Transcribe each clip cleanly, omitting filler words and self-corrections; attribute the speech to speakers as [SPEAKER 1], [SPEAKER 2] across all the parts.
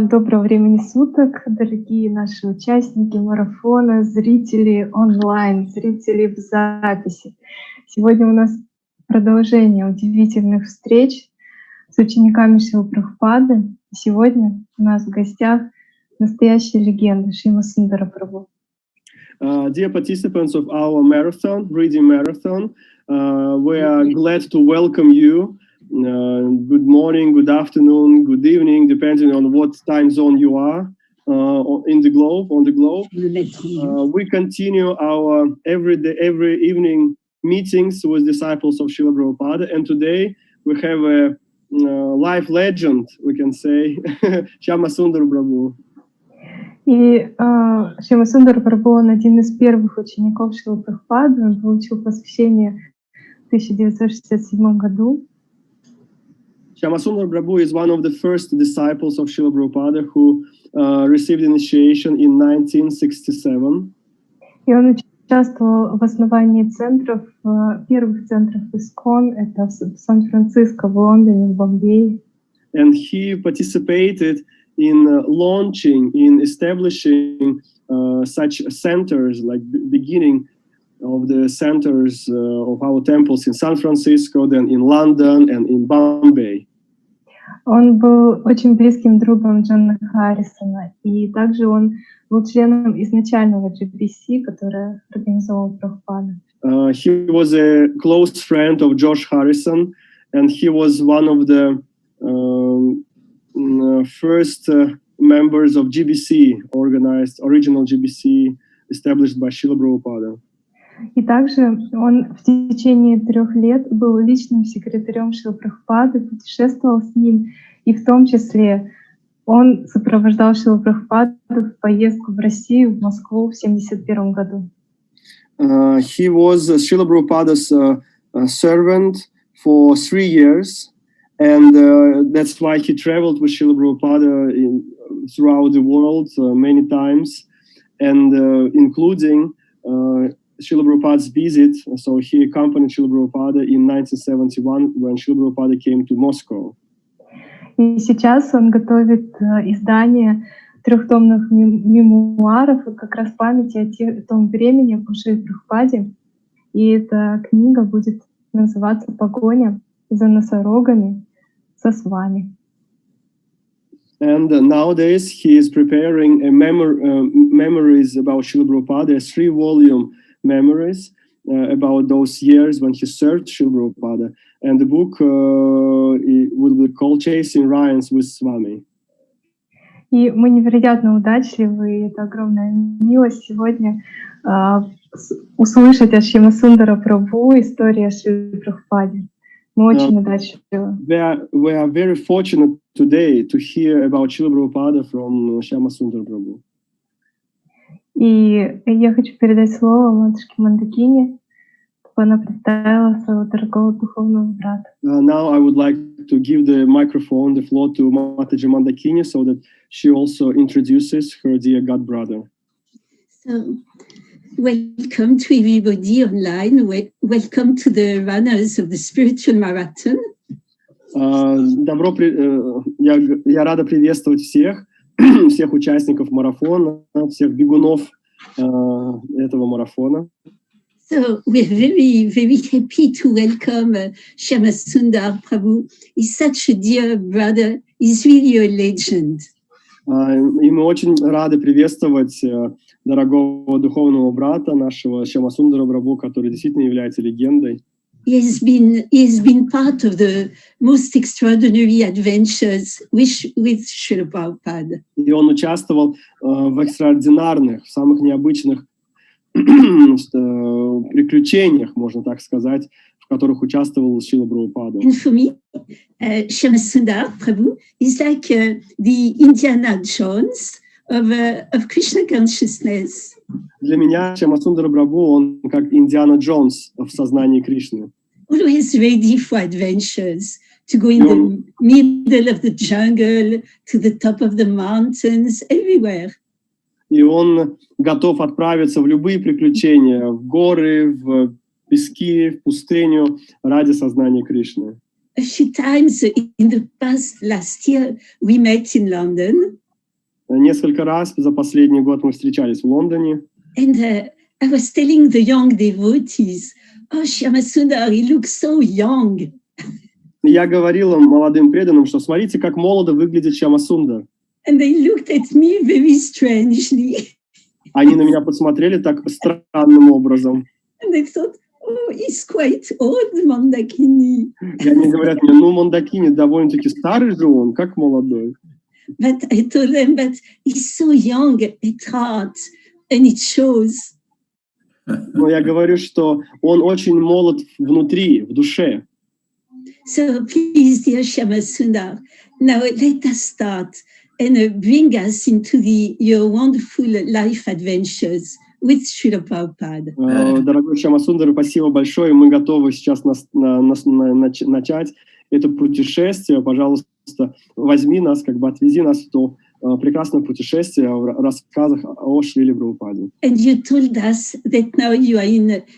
[SPEAKER 1] Доброго времени суток, дорогие наши участники марафона, зрители онлайн, зрители в записи. Сегодня у нас продолжение удивительных встреч с учениками Шриле Прабхупады. Сегодня у нас в гостях настоящая легенда Шьямасундара Прабху.
[SPEAKER 2] Dear participants of our marathon, reading marathon, we are glad to welcome you. Good morning, good afternoon, good evening, depending on what time zone you are in the globe. On the globe, we continue our every evening meetings with disciples of Шриле Prabhupada, and today we have a life legend, we can say, Шьямасундар Prabhu.
[SPEAKER 1] И Шьямасундар Прабху, он один из первых учеников Шриле Прабхупады, он получил посвящение в 1967 году.
[SPEAKER 2] Шьямасундар Prabhu is one of the first disciples of Шриле Prabhupada who received initiation in 1967.
[SPEAKER 1] И он участвовал в основании центров, первых центров ИСККОН, это в Сан-Франциско, в Лондоне, в Бомбее.
[SPEAKER 2] And he participated in launching, in establishing such centers, like beginning of the centers of our temples in San Francisco, then in London and in Bombay.
[SPEAKER 1] Он был очень близким другом Джона Харрисона, и также он был членом изначального GBC, которое организовал Прабхупада.
[SPEAKER 2] He was a close friend of George Harrison, and he was one of the first members of GBC, organized, original GBC, established by Шриле Прабхупада.
[SPEAKER 1] И также он в течение 3 лет был личным секретарем Шриле Прабхупады, путешествовал с ним, и в том числе он сопровождал Шриле Прабхупаду в поездку в Россию, в Москву в 1971 году.
[SPEAKER 2] He was Шриле Prabhupada's servant for 3 years, and that's why he traveled with Шриле Prabhupada throughout the world many times, and including Шриле Prabhupada's visit. So he accompanied Шриле Prabhupada in 1971 when Шриле Prabhupada came to Moscow.
[SPEAKER 1] И сейчас он готовит издание 3-томных мемуаров как раз в памяти о том времени, о Шриле Прабхупаде. И эта книга будет называться «Погоня за носорогами со свами».
[SPEAKER 2] And nowadays he is preparing a memories about Шриле Prabhupada, a 3-volume memories about those years when he served Шриле Prabhupada. And the book will be called Chasing Rhymes with Swami.
[SPEAKER 1] И мы невероятно удачливы, и это огромная милость сегодня услышать от Шьямасундара Прабху историю о Шриле Прабхупаде. Мы очень удачливы.
[SPEAKER 2] We are very fortunate today to hear about Шриле Prabhupada from Шьямасундар Prabhu.
[SPEAKER 1] И я хочу передать слово матушке Мондакини, чтобы она представила своего дорогого духовного брата.
[SPEAKER 2] Now I would like to give the microphone, the floor to Mataji Moндакини, so that she also introduces her dear God brother.
[SPEAKER 3] So, welcome to everybody online. Welcome to the runners of the spiritual marathon.
[SPEAKER 2] Я рада приветствовать всех участников марафона, всех бегунов этого марафона.
[SPEAKER 3] So we're very, very happy to welcome Шьямасундар Prabhu. He's such a dear brother. He's really a legend.
[SPEAKER 2] И мы очень рады приветствовать дорогого духовного брата нашего Шьямасундара Прабху, который действительно является легендой.
[SPEAKER 3] He has been part of the most extraordinary adventures with Шриле Prabhupada.
[SPEAKER 2] И он участвовал в экстраординарных, в самых необычных приключениях, можно так сказать, в которых участвовал Шрила Прабхупада.
[SPEAKER 3] And for me, Шьямасундар Prabhu is like the Indiana Jones of Krishna consciousness.
[SPEAKER 2] Для меня Шьямасундар Прабху, он как Индиана Джонс в сознании Кришны.
[SPEAKER 3] Always ready for adventures, to go in the middle of the jungle, to the top of the mountains, everywhere.
[SPEAKER 2] И он готов отправиться в любые приключения, в горы, в пески, в пустыню ради сознания Кришны.
[SPEAKER 3] a few times in the last year we met in London.
[SPEAKER 2] Несколько раз за последний год мы встречались в Лондоне.
[SPEAKER 3] And I was telling the young devotees, oh, Shyamasundar, he looks so young.
[SPEAKER 2] Я говорил молодым преданным, что смотрите, как молодо выглядит Шьямасундар.
[SPEAKER 3] And they looked at me very strangely.
[SPEAKER 2] Они на меня посмотрели так странным образом.
[SPEAKER 3] And they thought, oh, he's quite old, Moндакини.
[SPEAKER 2] И они говорят мне, ну, Мондакини довольно-таки старый же он, как молодой.
[SPEAKER 3] But I told them, but he's so young at heart, and it shows.
[SPEAKER 2] Но я говорю, что он очень молод внутри, в душе.
[SPEAKER 3] So please, dear Shyamasundar, now let us start and bring us into your wonderful life adventures with Шриле Прабхупаде.
[SPEAKER 2] Дорогой Шьямасундар, спасибо большое. Мы готовы сейчас начать это путешествие. Пожалуйста, возьми нас, отвези нас в то прекрасное путешествие в рассказах о Шриле Прабхупаде.
[SPEAKER 3] And you told us that now you are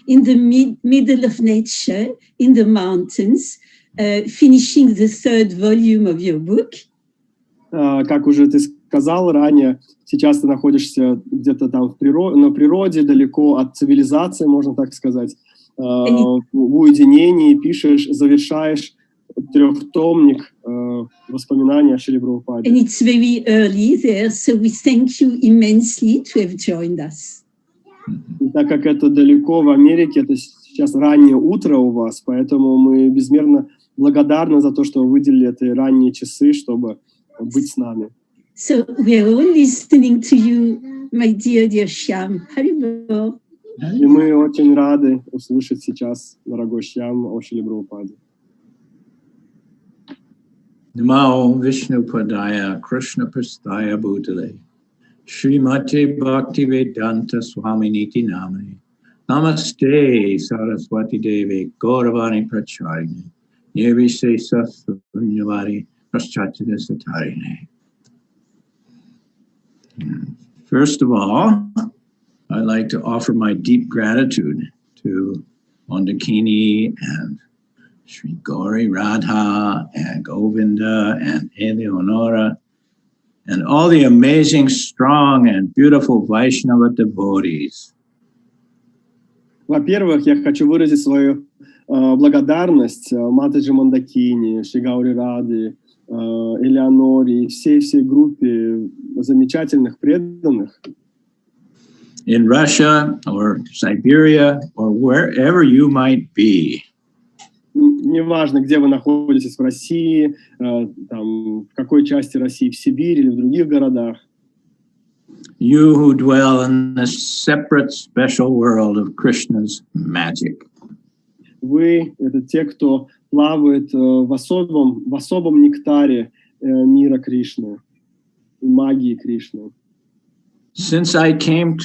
[SPEAKER 3] in the middle of nature, in the mountains, finishing the 3rd volume of your book.
[SPEAKER 2] Как уже ты сказал ранее, сейчас ты находишься где-то там на природе, далеко от цивилизации, можно так сказать, в уединении, пишешь, завершаешь 3-томник «Воспоминания о Шриле Прабхупаде».
[SPEAKER 3] And it's very early there, so we thank you immensely to have joined us.
[SPEAKER 2] И так как это далеко в Америке, это сейчас раннее утро у вас, поэтому мы безмерно благодарны за то, что вы выделили эти ранние часы, чтобы быть с нами.
[SPEAKER 3] So we are all listening to you, my dear Shyam. Haribol.
[SPEAKER 2] И мы очень рады услышать сейчас, дорогой Шьям, о Шриле Прабхупаде.
[SPEAKER 4] Namo Vishnu Padaya Krishna Prastaya Bhutale Srimate Bhaktivedanta Swaminiti Namane Namaste Saraswati Devi Gauravani Pracharini Nirvise Sasunyavadi Praschatya Satarine. First of all, I'd like to offer my deep gratitude to Mondakini and Sri Gauri, Radha, and Govinda, and Eleonora, and all the amazing, strong, and beautiful Vaishnava devotees.
[SPEAKER 2] Во-первых, я хочу выразить свою благодарность Матаджи Мондакини, Шри Гаури Ради, Элеоноре и всей группе замечательных преданных.
[SPEAKER 4] In Russia, or Siberia, or wherever you might be.
[SPEAKER 2] Неважно, где вы находитесь, в России, там, в какой части России, в Сибири или в других городах.
[SPEAKER 4] You who dwell in a separate, special world of Krishna's magic.
[SPEAKER 2] Вы — это те, кто плавает в особом нектаре мира Кришны, магии Кришны.
[SPEAKER 4] Since I came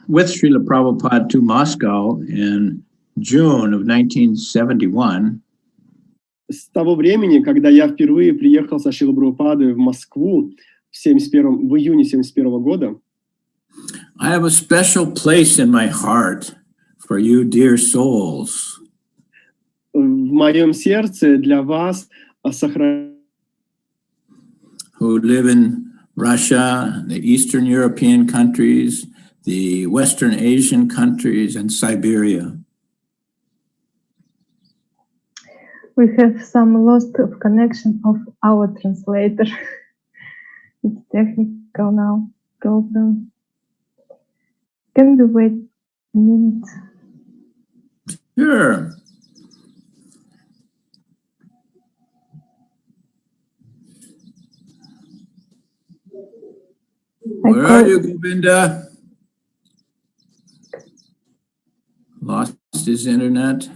[SPEAKER 4] with Srila Prabhupada to Moscow in June of 1971,
[SPEAKER 2] с того времени, когда я впервые приехал со Шрилой Прабхупадой в Москву в июне 1971 года,
[SPEAKER 4] I have a special place in my heart for you, dear souls.
[SPEAKER 2] В моем сердце для вас
[SPEAKER 4] who live in Russia, the Eastern European countries, the Western Asian countries, and Siberia.
[SPEAKER 1] We have some loss of connection of our translator. It's technical now. Problem. Can we wait a minute?
[SPEAKER 4] Sure. Where are you, Govinda? Lost his internet.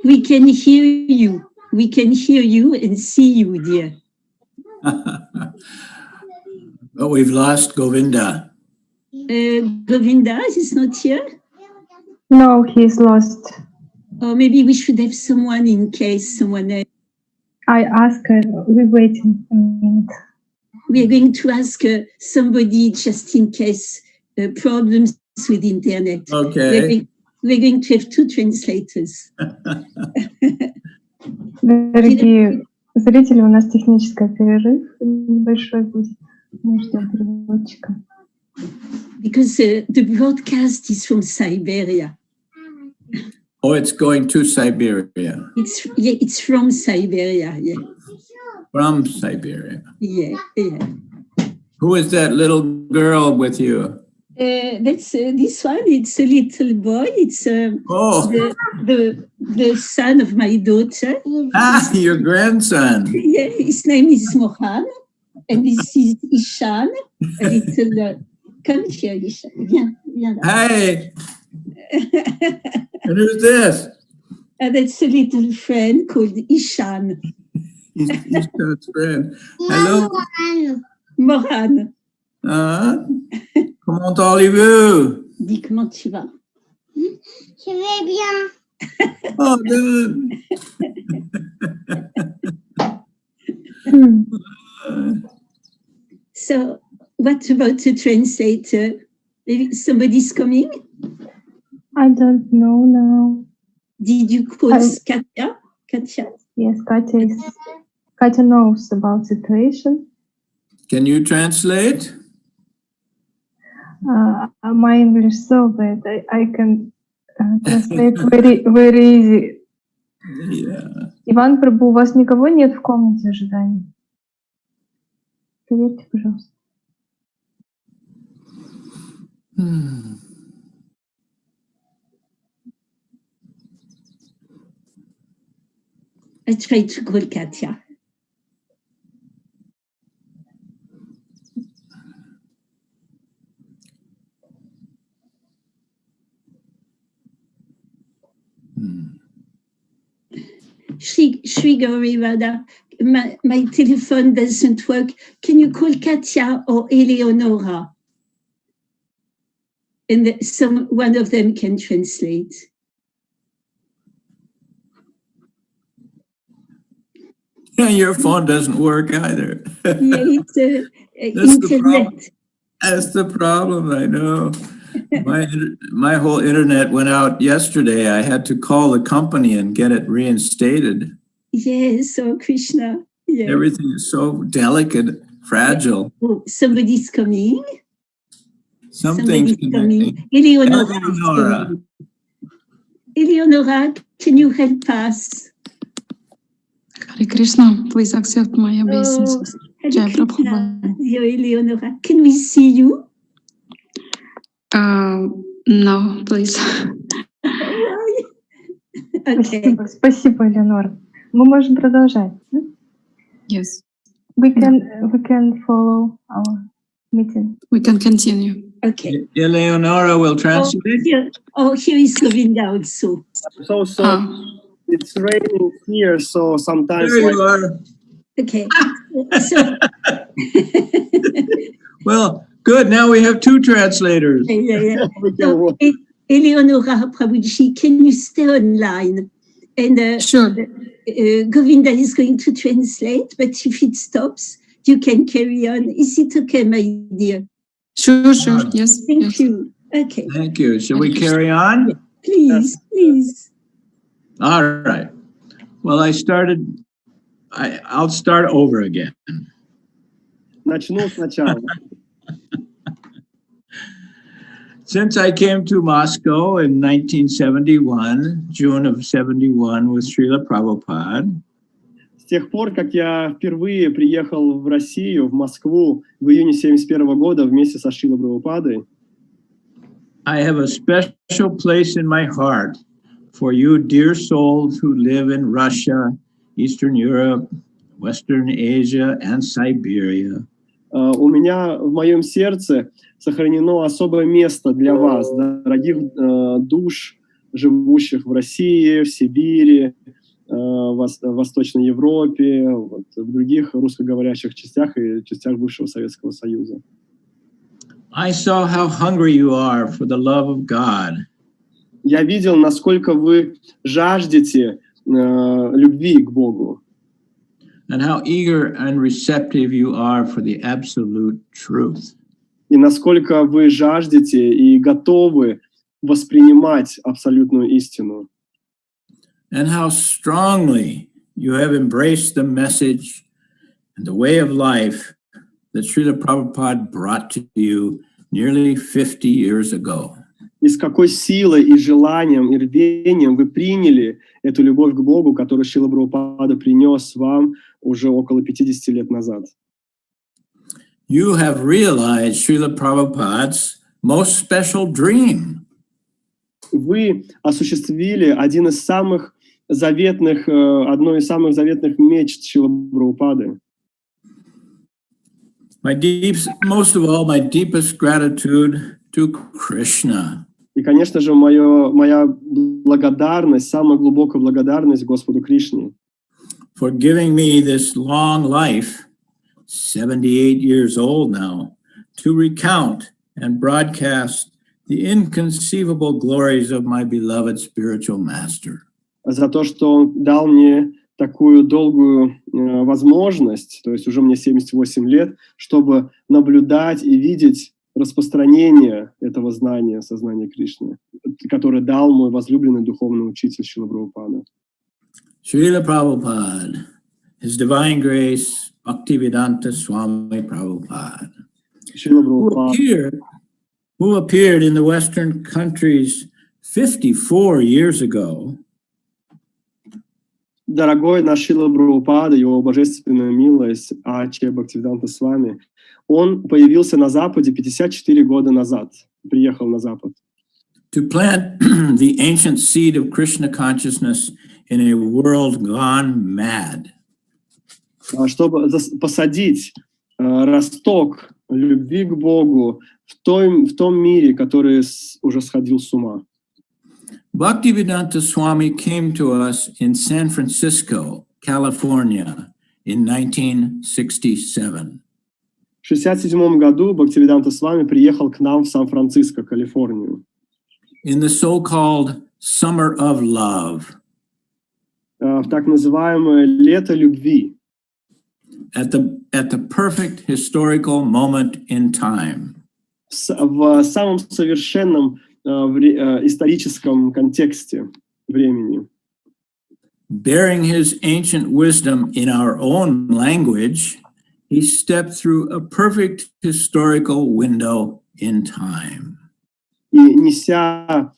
[SPEAKER 3] We can hear you. We can hear you and see you, dear.
[SPEAKER 4] But we've lost Govinda.
[SPEAKER 3] Govinda is not here?
[SPEAKER 1] No, he's lost.
[SPEAKER 3] Or maybe we should have someone in case someone else.
[SPEAKER 1] I asked her, we're waiting a minute.
[SPEAKER 3] We are going to ask somebody just in case problems with internet.
[SPEAKER 4] Okay.
[SPEAKER 3] We're going to have 2 translators.
[SPEAKER 1] Дорогие зрители, у нас технический перерыв небольшой будет. Мы ждем переводчика.
[SPEAKER 3] Because the broadcast is from Siberia.
[SPEAKER 4] Oh, it's going to Siberia.
[SPEAKER 3] It's from Siberia, yeah.
[SPEAKER 4] From Siberia.
[SPEAKER 3] Yeah.
[SPEAKER 4] Who is that little girl with you?
[SPEAKER 3] That's this one. It's a little boy. It's the son of my daughter.
[SPEAKER 4] Ah, your grandson.
[SPEAKER 3] Yeah, his name is Mohan, and this is Ishan. A little. Come here, Ishan. Viens.
[SPEAKER 4] Hey. And who's this?
[SPEAKER 3] That's a little friend called Ishan.
[SPEAKER 4] Ishan's friend. Hello.
[SPEAKER 3] Mohan.
[SPEAKER 4] Comment allez-vous?
[SPEAKER 3] Dis comment tu vas?
[SPEAKER 5] Je vais bien.
[SPEAKER 4] Oh, good.
[SPEAKER 3] So, what about the translator? Maybe somebody's coming?
[SPEAKER 1] I don't know now.
[SPEAKER 3] Did you call Katya? Katya?
[SPEAKER 1] Yes, Katya knows about situation.
[SPEAKER 4] Can you translate?
[SPEAKER 1] My English so bad. I can translate very easy.
[SPEAKER 4] Yeah.
[SPEAKER 1] Иван Прабу, у вас никого нет в комнате ожидания? Проверьте, пожалуйста.
[SPEAKER 3] I tried to call Katya. Shri Gauri Vada, my telephone doesn't work. Can you call Katya or Eleonora? And one of them can translate.
[SPEAKER 4] Yeah, your phone doesn't work either.
[SPEAKER 3] Yeah, it's
[SPEAKER 4] That's
[SPEAKER 3] internet.
[SPEAKER 4] That's the problem, I know. My whole internet went out yesterday. I had to call the company and get it reinstated.
[SPEAKER 3] Yes, oh Krishna. Yeah.
[SPEAKER 4] Everything is so delicate, fragile.
[SPEAKER 3] Oh, somebody's coming.
[SPEAKER 4] Something's
[SPEAKER 3] coming. Eleonora. Eleonora, can you help us?
[SPEAKER 6] Hare Krishna, please accept my obeisance.
[SPEAKER 3] Hare Krishna. Eleonora, can we see you?
[SPEAKER 6] No, please.
[SPEAKER 3] Okay.
[SPEAKER 1] Спасибо, Элеонора. Мы можем продолжать.
[SPEAKER 6] Yes.
[SPEAKER 1] We can follow our meeting.
[SPEAKER 6] We can continue.
[SPEAKER 3] Okay.
[SPEAKER 4] Eleonora will translate.
[SPEAKER 3] Here is Govinda also.
[SPEAKER 2] So it's raining here, so sometimes.
[SPEAKER 4] There you are.
[SPEAKER 3] Okay. So.
[SPEAKER 4] Well, good. Now we have 2 translators.
[SPEAKER 3] Yeah. So, Eleonora Prabhuji, can you stay online? And
[SPEAKER 6] sure.
[SPEAKER 3] Govinda is going to translate, but if it stops, you can carry on. Is it okay, my dear?
[SPEAKER 6] Sure. Yes.
[SPEAKER 3] Thank you. Okay.
[SPEAKER 4] Thank you. Shall we carry on?
[SPEAKER 3] Yeah. Please.
[SPEAKER 4] All right. Well, I'll start over again.
[SPEAKER 2] Начну сначала.
[SPEAKER 4] Since I came to Moscow in 1971, June of 71, with Šrila Prabhupade,
[SPEAKER 2] С тех пор, как я впервые приехал в Россию, в Москву, в июне 1971 года вместе со Шрилой Прабхупадой,
[SPEAKER 4] I have a special place in my heart for you, dear souls who live in Russia, Eastern Europe, Western Asia, and Siberia.
[SPEAKER 2] У меня в моем сердце сохранено особое место для вас, дорогих душ, живущих в России, в Сибири, в Восточной Европе, в других русскоговорящих частях и частях бывшего Советского Союза.
[SPEAKER 4] I saw how hungry you are for the love of God.
[SPEAKER 2] Я видел, насколько вы жаждете любви к Богу.
[SPEAKER 4] And how eager and receptive you are for the absolute truth.
[SPEAKER 2] И насколько вы жаждете и готовы воспринимать абсолютную истину.
[SPEAKER 4] And how strongly you have embraced the message and the way of life that Srila Prabhupada brought to you nearly 50 years ago.
[SPEAKER 2] И с какой силой и желанием и рвением вы приняли эту любовь к Богу, которую Шрила Прабхупада принес вам уже около 50 лет назад.
[SPEAKER 4] You have realized Srila Prabhupada's most special dream.
[SPEAKER 2] Вы осуществили одной из самых заветных мечт Шрилы Прабхупады.
[SPEAKER 4] Most of all, my deepest gratitude to Krishna.
[SPEAKER 2] И, конечно же, моя благодарность, самая глубокая благодарность Господу Кришне.
[SPEAKER 4] For giving me this long life, 78 years old now, to recount and broadcast the inconceivable glories of my beloved spiritual master.
[SPEAKER 2] За то, что Он дал мне такую долгую возможность, то есть уже мне 78 лет, чтобы наблюдать и видеть распространение этого знания, сознания Кришны, которое дал мой возлюбленный духовный учитель Шрила Прабхупада.
[SPEAKER 4] Шрила Prabhupada, His Divine Grace, Bhaktivedanta Swami Prabhupada, who appeared in the Western countries 54 years ago.
[SPEAKER 2] Дорогой наш Шрила Прабхупада, его божественная милость, Аче Бхактивиданта Свами, он появился на Западе 54 года назад, приехал на Запад.
[SPEAKER 4] To plant the ancient seed of Krishna consciousness in a world gone mad.
[SPEAKER 2] Чтобы посадить росток любви к Богу в том мире, который уже сходил с ума.
[SPEAKER 4] Bhaktivedanta Swami came to us in San Francisco, California, in 1967.
[SPEAKER 2] В 1967 году Бхактивиданта Свами приехал к нам в Сан-Франциско, Калифорнию.
[SPEAKER 4] In the so-called Summer of Love.
[SPEAKER 2] В так называемое лето любви.
[SPEAKER 4] At the perfect historical moment in time.
[SPEAKER 2] В самом совершенном историческом контексте времени.
[SPEAKER 4] Bearing his ancient wisdom in our own language, he stepped through a perfect historical window in time.
[SPEAKER 2] И неся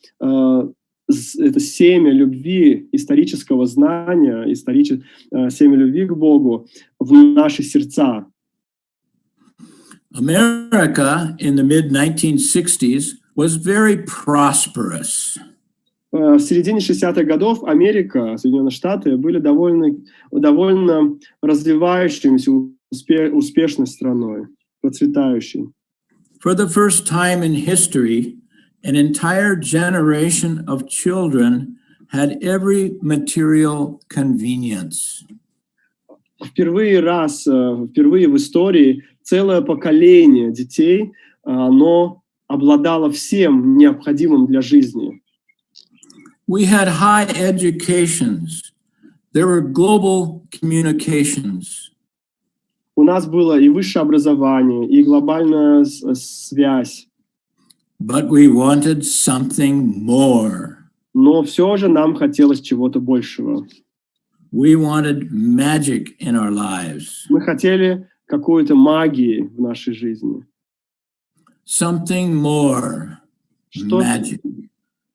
[SPEAKER 2] это семя любви, исторического знания, семя любви к Богу в наши сердца.
[SPEAKER 4] America in the mid-1960s was very prosperous.
[SPEAKER 2] В середине 60-х годов Америка, Соединенные Штаты были довольно развивающимся, успешной страной, процветающей.
[SPEAKER 4] For the first time in history, an entire generation of children had every material convenience.
[SPEAKER 2] Впервые в истории целое поколение детей, оно обладало всем необходимым для жизни.
[SPEAKER 4] We had high educations. There were global communications.
[SPEAKER 2] У нас было и высшее образование, и глобальная связь.
[SPEAKER 4] But we wanted something more.
[SPEAKER 2] Но все же нам хотелось чего-то большего.
[SPEAKER 4] We wanted magic in our lives.
[SPEAKER 2] Мы хотели какой-то магии в нашей жизни.
[SPEAKER 4] Something more. Magic.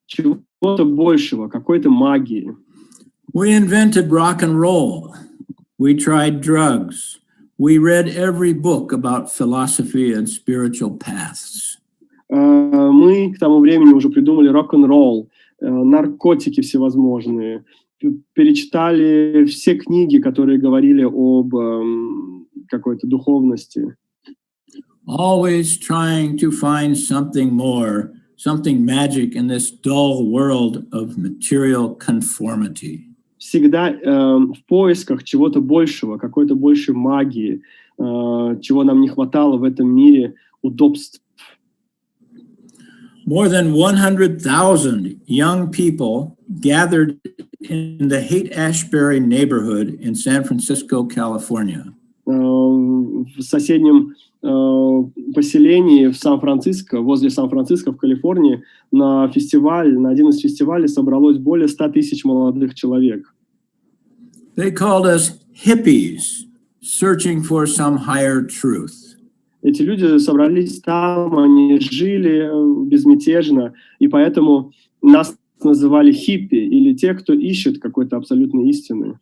[SPEAKER 2] Чего-то большего, какой-то магии.
[SPEAKER 4] We invented rock and roll. We tried drugs. We read every book about philosophy and spiritual paths.
[SPEAKER 2] Мы к тому времени уже придумали рок-н-ролл, наркотики всевозможные, перечитали все книги, которые говорили об какой-то духовности.
[SPEAKER 4] Always trying to find something more, something magic in this dull world of material conformity.
[SPEAKER 2] Всегда в поисках чего-то большего, какой-то большей магии, чего нам не хватало в этом мире удобств.
[SPEAKER 4] More than 100,000 young people gathered in the Haight-Ashbury neighborhood in San Francisco, California.
[SPEAKER 2] В соседнем поселении в Сан-Франциско, возле Сан-Франциско в Калифорнии, на фестиваль, на один из фестивалей собралось более 100 тысяч молодых человек.
[SPEAKER 4] They called us hippies, searching for some higher truth.
[SPEAKER 2] Эти люди собрались там, они жили безмятежно, и поэтому нас называли хиппи, или те, кто ищет какой-то абсолютной истины.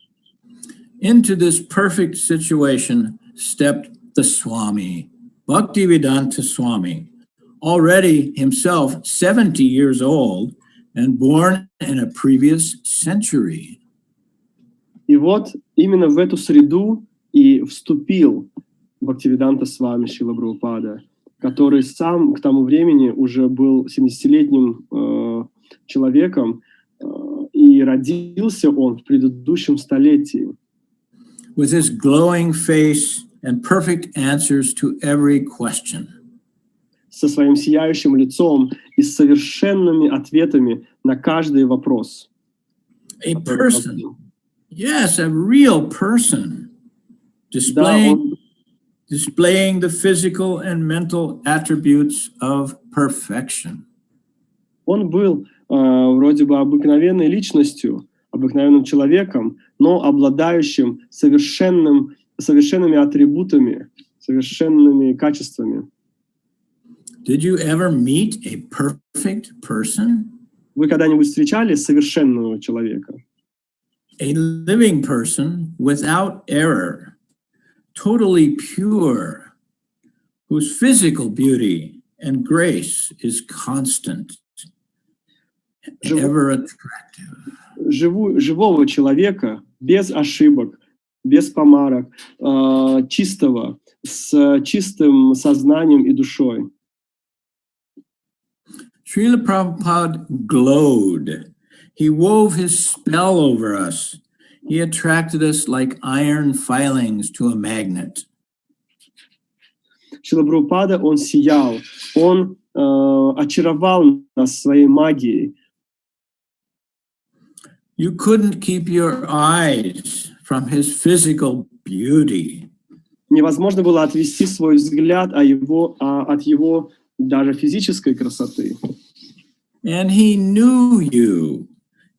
[SPEAKER 4] Into this perfect situation stepped the Swami, Bhaktivedanta Swami, already himself 70 years old and born in a previous century.
[SPEAKER 2] И вот именно в эту среду и вступил Бхактивиданта Свами Шрила Прабхупада, который сам к тому времени уже был 70-летним человеком, и родился он в предыдущем столетии.
[SPEAKER 4] With his glowing face and perfect answers to every question.
[SPEAKER 2] Со своим сияющим лицом и с совершенными ответами на каждый вопрос.
[SPEAKER 4] A person, yes, a real person, displaying the physical and mental attributes of perfection.
[SPEAKER 2] Он был вроде бы обыкновенной личностью, обыкновенным человеком, но обладающим совершенными атрибутами, совершенными качествами.
[SPEAKER 4] Did you ever meet a perfect person?
[SPEAKER 2] Вы когда-нибудь встречали совершенного человека?
[SPEAKER 4] A living person without error, totally pure, whose physical beauty and grace is constant and ever attractive.
[SPEAKER 2] Живого человека, без ошибок, без помарок, чистого, с чистым сознанием и душой.
[SPEAKER 4] Шриле Prabhupada glowed. He wove his spell over us. He attracted us like iron filings to a magnet.
[SPEAKER 2] Шрила Прабхупада, он сиял, он очаровал нас своей магией.
[SPEAKER 4] You couldn't keep your eyes from his physical beauty.
[SPEAKER 2] Невозможно было отвести свой взгляд от его даже физической красоты.
[SPEAKER 4] And he knew you.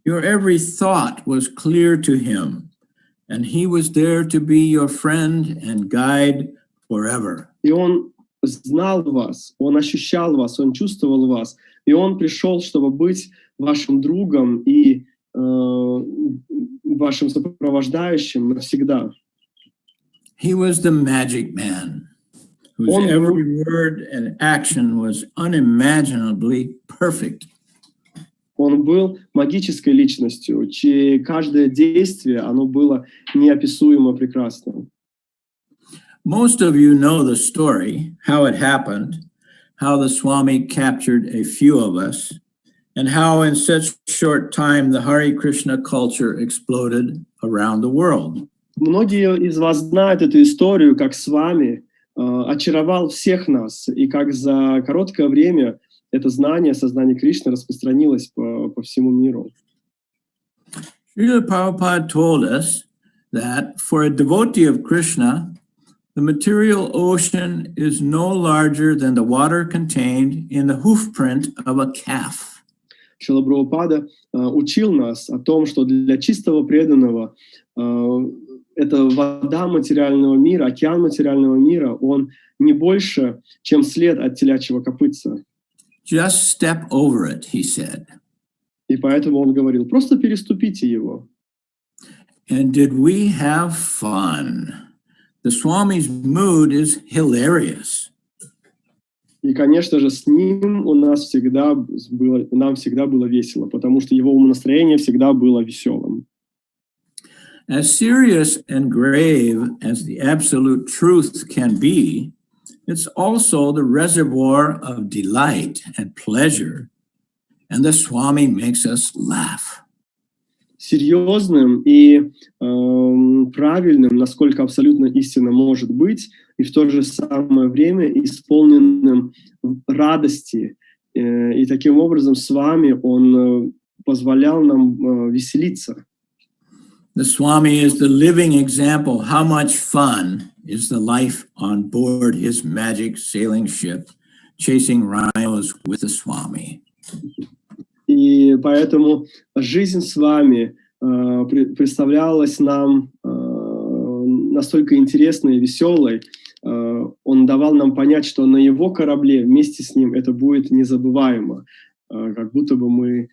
[SPEAKER 4] Your every thought was clear to him, and he was there to be your friend and guide forever.
[SPEAKER 2] И он знал вас, он ощущал вас, он чувствовал вас, и он пришел, чтобы быть вашим другом и вашим сопровождающим навсегда.
[SPEAKER 4] He was the magic man, whose every word and action was unimaginably perfect.
[SPEAKER 2] Он был магической личностью, чье каждое действие, оно было неописуемо прекрасным.
[SPEAKER 4] Most of you know the story, how it happened, how the Swami captured a few of us, and how in such short time the Hare Krishna culture exploded around the world.
[SPEAKER 2] Многие из вас знают эту историю, как Свами очаровал всех нас, и как за короткое время это знание, сознание Кришны распространилось по всему миру.
[SPEAKER 4] Шрила Prabhupada told us that for a devotee of Krishna, the material ocean is no larger than the water contained in the hoofprint of a calf.
[SPEAKER 2] Шрила Прабхупада учил нас о том, что для чистого преданного это вода материального мира, океан материального мира, он не больше, чем след от телячьего копытца.
[SPEAKER 4] Just step over it, he said.
[SPEAKER 2] И поэтому он говорил, просто переступите его.
[SPEAKER 4] And did we have fun? The Swami's mood is hilarious.
[SPEAKER 2] И, конечно же, с ним нам всегда было весело, потому что его умонастроение всегда было веселым.
[SPEAKER 4] As serious and grave as the absolute truth can be, it's also the reservoir of delight and pleasure, and the Swami makes us laugh.
[SPEAKER 2] Серьезным и правильным, насколько абсолютно истина может быть, и в то же самое время исполненным радости. И таким образом с вами он позволял нам веселиться.
[SPEAKER 4] The Swami is the living example how much fun is the life on board his magic sailing ship, chasing rhinos with the Swami.
[SPEAKER 2] И поэтому жизнь с вами представлялась нам настолько интересной и веселой. Он давал нам понять, что на его корабле вместе с ним это будет незабываемо, как будто бы мы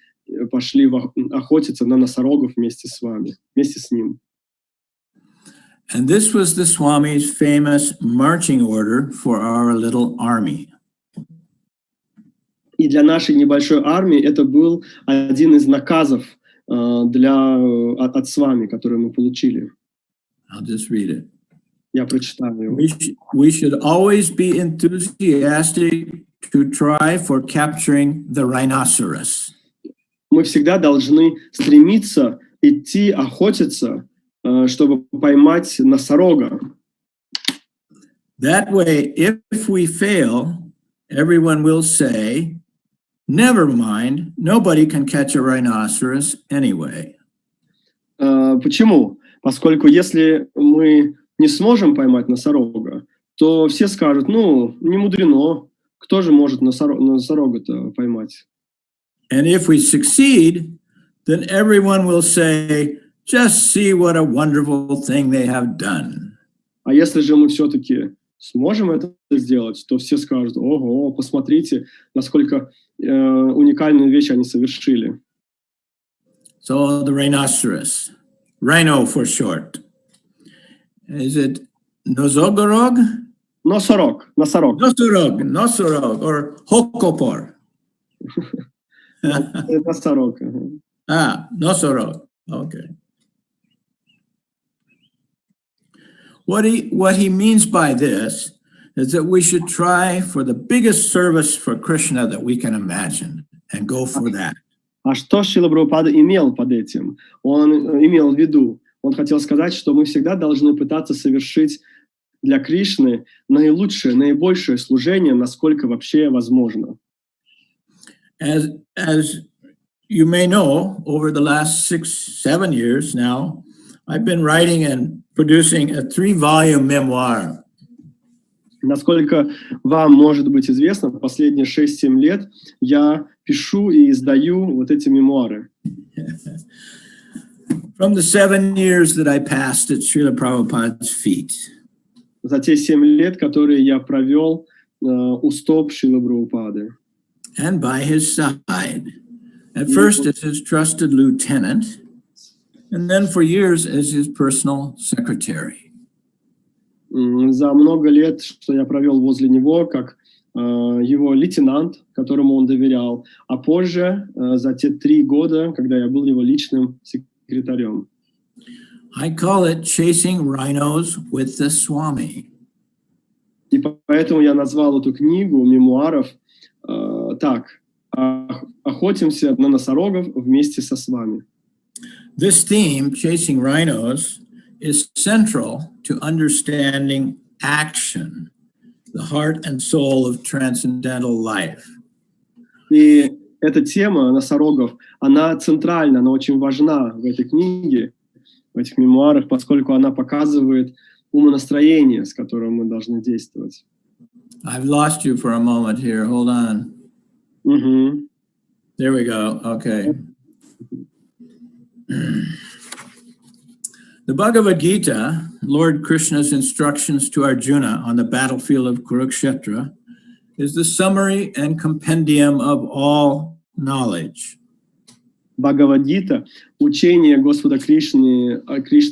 [SPEAKER 2] пошли охотиться на носорогов вместе с вами, вместе с ним.
[SPEAKER 4] And this was the Swami's famous marching order for our little army.
[SPEAKER 2] И для нашей небольшой армии это был один из наказов от Свами, который мы получили.
[SPEAKER 4] I'll just read it.
[SPEAKER 2] Я прочитаю его.
[SPEAKER 4] We should always be enthusiastic to try for capturing the rhinoceros.
[SPEAKER 2] Мы всегда должны стремиться идти охотиться, чтобы поймать носорога.
[SPEAKER 4] That way, if we fail, everyone will say, "Never mind, nobody can catch a rhinoceros anyway."
[SPEAKER 2] Почему? Поскольку если мы не сможем поймать носорога, то все скажут, ну, не мудрено, кто же может носорога-то поймать?
[SPEAKER 4] And if we succeed, then everyone will say, "Just see what a wonderful thing they have done."
[SPEAKER 2] А если же мы все-таки сможем это сделать, то все скажут, ого, посмотрите, насколько уникальную вещь они совершили.
[SPEAKER 4] So the rhinoceros, rhino for short. Is it Nosogorog?
[SPEAKER 2] Носорог.
[SPEAKER 4] Nosorog, or Hokopor.
[SPEAKER 2] Носорог.
[SPEAKER 4] Nosorog. Okay. What he means by this is that we should try for the biggest service for Krishna that we can imagine and go for that.
[SPEAKER 2] А что Шрила Прабхупада имел под этим? Он имел в виду, он хотел сказать, что мы всегда должны пытаться совершить для Кришны наилучшее, наибольшее служение, насколько вообще возможно.
[SPEAKER 4] As you may know, over the last 6-7 years now, I've been writing and producing a 3-volume memoir.
[SPEAKER 2] Насколько вам может быть известно, в последние 6-7 лет я пишу и издаю вот эти мемуары.
[SPEAKER 4] From the 7 years that I passed at Шриле Prabhupade's feet.
[SPEAKER 2] За те 7 лет, которые я провел у стоп Шрилы Прабхупады.
[SPEAKER 4] And by his side. At first as his trusted lieutenant, and then for years as his personal secretary.
[SPEAKER 2] За много лет, что я провел возле него, как его лейтенант, которому он доверял, а позже, за те 3 года, когда я был его личным секретарем.
[SPEAKER 4] I call it chasing rhinos with the Swami.
[SPEAKER 2] И поэтому я назвал эту книгу мемуаров так: «Охотимся на носорогов вместе со Свами».
[SPEAKER 4] This theme, chasing rhinos, is central to understanding action, the heart and soul of transcendental life.
[SPEAKER 2] И эта тема носорогов, она центральна, она очень важна в этой книге, в этих мемуарах, поскольку она показывает умонастроение, с которым мы должны действовать.
[SPEAKER 4] I've lost you for a moment here. Hold on.
[SPEAKER 2] Mm-hmm.
[SPEAKER 4] There we go. Okay. The Bhagavad Gita, Lord Krishna's instructions to Arjuna on the battlefield of Kurukshetra, is the summary and compendium of all knowledge.
[SPEAKER 2] Бхагавад-гита, учение Господа Кришны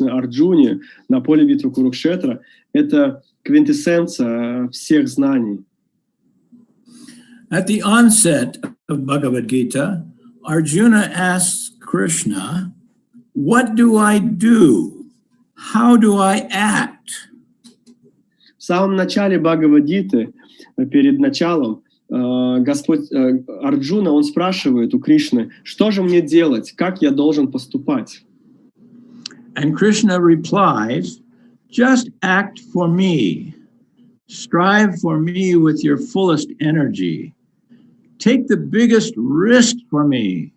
[SPEAKER 2] Арджуне на поле битвы Курукшетра, это квинтэссенция всех знаний.
[SPEAKER 4] At the onset of Bhagavad Gita, Arjuna asks Krishna, "What do I do? How do I act?"
[SPEAKER 2] В самом начале Бхагавад-гиты, перед началом, Господь Арджуна, он спрашивает у Кришны, что же мне делать, как я должен поступать?
[SPEAKER 4] And Krishna replies, "Just act for me. Strive for me with your fullest energy. Take the biggest risk for me."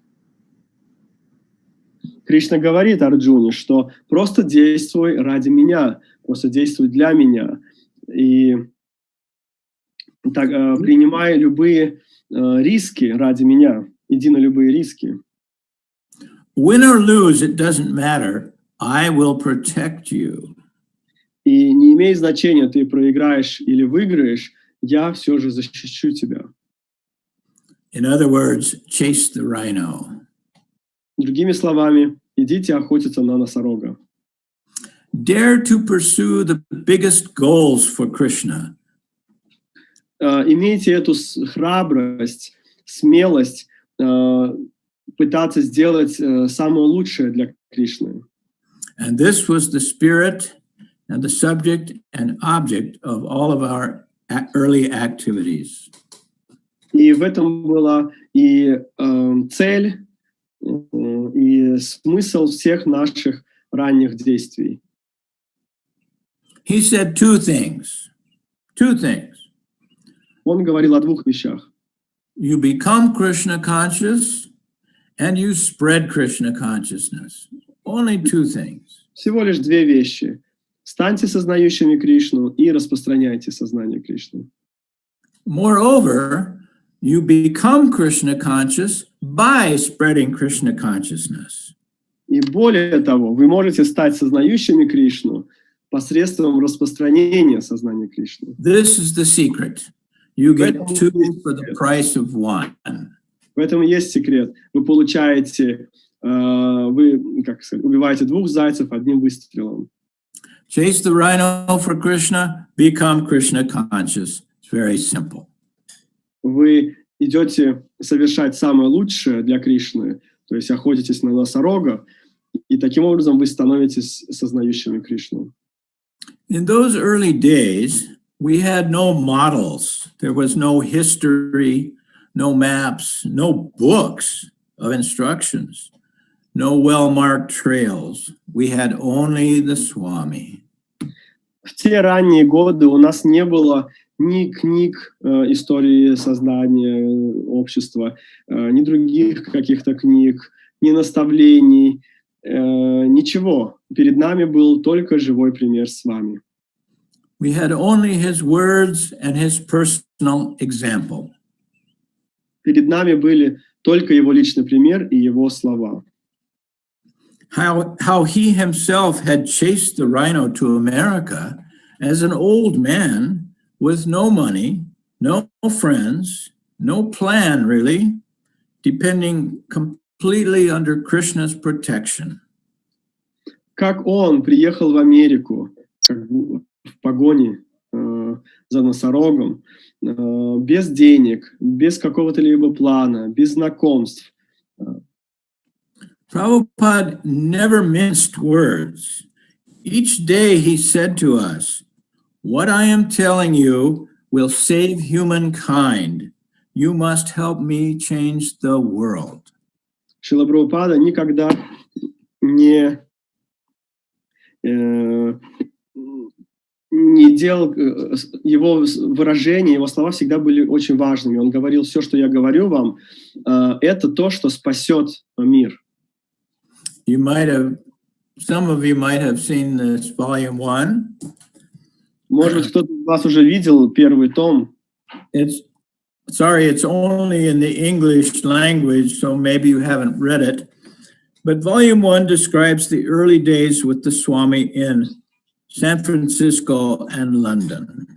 [SPEAKER 2] Кришна говорит Арджуне, что просто действуй ради меня, просто действуй для меня. И так, принимай любые риски ради меня, иди на любые риски.
[SPEAKER 4] Win or lose, it doesn't matter. I will protect you.
[SPEAKER 2] И не имеет значения, ты проиграешь или выиграешь, я все же защищу тебя.
[SPEAKER 4] In other words, chase the rhino.
[SPEAKER 2] Другими словами, идите охотиться на носорога.
[SPEAKER 4] Dare to pursue the biggest goals for Krishna.
[SPEAKER 2] Имейте эту храбрость, смелость пытаться сделать самое лучшее для Кришны.
[SPEAKER 4] And this was the spirit and the subject and object of all of our early activities.
[SPEAKER 2] И в этом была и цель, и смысл всех наших ранних действий.
[SPEAKER 4] He said two things.
[SPEAKER 2] Он говорил о двух вещах.
[SPEAKER 4] You become Krishna conscious and you spread Krishna consciousness. Only two things.
[SPEAKER 2] Всего лишь две вещи. Станьте сознающими Кришну и распространяйте сознание Кришны.
[SPEAKER 4] Moreover, you become Krishna conscious by spreading Krishna consciousness.
[SPEAKER 2] И более того, вы можете стать сознающими Кришну посредством распространения сознания Кришны.
[SPEAKER 4] This is the secret. You get two for the price of one.
[SPEAKER 2] В этом и есть секрет. Вы получаете, вы, как сказать, убиваете двух зайцев одним выстрелом.
[SPEAKER 4] Chase the rhino for Krishna, become Krishna conscious. It's very simple.
[SPEAKER 2] Вы идете совершать самое лучшее для Кришны, то есть охотитесь на носорога, и таким образом вы становитесь сознающими Кришну.
[SPEAKER 4] In those early days, we had no models. There was no history, no maps, no books of instructions, no well-marked trails. We had only the Swami.
[SPEAKER 2] В те ранние годы у нас не было ни книг истории сознания общества, ни других каких-то книг, ни наставлений, ничего. Перед нами был только живой пример с вами.
[SPEAKER 4] We had only his words and his personal example.
[SPEAKER 2] Перед нами были только его личный пример и его слова.
[SPEAKER 4] How he himself had chased the rhino to America as an old man with no money, no friends, no plan really, depending completely under Krishna's protection.
[SPEAKER 2] Как он приехал в Америку в погоне за носорогом, без денег, без какого-то либо плана, без знакомств.
[SPEAKER 4] Prabhupada never minced words. Each day he said to us, "What I am telling you will save humankind. You must help me change the world."
[SPEAKER 2] Шрила Прабхупада никогда не делал, его выражения, его слова всегда были очень важными. Он говорил: все, что я говорю вам, это то, что спасет мир.
[SPEAKER 4] Some of you might have seen this volume 1.
[SPEAKER 2] Может быть, кто-то из вас уже видел первый том.
[SPEAKER 4] It's only in the English language, so maybe you haven't read it. But volume 1 describes the early days with the Swami in San Francisco and London.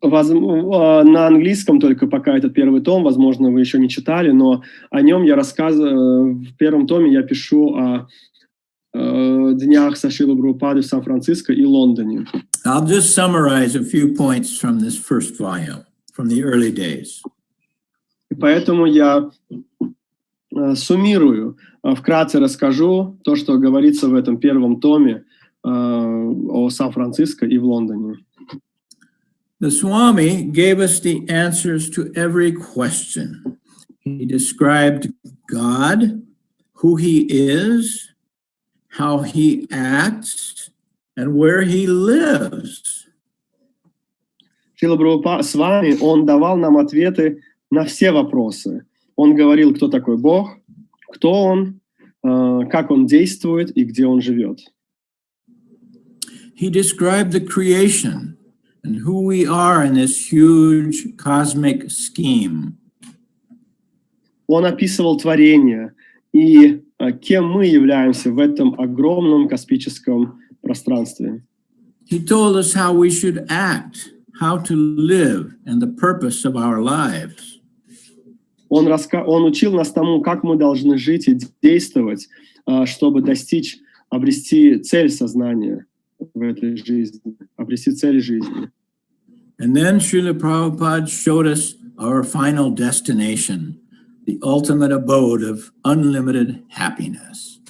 [SPEAKER 2] На английском только пока этот первый том, возможно, вы еще не читали, но о нем я рассказываю. В первом томе я пишу о днях со Шрилой Прабхупады в Сан-Франциско и Лондоне.
[SPEAKER 4] I'll just summarize a few points from this first volume, from the early days.
[SPEAKER 2] И поэтому я суммирую, вкратце расскажу то, что говорится в этом первом томе о Сан-Франциско и в Лондоне.
[SPEAKER 4] The Swami gave us the answers to every question. He described God, who he is, how he acts, and where he lives.
[SPEAKER 2] Шрила Прабхупада с вами, он давал нам ответы на все вопросы. Он говорил, кто такой Бог, кто он, как он действует и где он живет.
[SPEAKER 4] He described the creation and who we are in this huge cosmic scheme.
[SPEAKER 2] Он описывал творение и кем мы являемся в этом огромном космическом пространстве.
[SPEAKER 4] He told us how we should act, how to live, and the purpose of our lives.
[SPEAKER 2] Он учил нас тому, как мы должны жить и действовать, чтобы достичь, обрести цель сознания в этой жизни, обрести цель жизни.
[SPEAKER 4] And then Шриле Prabhupade showed us our final destination, the ultimate abode of unlimited happiness.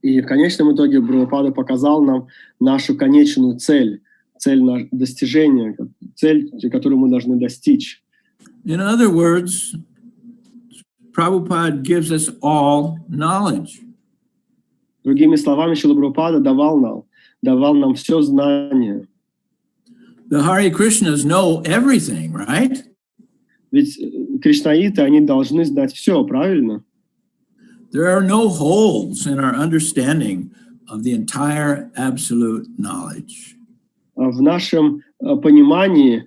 [SPEAKER 2] И в конечном итоге Прабхупада показал нам нашу конечную цель, цель достижения, цель, которую мы должны достичь.
[SPEAKER 4] In other words, Prabhupada gives us all knowledge.
[SPEAKER 2] Другими словами, Шрила Прабхупада давал нам все знание.
[SPEAKER 4] The Hare Krishnas know everything, right?
[SPEAKER 2] Ведь кришнаиты, они должны знать все, правильно?
[SPEAKER 4] There are no holes in our understanding of the entire absolute knowledge.
[SPEAKER 2] В нашем понимании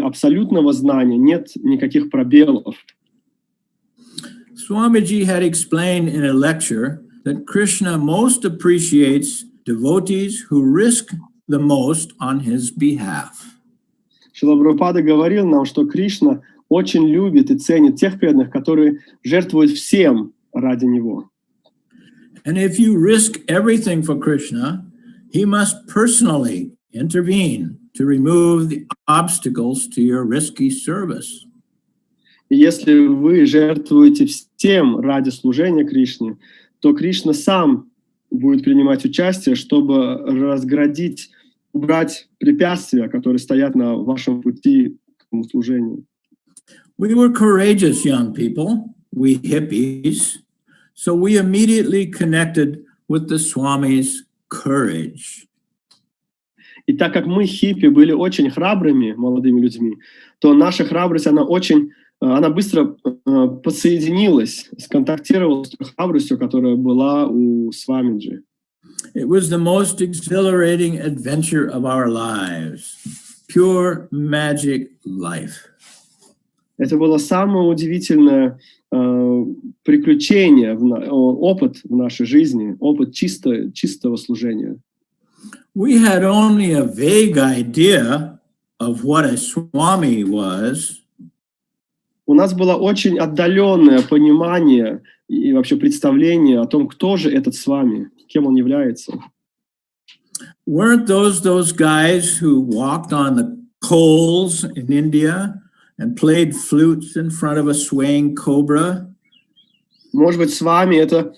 [SPEAKER 2] абсолютного знания нет никаких пробелов.
[SPEAKER 4] Swamiji had explained in a lecture that Krishna most appreciates devotees who risk the most on his behalf.
[SPEAKER 2] Шрила Прабхупада говорил нам, что Кришна очень любит и ценит тех преданных, которые жертвуют всем ради него.
[SPEAKER 4] And if you risk everything for Krishna, he must personally intervene to remove the obstacles to your risky service.
[SPEAKER 2] И если вы жертвуете всем ради служения Кришне, то Кришна сам будет принимать участие, чтобы разградить, убрать препятствия, которые стоят на вашем пути к служению.
[SPEAKER 4] We were courageous young people, we hippies, so we immediately connected with the Swami's courage.
[SPEAKER 2] И так как мы, хиппи, были очень храбрыми молодыми людьми, то наша храбрость, она быстро подсоединилась, сконтактировала с той храбростью, которая была у Свамиджи.
[SPEAKER 4] It was the most exhilarating adventure of our lives, pure magic life.
[SPEAKER 2] Это было самое удивительное приключение, опыт в нашей жизни, опыт чистого служения.
[SPEAKER 4] We had only a vague idea of what a Swami was.
[SPEAKER 2] У нас было очень отдаленное понимание и вообще представление о том, кто же этот Свами, кем он является.
[SPEAKER 4] Weren't those guys who walked on the coals in India and played flutes in front of a swaying cobra?
[SPEAKER 2] Может быть, Свами — это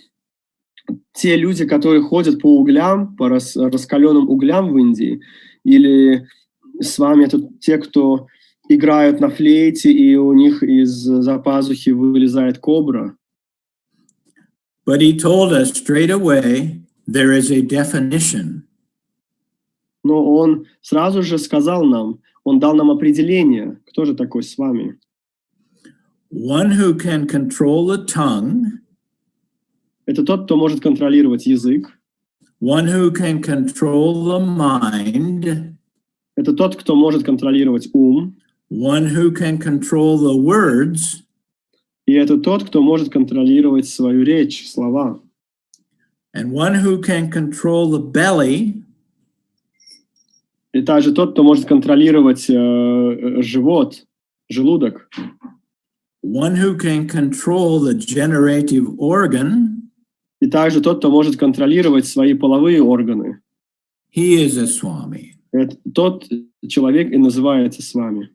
[SPEAKER 2] те люди, которые ходят по углям, по раскаленным углям в Индии, или Свами — это те, кто играют на флейте, и у них из-за пазухи вылезает кобра.
[SPEAKER 4] But he told us straight away, there is a definition.
[SPEAKER 2] Но он сразу же сказал нам, он дал нам определение, кто же такой Свами.
[SPEAKER 4] One who can control the tongue.
[SPEAKER 2] Это тот, кто может контролировать язык.
[SPEAKER 4] One who can control the mind.
[SPEAKER 2] Это тот, кто может контролировать ум.
[SPEAKER 4] One who can control the words.
[SPEAKER 2] И это тот, кто может контролировать свою речь, слова.
[SPEAKER 4] And one who can control the belly.
[SPEAKER 2] И также тот, кто может контролировать живот, желудок.
[SPEAKER 4] One who can control the generative organ.
[SPEAKER 2] И также тот, кто может контролировать свои половые органы.
[SPEAKER 4] He is a Swami.
[SPEAKER 2] Тот человек и называется Свами.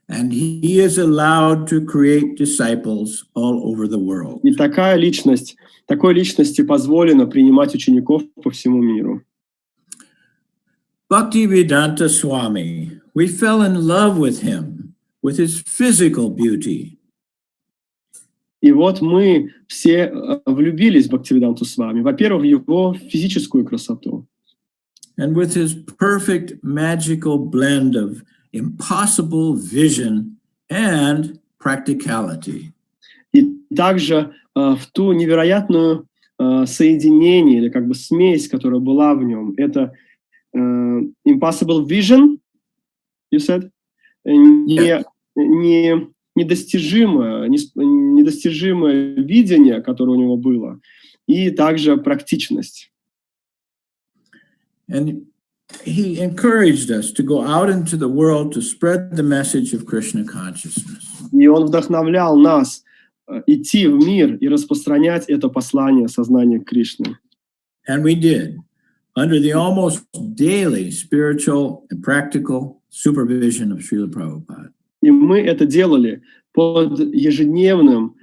[SPEAKER 4] And he is allowed to create disciples all over the world.
[SPEAKER 2] И такой личности позволено принимать учеников по всему миру.
[SPEAKER 4] Bhaktivedanta Swami, we fell in love with him, with his physical beauty.
[SPEAKER 2] И вот мы все влюбились в Бхактивиданту Свами. Во-первых, в его физическую красоту.
[SPEAKER 4] And with his perfect magical blend of impossible vision and practicality.
[SPEAKER 2] также в ту невероятную соединение или как бы смесь, которая была в нем. Это impossible vision, you said? Недостижимое видение, которое у него было, и также практичность.
[SPEAKER 4] And he encouraged us to go out into the world to spread the message of Krishna consciousness.
[SPEAKER 2] И он вдохновлял нас идти в мир и распространять это послание сознания Кришны.
[SPEAKER 4] And we did, under the almost daily spiritual and practical supervision of Шриле Прабхупаде.
[SPEAKER 2] И мы это делали под ежедневным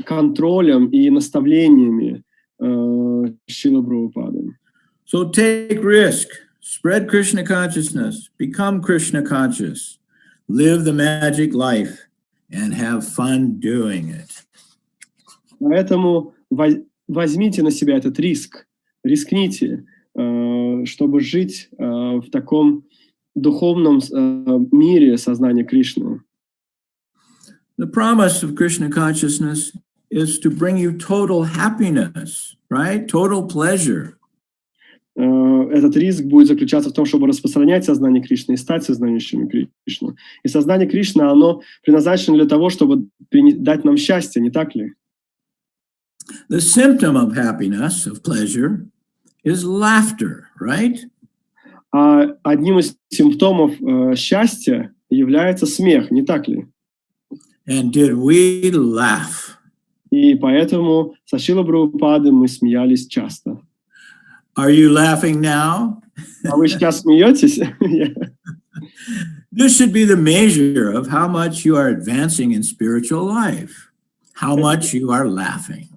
[SPEAKER 2] контролем и наставлениями Шрилы Прабхупады.
[SPEAKER 4] So take risk, spread Krishna consciousness, become Krishna conscious, live the magic life, and have fun doing it.
[SPEAKER 2] Поэтому возьмите на себя этот риск, рискните, чтобы жить в таком духовном мире сознания Кришны.
[SPEAKER 4] The promise of Krishna consciousness is to bring you total happiness, right? Total pleasure.
[SPEAKER 2] Этот риск будет заключаться в том, чтобы распространять сознание Кришны и стать сознающими Кришну. И сознание Кришны, оно предназначено для того, чтобы дать нам счастье, не так ли?
[SPEAKER 4] The symptom of happiness, of pleasure, is laughter, right?
[SPEAKER 2] А одним из симптомов счастья является смех, не так ли?
[SPEAKER 4] And did we laugh?
[SPEAKER 2] И поэтому со Шрилой Прабхупадой мы смеялись часто.
[SPEAKER 4] Are you laughing now?
[SPEAKER 2] А вы сейчас смеетесь?
[SPEAKER 4] This should be the measure of how much you are advancing in spiritual life, how much you are laughing.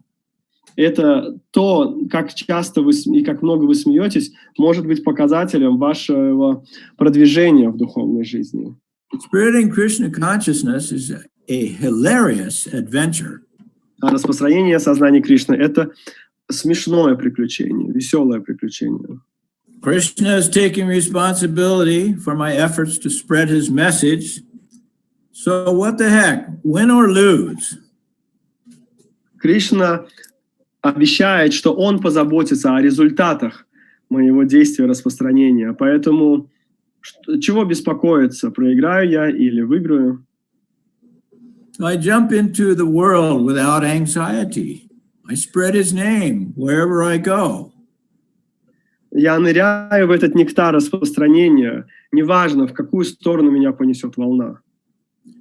[SPEAKER 2] Это то, как часто вы и как много вы смеетесь, может быть показателем вашего продвижения в духовной жизни.
[SPEAKER 4] Spreading Krishna consciousness is a hilarious adventure.
[SPEAKER 2] А распространение сознания Кришны — это смешное приключение, веселое приключение.
[SPEAKER 4] Krishna is taking responsibility for my efforts to spread his message. So what the heck, win or lose?
[SPEAKER 2] Кришна обещает, что он позаботится о результатах моего действия распространения. Поэтому чего беспокоиться, проиграю я или выиграю?
[SPEAKER 4] I jump into the world without anxiety. I spread his name wherever I go.
[SPEAKER 2] Я ныряю в этот нектар распространения, неважно, в какую сторону меня понесет волна.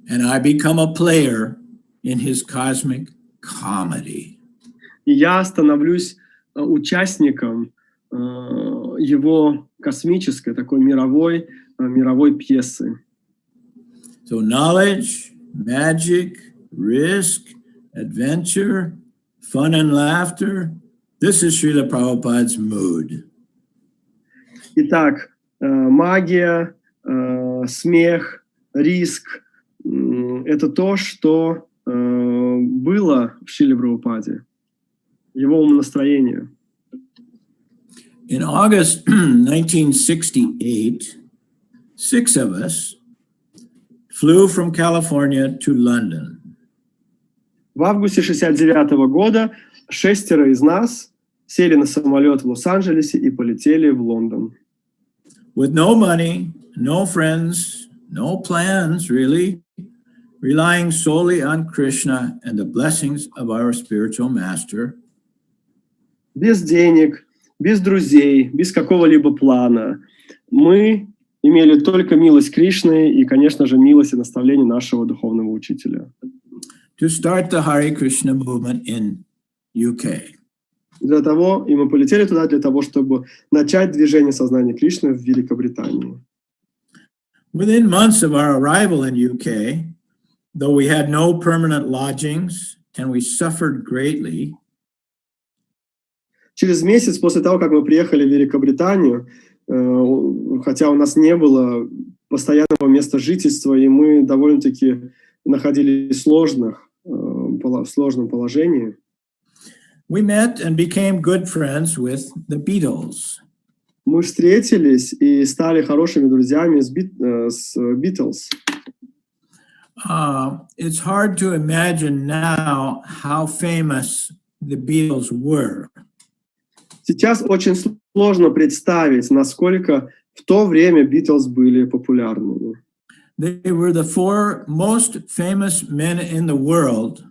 [SPEAKER 4] And I become a player in his cosmic comedy.
[SPEAKER 2] И я становлюсь участником его космической, такой мировой пьесы.
[SPEAKER 4] So knowledge, magic, risk, adventure, fun and laughter. This is Шриле Прабхупаde's mood.
[SPEAKER 2] Итак, магия, смех, риск — это то, что было в Шриле Прабхупаде, его умонастроение.
[SPEAKER 4] In August 1968, 6 of us flew from California to London.
[SPEAKER 2] В августе 1969 года 6 из нас сели на самолет в Лос-Анджелесе и полетели в Лондон.
[SPEAKER 4] With no money, no friends, no plans really, relying solely on Krishna and the blessings of our spiritual master.
[SPEAKER 2] Без денег, без друзей, без какого-либо плана. Мы имели только милость Кришны и, конечно же, милость и наставление нашего духовного учителя.
[SPEAKER 4] To start the Hare Krishna movement in UK.
[SPEAKER 2] И мы полетели туда для того, чтобы начать движение сознания Кришны в Великобритании.
[SPEAKER 4] Within months of our arrival in UK, though we had no permanent lodgings and we suffered greatly,
[SPEAKER 2] Через месяц после того, как мы приехали в Великобританию, хотя у нас не было постоянного места жительства, и мы довольно-таки находились в сложном положении,
[SPEAKER 4] we met and became good friends with the Beatles.
[SPEAKER 2] мы встретились и стали хорошими друзьями с Beatles.
[SPEAKER 4] It's hard to imagine now how famous the Beatles were.
[SPEAKER 2] Сейчас очень сложно представить, насколько в то время Beatles были популярными.
[SPEAKER 4] They were the 4 most famous men in the world.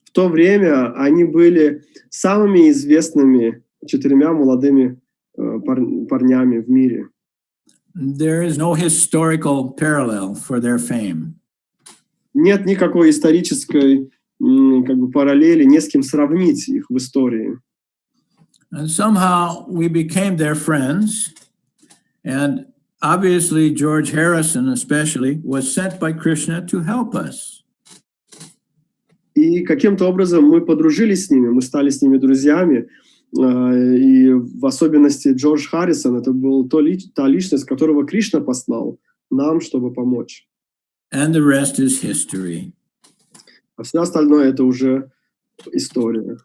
[SPEAKER 2] В то время они были самыми известными 4 молодыми парнями в мире.
[SPEAKER 4] There is no historical parallel for their fame.
[SPEAKER 2] Нет никакой исторической параллели, не с кем сравнить их в истории.
[SPEAKER 4] And somehow we became their friends, and obviously George Harrison especially was sent by Krishna to help us.
[SPEAKER 2] И каким-то образом мы подружились с ними, мы стали с ними друзьями, и в особенности Джордж Харрисон, это был та личность, которого Кришна послал нам, чтобы помочь.
[SPEAKER 4] And the rest is history.
[SPEAKER 2] А все остальное это уже история.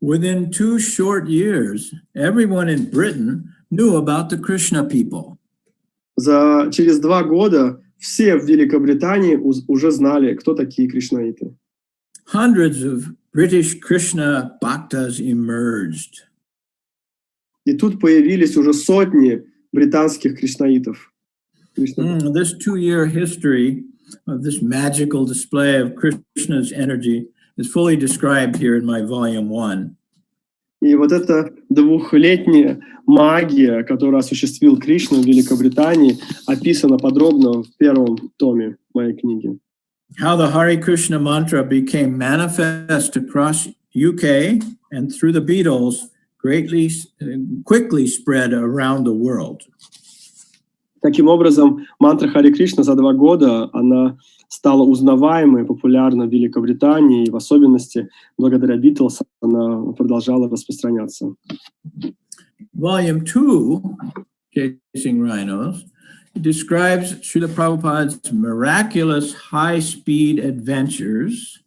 [SPEAKER 4] Within 2 short years, everyone in Britain knew about the Krishna people.
[SPEAKER 2] Через 2 года все в Великобритании уже знали, кто такие кришнаиты.
[SPEAKER 4] Hundreds of British Krishna bhaktas emerged.
[SPEAKER 2] И тут появились уже сотни британских кришнаитов.
[SPEAKER 4] This 2-year history of this magical display of Krishna's energy is fully described here in my volume 1.
[SPEAKER 2] И вот эта 2-летняя магия, которую осуществил Кришна в Великобритании, описана подробно в 1 томе моей книги.
[SPEAKER 4] How the Hare Krishna mantra became manifest across UK and through the Beatles quickly spread around the world.
[SPEAKER 2] Таким образом, мантра Харе Кришна за 2 года, она стала узнаваемой, популярна в Великобритании, и в особенности благодаря Beatles она продолжала распространяться.
[SPEAKER 4] Volume 2, Chasing Rhinos, describes Шриле Прабхупаde's miraculous high-speed adventures.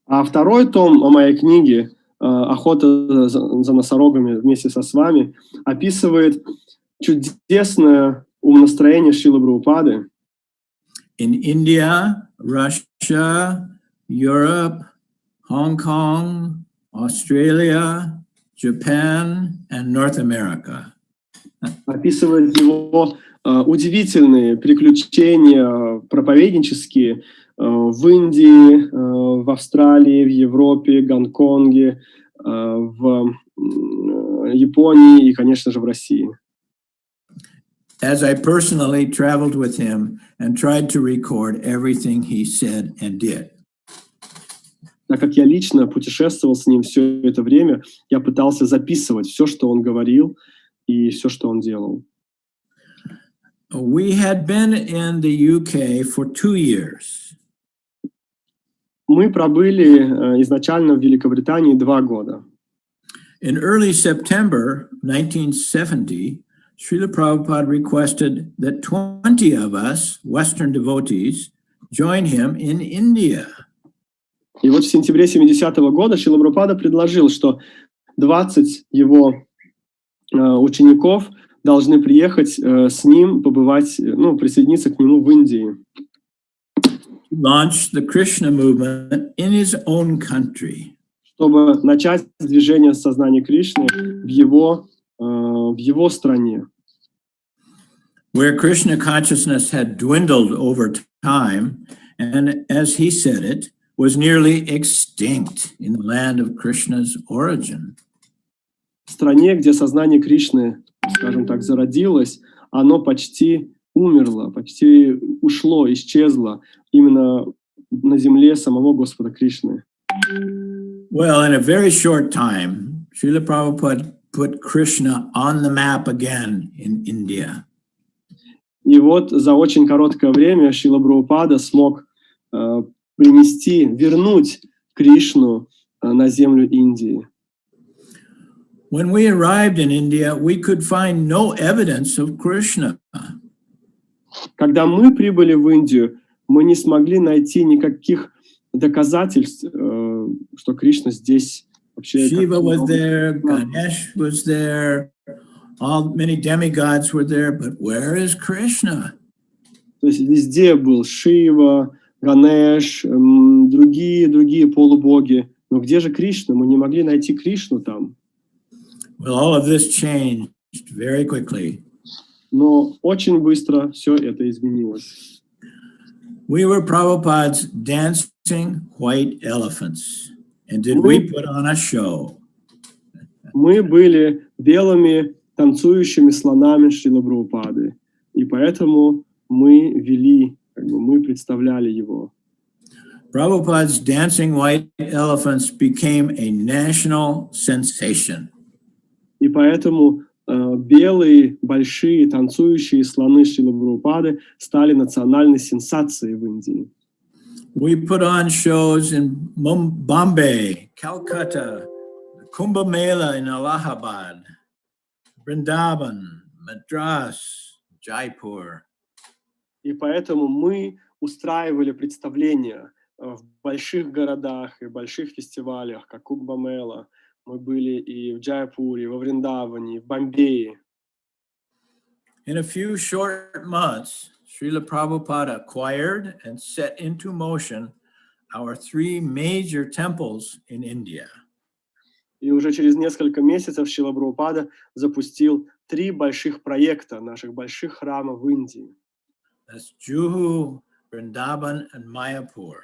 [SPEAKER 2] А 2 том моей книги «Охота за носорогами вместе со свами» описывает чудесное умонастроение Шрилы Прабхупады.
[SPEAKER 4] In India, Russia, Europe, Hong Kong, Australia, Japan, and North America.
[SPEAKER 2] Описывает его удивительные приключения проповеднические в Индии, в Австралии, в Европе, Гонконге, в Японии и, конечно же, в России.
[SPEAKER 4] As I personally traveled with him and tried to record everything he said and did.
[SPEAKER 2] Так как я лично путешествовал с ним все это время, я пытался записывать все, что он говорил, и все, что он делал.
[SPEAKER 4] We had been in the UK for 2 years.
[SPEAKER 2] Мы пробыли изначально в Великобритании 2 года.
[SPEAKER 4] In early September 1970, Шриле Prabhupada requested that 20 of us, Western devotees, join him in India.
[SPEAKER 2] И вот в сентябре 70-го года Шрила Прабхупада предложил, что 20 его учеников должны приехать с ним, побывать, присоединиться к нему в Индии.
[SPEAKER 4] Launched the Krishna movement in his own country.
[SPEAKER 2] Чтобы начать движение сознания Кришны в его стране.
[SPEAKER 4] Where Krishna consciousness had dwindled over time, and as he said it, was nearly extinct in the land of Krishna's origin.
[SPEAKER 2] В стране, где сознание Кришны, скажем так, зародилось, оно почти умерло, почти ушло, исчезло именно на земле самого Господа Кришны.
[SPEAKER 4] Well, in a very short time, Шрила Prabhupada put Krishna on the map again in India.
[SPEAKER 2] И вот за очень короткое время Шрила Прабхупада смог вернуть Кришну на землю Индии.
[SPEAKER 4] When we arrived in India, we could find no evidence of Krishna.
[SPEAKER 2] Когда мы прибыли в Индию, мы не смогли найти никаких доказательств, что Кришна здесь вообще...
[SPEAKER 4] Shiva was there, Ganesh was there, many demigods were there, but where is Krishna?
[SPEAKER 2] То есть везде был Шива, Ганеш, другие полубоги. Но где же Кришна? Мы не могли найти Кришну там.
[SPEAKER 4] Well, all of this changed very quickly.
[SPEAKER 2] Но очень быстро все это изменилось.
[SPEAKER 4] We were Prabhupada's dancing white elephants. And did we put on a show?
[SPEAKER 2] Мы были белыми танцующими слонами Шрилы Прабхупады. И поэтому мы вели, мы представляли его.
[SPEAKER 4] Prabhupada's dancing white elephants became a national sensation.
[SPEAKER 2] И поэтому белые, большие, танцующие слоны Шрилы Прабхупады стали национальной сенсацией в Индии.
[SPEAKER 4] We put on shows in Bombay, Calcutta, Kumbh Mela in Allahabad, Vrindavan, Madras, Jaipur.
[SPEAKER 2] И поэтому мы устраивали представления в больших городах и больших фестивалях, как Кумб-мела. Мы были и в Джайпуре, во Вриндаване, и в Бомбее.
[SPEAKER 4] In a few short months, Шрила Prabhupada acquired and set into motion our three major temples in India.
[SPEAKER 2] И уже через несколько месяцев Шрила Прабхупада запустил 3 больших проекта наших больших храмов в Индии.
[SPEAKER 4] That's Juhu, Vrindavan, and Mayapur.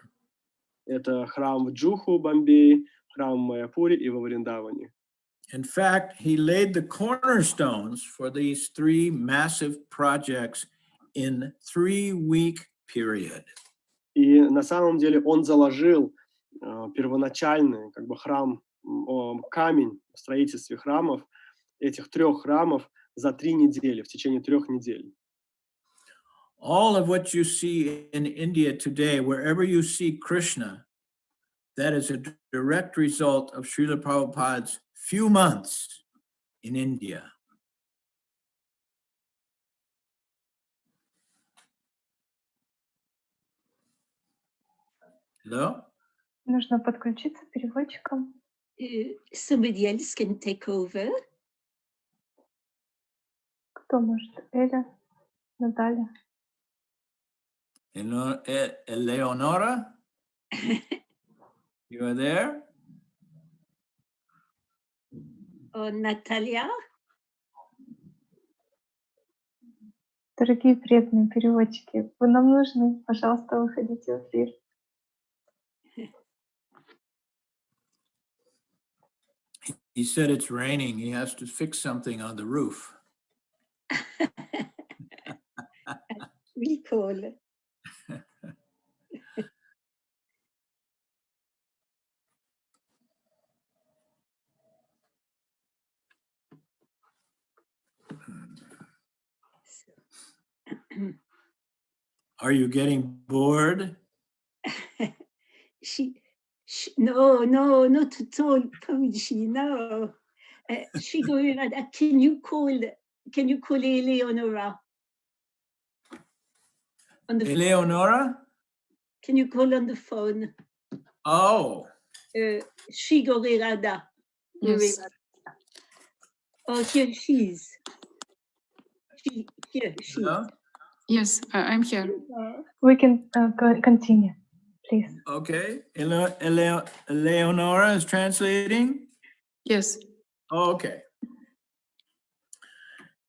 [SPEAKER 2] Это храм в Джуху, Бомбее, храм в Майяпуре и во Вриндаване.
[SPEAKER 4] In fact, he laid the cornerstones for these 3 massive projects in 3-week period.
[SPEAKER 2] И на самом деле он заложил первоначальный храм, камень в строительстве храмов, этих 3 храмов за 3 недели, в течение 3 недель.
[SPEAKER 4] All of what you see in India today, wherever you see Krishna, that is a direct result of Srila Prabhupada's few months in India. Hello?
[SPEAKER 1] Нужно подключиться переводчиком.
[SPEAKER 3] Somebody else can take over.
[SPEAKER 1] Кто может? Эля? Наталья?
[SPEAKER 4] Eleonora? You are there?
[SPEAKER 3] Natalia?
[SPEAKER 1] Дорогие преданные переводчики, вы нам нужны. Пожалуйста, выходите в эфир.
[SPEAKER 4] He said it's raining. He has to fix something on the roof.
[SPEAKER 3] Really cool.
[SPEAKER 4] Are you getting bored?
[SPEAKER 3] No, not at all, Prabhuji, no. Can you call Eleonora?
[SPEAKER 4] Eleonora?
[SPEAKER 3] Can you call on the phone?
[SPEAKER 4] Oh.
[SPEAKER 3] Shigori Radha.
[SPEAKER 6] Yes.
[SPEAKER 3] Oh, here she is. Here she is.
[SPEAKER 4] Hello?
[SPEAKER 6] Yes, I'm here.
[SPEAKER 1] We can continue, please.
[SPEAKER 4] Okay. Eleonora is translating?
[SPEAKER 6] Yes.
[SPEAKER 4] Okay.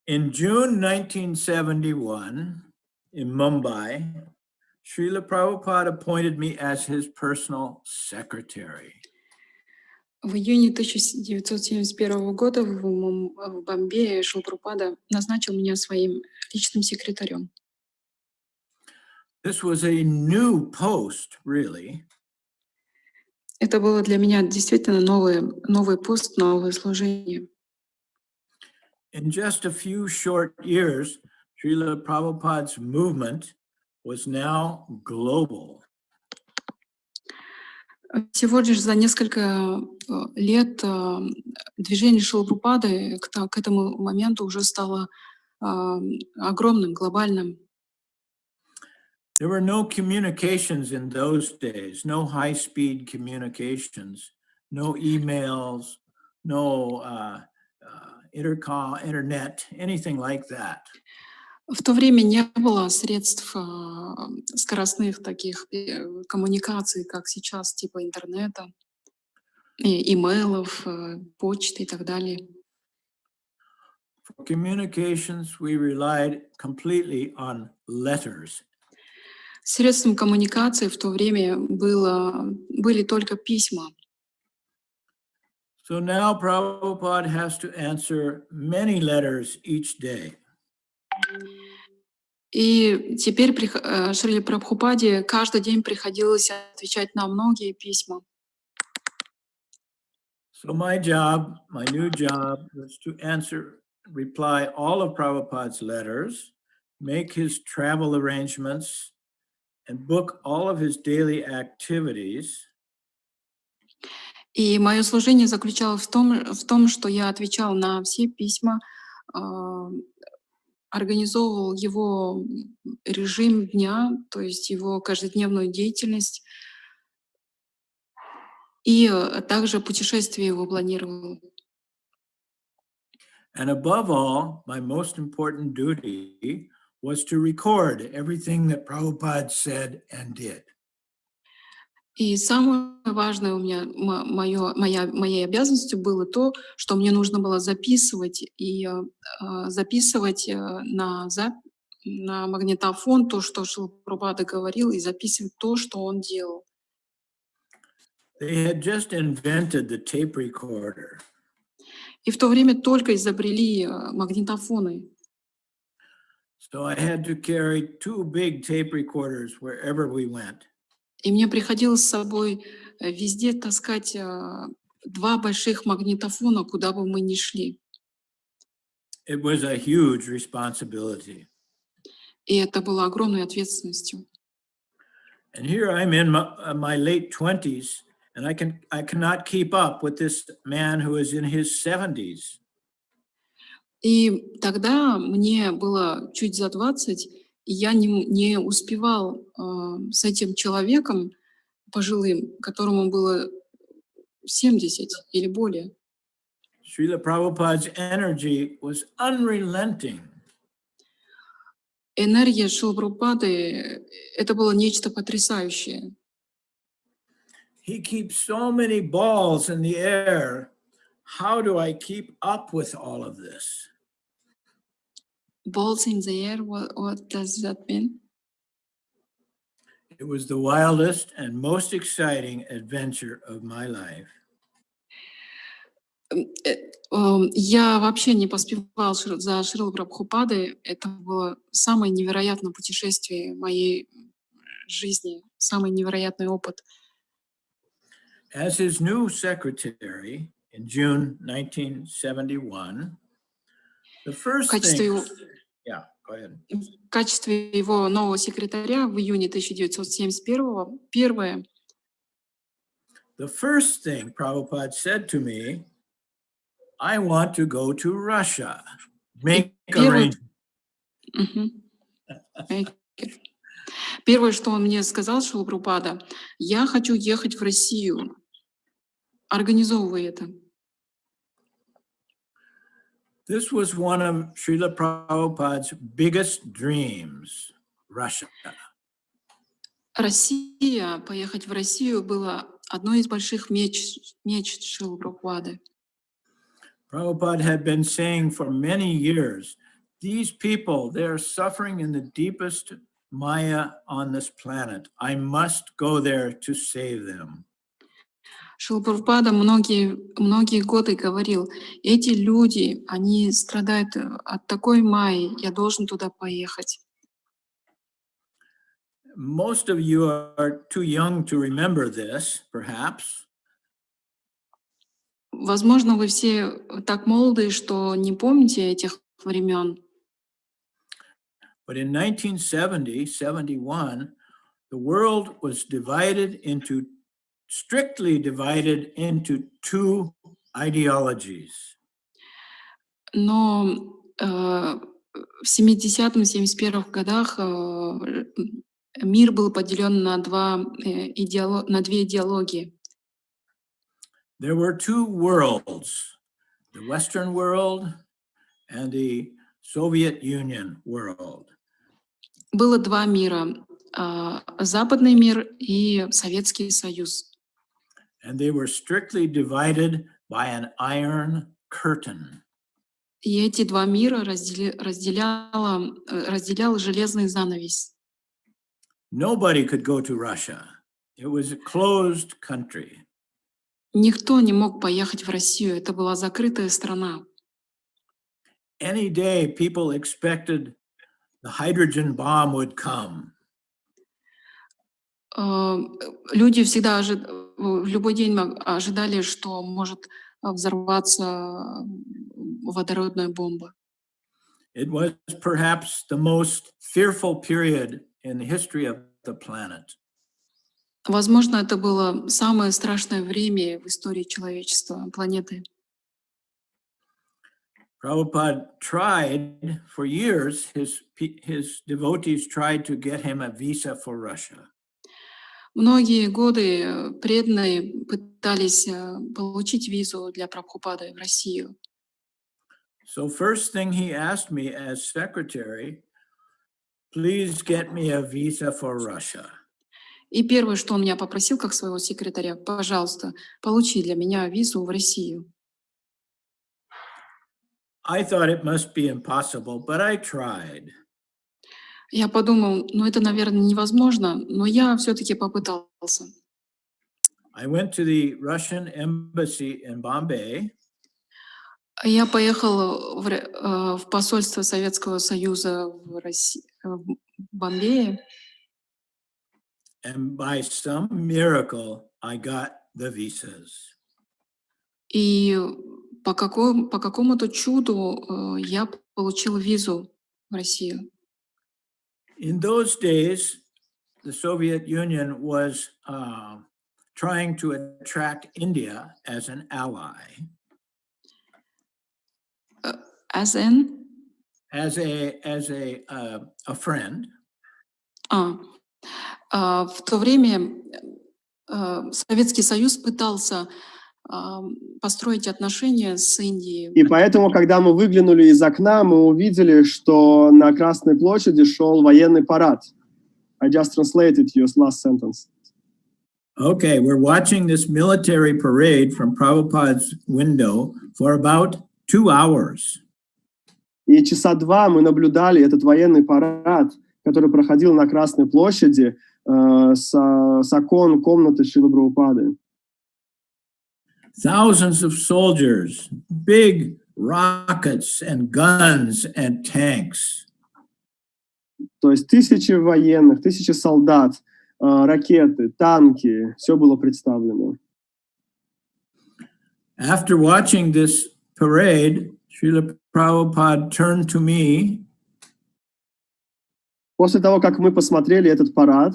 [SPEAKER 4] In June 1971, in Mumbai, Srila Prabhupada appointed me as his personal secretary.
[SPEAKER 6] В июне 1971 года в Бомбее Шрила Прабхупада назначил меня своим личным секретарем.
[SPEAKER 4] This was a new post, really.
[SPEAKER 6] Это было для меня действительно новый пост, новое служение.
[SPEAKER 4] In just a few short years, Srila Prabhupada's movement was now global.
[SPEAKER 6] Всего лишь за несколько лет движение Шрилы Прабхупады к этому моменту уже стало огромным, глобальным.
[SPEAKER 4] There were no communications in those days, no high-speed communications, no emails, no internet, anything like that.
[SPEAKER 6] В то время не было средств скоростных таких коммуникаций, как сейчас, типа интернета, имейлов, почты и так далее.
[SPEAKER 4] For communications, we relied completely on letters.
[SPEAKER 6] Средством коммуникации в то время были только письма.
[SPEAKER 4] So now Prabhupada has to answer many letters each day.
[SPEAKER 6] И теперь Шриле Прабхупаде каждый день приходилось отвечать на многие письма.
[SPEAKER 4] So my new job was to reply all of Prabhupada's letters, make his travel arrangements, and book all of his daily activities.
[SPEAKER 6] И мое служение заключалось в том, что я отвечал на все письма, организовывал его режим дня, то есть его каждодневную деятельность, и также путешествия его планировал.
[SPEAKER 4] And above all, my most important duty was to record everything that Prabhupada said and did.
[SPEAKER 6] И самое важное у меня, моей обязанностью было то, что мне нужно было записывать на магнитофон то, что Шрила Прабхупада говорил, и записывать то, что он делал.
[SPEAKER 4] They had just invented the tape recorder.
[SPEAKER 6] И в то время только изобрели магнитофоны.
[SPEAKER 4] So I had to carry 2 big tape recorders wherever we went.
[SPEAKER 6] И мне приходилось с собой везде таскать 2 больших магнитофона, куда бы мы ни шли.
[SPEAKER 4] It was a huge responsibility.
[SPEAKER 6] И это было огромной ответственностью.
[SPEAKER 4] And here I'm in my late 20s, and I cannot keep up with this man who is in his 70s.
[SPEAKER 6] И тогда мне было чуть за 20, и я не успевал с этим человеком пожилым, которому было 70 или более.
[SPEAKER 4] Srila Prabhupada's energy was unrelenting.
[SPEAKER 6] Энергия Шрилы Прабхупады — это было нечто потрясающее.
[SPEAKER 4] He keeps so many balls in the air. How do I keep up with all of this?
[SPEAKER 6] Balls in the air, what does that mean?
[SPEAKER 4] It was the wildest and most exciting adventure of my life.
[SPEAKER 6] Я вообще не поспевал за Шрилой Прабхупадой. Это было самое невероятное путешествие моей жизни, самый невероятный опыт.
[SPEAKER 4] As his new secretary in June 1971, the first thing... Yeah, go ahead.
[SPEAKER 6] В качестве его нового секретаря в июне 1971 первое.
[SPEAKER 4] The first thing Prabhupada said to me, I want to go to Russia. Make arrangements.
[SPEAKER 6] Первое, что он мне сказал, Шрила Прабхупада, я хочу ехать в Россию. Организовывай это.
[SPEAKER 4] This was one of Srila Prabhupada's biggest dreams, Russia.
[SPEAKER 6] Россия, поехать в Россию было одной из больших мечт Шрилы Прабхупады.
[SPEAKER 4] Prabhupada had been saying for many years, these people, they are suffering in the deepest Maya on this planet. I must go there to save them.
[SPEAKER 6] Шрила Прабхупада многие годы говорил, эти люди, они страдают от такой майи, я должен туда поехать.
[SPEAKER 4] Most of you are too young to remember this, perhaps.
[SPEAKER 6] Возможно, вы все так молоды, что не помните этих времен.
[SPEAKER 4] But in 1970-71, the world was strictly divided into 2 ideologies.
[SPEAKER 6] Но в 70-71 годах мир был поделен на две идеологии.
[SPEAKER 4] There were 2 worlds, the Western world and the Soviet Union world.
[SPEAKER 6] Было два мира: западный мир и Советский Союз.
[SPEAKER 4] And they were strictly divided by an iron curtain.
[SPEAKER 6] И эти два мира разделял железный занавес.
[SPEAKER 4] Nobody could go to Russia. It was a closed country.
[SPEAKER 6] Никто не мог поехать в Россию. Это была закрытая страна.
[SPEAKER 4] Any day people expected the hydrogen bomb would come.
[SPEAKER 6] Люди всегда в любой день ожидали, что может взорваться водородная бомба.
[SPEAKER 4] It was perhaps the most fearful period in the history of the planet.
[SPEAKER 6] Возможно, это было самое страшное время в истории человечества, планеты.
[SPEAKER 4] Prabhupada tried for years, his devotees tried to get him a visa for Russia.
[SPEAKER 6] Многие годы преданные пытались получить визу для Прабхупады в Россию.
[SPEAKER 4] So first thing he asked me as secretary, please get me a visa for Russia.
[SPEAKER 6] И первое, что он меня попросил, как своего секретаря: пожалуйста, получи для меня визу в Россию.
[SPEAKER 4] I thought it must be impossible, but I tried.
[SPEAKER 6] Я подумал, это, наверное, невозможно, но я все-таки попытался.
[SPEAKER 4] I went to the Russian embassy in Bombay.
[SPEAKER 6] Я поехал в посольство Советского Союза в Бомбее.
[SPEAKER 4] And by some miracle, I got the visas.
[SPEAKER 6] И по какому-то чуду я получил визу в Россию.
[SPEAKER 4] In those days, the Soviet Union was trying to attract India as an ally.
[SPEAKER 6] As in?
[SPEAKER 4] As a friend.
[SPEAKER 6] В то время Советский Союз пытался построить отношения с Индией.
[SPEAKER 2] И поэтому, когда мы выглянули из окна, мы увидели, что на Красной площади шел военный парад. I just translated your last sentence.
[SPEAKER 4] Okay, we're watching this military parade from Prabhupada's window for about 2 hours.
[SPEAKER 2] И часа два мы наблюдали этот военный парад, который проходил на Красной площади с окон комнаты Шрилы Прабхупады.
[SPEAKER 4] Thousands of soldiers, big rockets and guns and tanks.
[SPEAKER 2] То есть тысячи военных, тысячи солдат, ракеты, танки, все было представлено.
[SPEAKER 4] After watching this parade, Шрила Прабхупада turned to me.
[SPEAKER 2] После того, как мы посмотрели этот парад,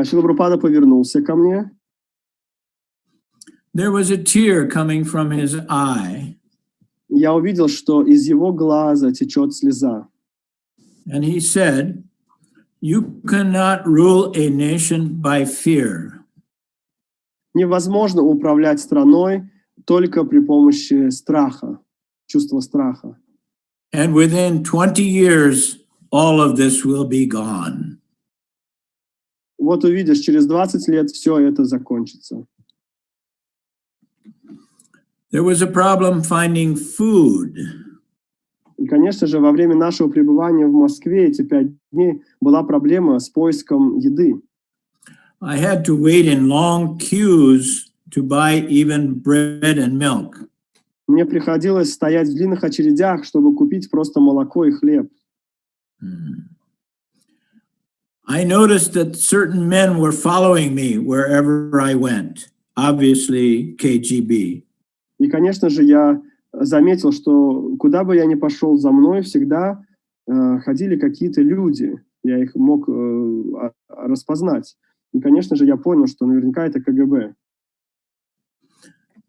[SPEAKER 2] Шрила Прабхупада повернулся ко мне.
[SPEAKER 4] There was a tear coming from his eye.
[SPEAKER 2] Я увидел, что из его глаза течет слеза.
[SPEAKER 4] And he said, "You cannot rule a nation by fear."
[SPEAKER 2] Невозможно управлять страной только при помощи страха, чувства страха.
[SPEAKER 4] And within 20 years, all of this will be gone.
[SPEAKER 2] Вот увидишь, через 20 лет все это закончится.
[SPEAKER 4] There was a problem finding food.
[SPEAKER 2] И, конечно же, во время нашего пребывания в Москве эти 5 дней была проблема с поиском еды.
[SPEAKER 4] I had to wait in long queues to buy even bread and milk.
[SPEAKER 2] Мне приходилось стоять в длинных очередях, чтобы купить просто молоко и хлеб.
[SPEAKER 4] I noticed that certain men were following me wherever I went. Obviously, KGB.
[SPEAKER 2] И, конечно же, я заметил, что куда бы я ни пошел, за мной всегда ходили какие-то люди. Я их мог распознать. И, конечно же, я понял, что наверняка это КГБ.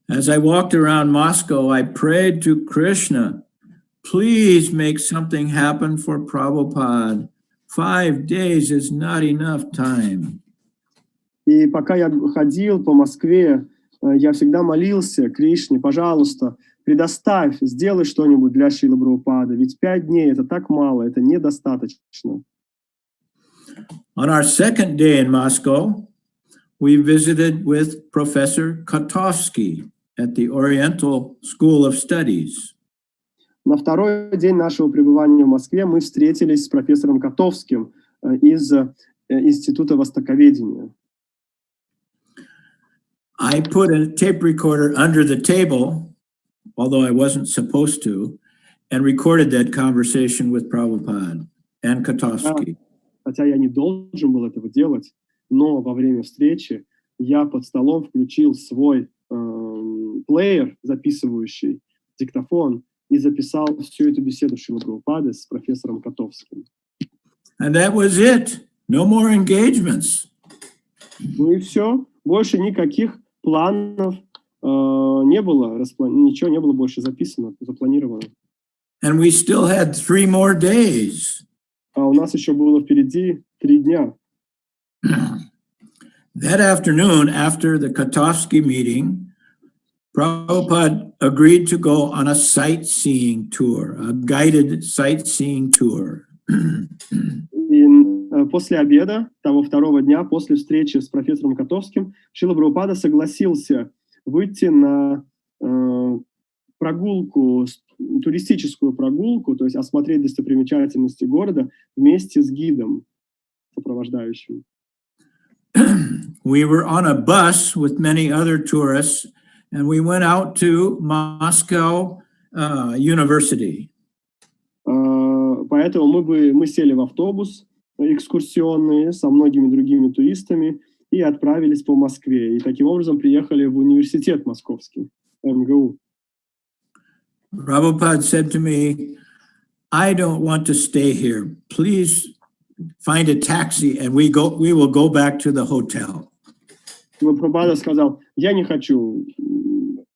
[SPEAKER 4] As I walked around Moscow, I prayed to Krishna, please make something happen for Prabhupada. 5 days is not enough time.
[SPEAKER 2] И пока я ходил по Москве, я всегда молился Кришне, пожалуйста, предоставь, сделай что-нибудь для Шрилы Прабхупады, ведь 5 дней — это так мало, это недостаточно.
[SPEAKER 4] On our second day in Moscow, we visited with Professor Kotovsky at the Oriental School of Studies.
[SPEAKER 2] На второй день нашего пребывания в Москве мы встретились с профессором Котовским из Института Востоковедения.
[SPEAKER 4] I put a tape recorder under the table, although I wasn't supposed to, and recorded that conversation with Prabhupada and Kotovsky.
[SPEAKER 2] Хотя я не должен был этого делать, но во время встречи я под столом включил свой плеер, записывающий диктофон, и записал всю эту беседу Шрилы Прабхупады с профессором Котовским.
[SPEAKER 4] And that was it. No more engagements.
[SPEAKER 2] Ну и все. Больше никаких планов не было, ничего не было больше записано, запланировано.
[SPEAKER 4] And we still had 3 more days.
[SPEAKER 2] А у нас еще было впереди 3 дня.
[SPEAKER 4] That afternoon, after the Kotovsky meeting, Prabhupada agreed to go on a sightseeing tour, a guided sightseeing tour.
[SPEAKER 2] И после обеда, того второго дня, после встречи с профессором Котовским, Шрила Прабхупада согласился выйти на прогулку, туристическую прогулку, то есть осмотреть достопримечательности города вместе с гидом, сопровождающим.
[SPEAKER 4] We were on a bus with many other tourists, and we went out to Moscow University.
[SPEAKER 2] Поэтому мы сели в автобус экскурсионный со многими другими туристами и отправились по Москве. И таким образом приехали в университет московский, МГУ.
[SPEAKER 4] Prabhupada said to me, I don't want to stay here. Please find a taxi and we will go back to the hotel.
[SPEAKER 2] Прабхупада сказал, я не хочу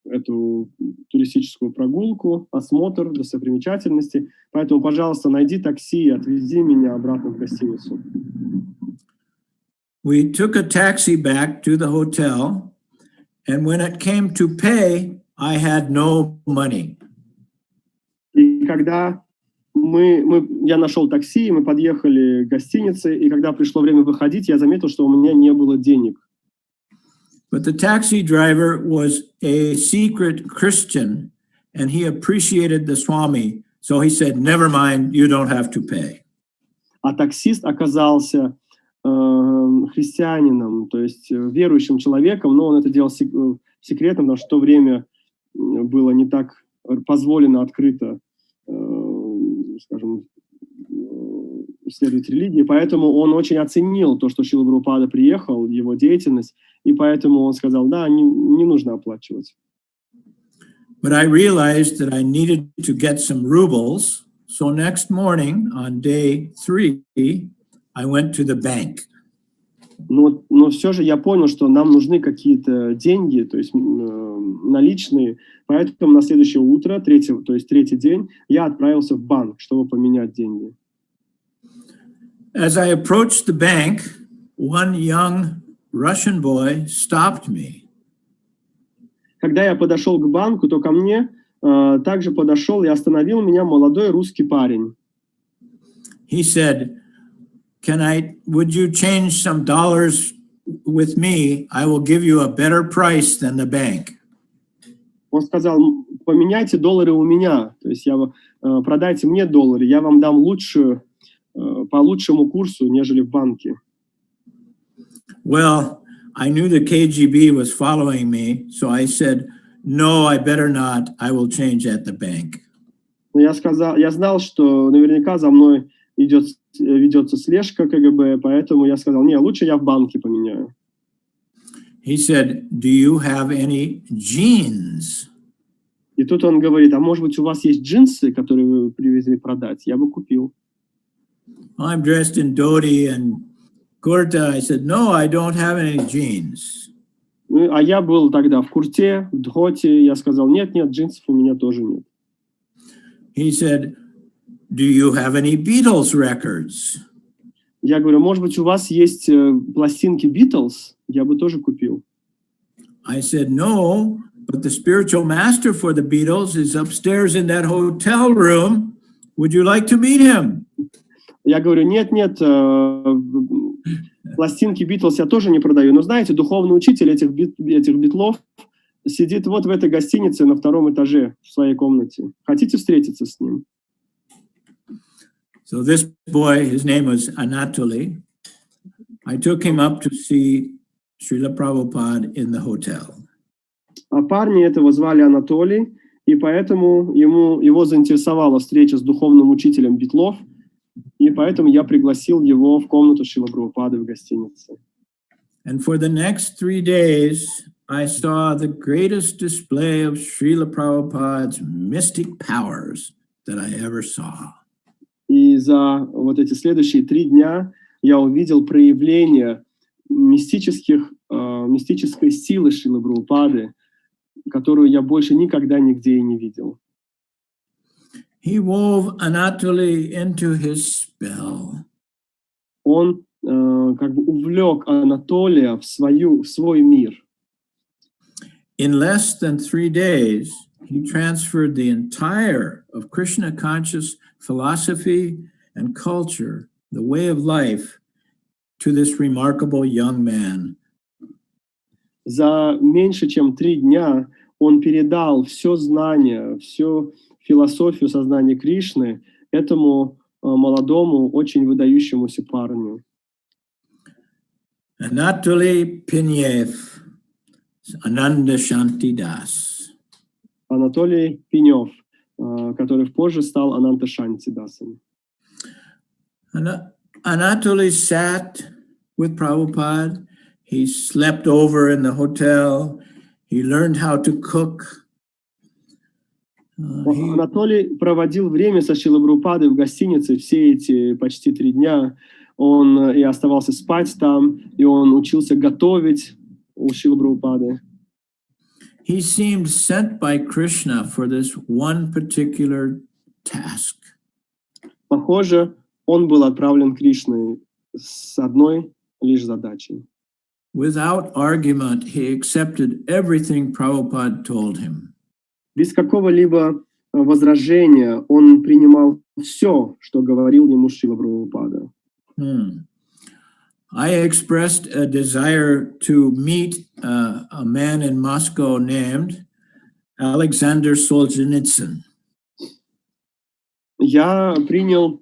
[SPEAKER 2] эту туристическую прогулку, осмотр достопримечательности, поэтому, пожалуйста, найди такси и отвези меня обратно в гостиницу.
[SPEAKER 4] We took a taxi back to the hotel, and when it came to pay, I had no money.
[SPEAKER 2] И когда я нашел такси, мы подъехали к гостинице, и когда пришло время выходить, я заметил, что у меня не было денег.
[SPEAKER 4] But the taxi driver was a secret Christian, and he appreciated the Swami, so he said, never mind, you don't have to pay.
[SPEAKER 2] А таксист оказался христианином, то есть верующим человеком, но он это делал секретно, потому что в то время было не так позволено открыто, скажем, исследовать религии, поэтому он очень оценил то, что Шрила Прабхупада приехал, его деятельность, и поэтому он сказал, да, не нужно оплачивать.
[SPEAKER 4] But I realized that I needed to get some rubles, so next morning, on day 3, I went to the bank.
[SPEAKER 2] Но все же я понял, что нам нужны какие-то деньги, то есть наличные, поэтому на следующее утро, то есть третий день, я отправился в банк, чтобы поменять деньги.
[SPEAKER 4] As I approached the bank, one young Russian boy stopped me.
[SPEAKER 2] Когда я подошел к банку, то ко мне также подошел и остановил меня молодой русский парень.
[SPEAKER 4] He said, would you change some dollars with me? I will give you a better price than the bank.
[SPEAKER 2] Он сказал, поменяйте доллары у меня, то есть продайте мне доллары, я вам дам по лучшему курсу, нежели в банке.
[SPEAKER 4] Well, I knew the KGB was following me, so I said, no, I better not. I will change at the bank.
[SPEAKER 2] Я знал, что наверняка за мной ведется слежка КГБ, поэтому я сказал, не, лучше я в банке поменяю.
[SPEAKER 4] He said, do you have any jeans?
[SPEAKER 2] И тут он говорит, а может быть у вас есть джинсы, которые вы привезли продать? Я бы купил.
[SPEAKER 4] I'm dressed in dhoti and kurta. I said, no, I don't have any jeans.
[SPEAKER 2] А я был тогда в курте, в дхоте. Я сказал, нет, джинсов у меня тоже нет.
[SPEAKER 4] He said, do you have any Beatles records?
[SPEAKER 2] Я говорю, может быть, у вас есть пластинки Beatles? Я бы тоже купил.
[SPEAKER 4] I said, no, But the spiritual master for the Beatles is upstairs in that hotel room. Would you like to meet him?
[SPEAKER 2] Я говорю, нет, пластинки Битлз я тоже не продаю. Но знаете, духовный учитель этих Битлов сидит вот в этой гостинице на втором этаже в своей комнате. Хотите встретиться с ним?
[SPEAKER 4] So this boy, his name was Anatoly. I took him up to see Шриле Прабхупаде in the hotel.
[SPEAKER 2] А парня этого звали Анатолий, и поэтому его заинтересовала встреча с духовным учителем Битлов, и поэтому я пригласил его в комнату Шрилы Прабхупады в гостинице.
[SPEAKER 4] And for the next 3 days, I saw the greatest display of Шриле Prabhupade's mystic powers that I ever saw.
[SPEAKER 2] И за вот эти следующие 3 дня я увидел проявление мистической силы Шрилы Прабхупады, которую я больше никогда нигде и не видел.
[SPEAKER 4] He wove Anatoly into his spell.
[SPEAKER 2] Он как бы увлек Анатолия в свой мир.
[SPEAKER 4] In less than 3 days, he transferred the entire of Krishna conscious philosophy and culture, the way of life, to this remarkable young man.
[SPEAKER 2] За меньше чем 3 дня он передал все знание, всю философию сознания Кришны этому молодому, очень выдающемуся парню.
[SPEAKER 4] Anatoly Pinyev, Ananda Shantidas.
[SPEAKER 2] Анатолий Пенев, который позже стал Ананта Шантидасом.
[SPEAKER 4] Anatoly sat with Prabhupada. He slept over in the hotel. He learned how to cook.
[SPEAKER 2] Анатолий проводил время со Шрилой Прабхупадой в гостинице все эти почти 3 дня. Он и оставался спать там, и он учился готовить у Шрилы Прабхупады.
[SPEAKER 4] He seemed sent by Krishna for this one particular task.
[SPEAKER 2] Похоже, он был отправлен Кришной с одной лишь задачей.
[SPEAKER 4] Without argument, he accepted everything Prabhupada told him.
[SPEAKER 2] Без какого-либо возражения он принимал все, что говорил ему Шрила Прабхупада.
[SPEAKER 4] I expressed a desire to meet a man in Moscow named Alexander Solzhenitsyn.
[SPEAKER 2] Я принял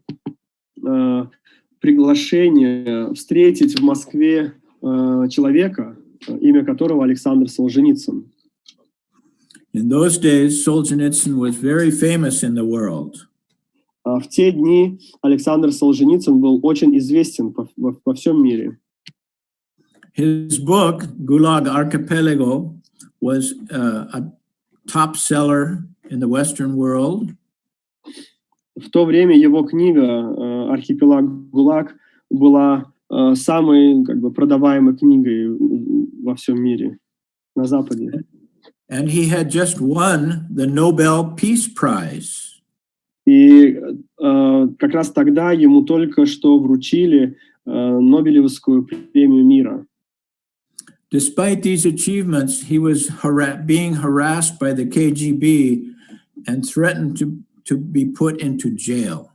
[SPEAKER 2] приглашение встретить в Москве человека, имя которого Александр Солженицын.
[SPEAKER 4] In those days, Solzhenitsyn was very famous in the world.
[SPEAKER 2] В те дни Александр Солженицын был очень известен во всем мире.
[SPEAKER 4] His book, Gulag Archipelago, was a top seller in the Western world.
[SPEAKER 2] В то время его книга «Архипелаг ГУЛАГ» была самой продаваемой книгой во всем мире, на Западе.
[SPEAKER 4] And he had just won the Nobel Peace Prize.
[SPEAKER 2] И как раз тогда ему только что вручили Нобелевскую премию мира.
[SPEAKER 4] Despite these achievements, he was being harassed by the KGB and threatened to be put into jail.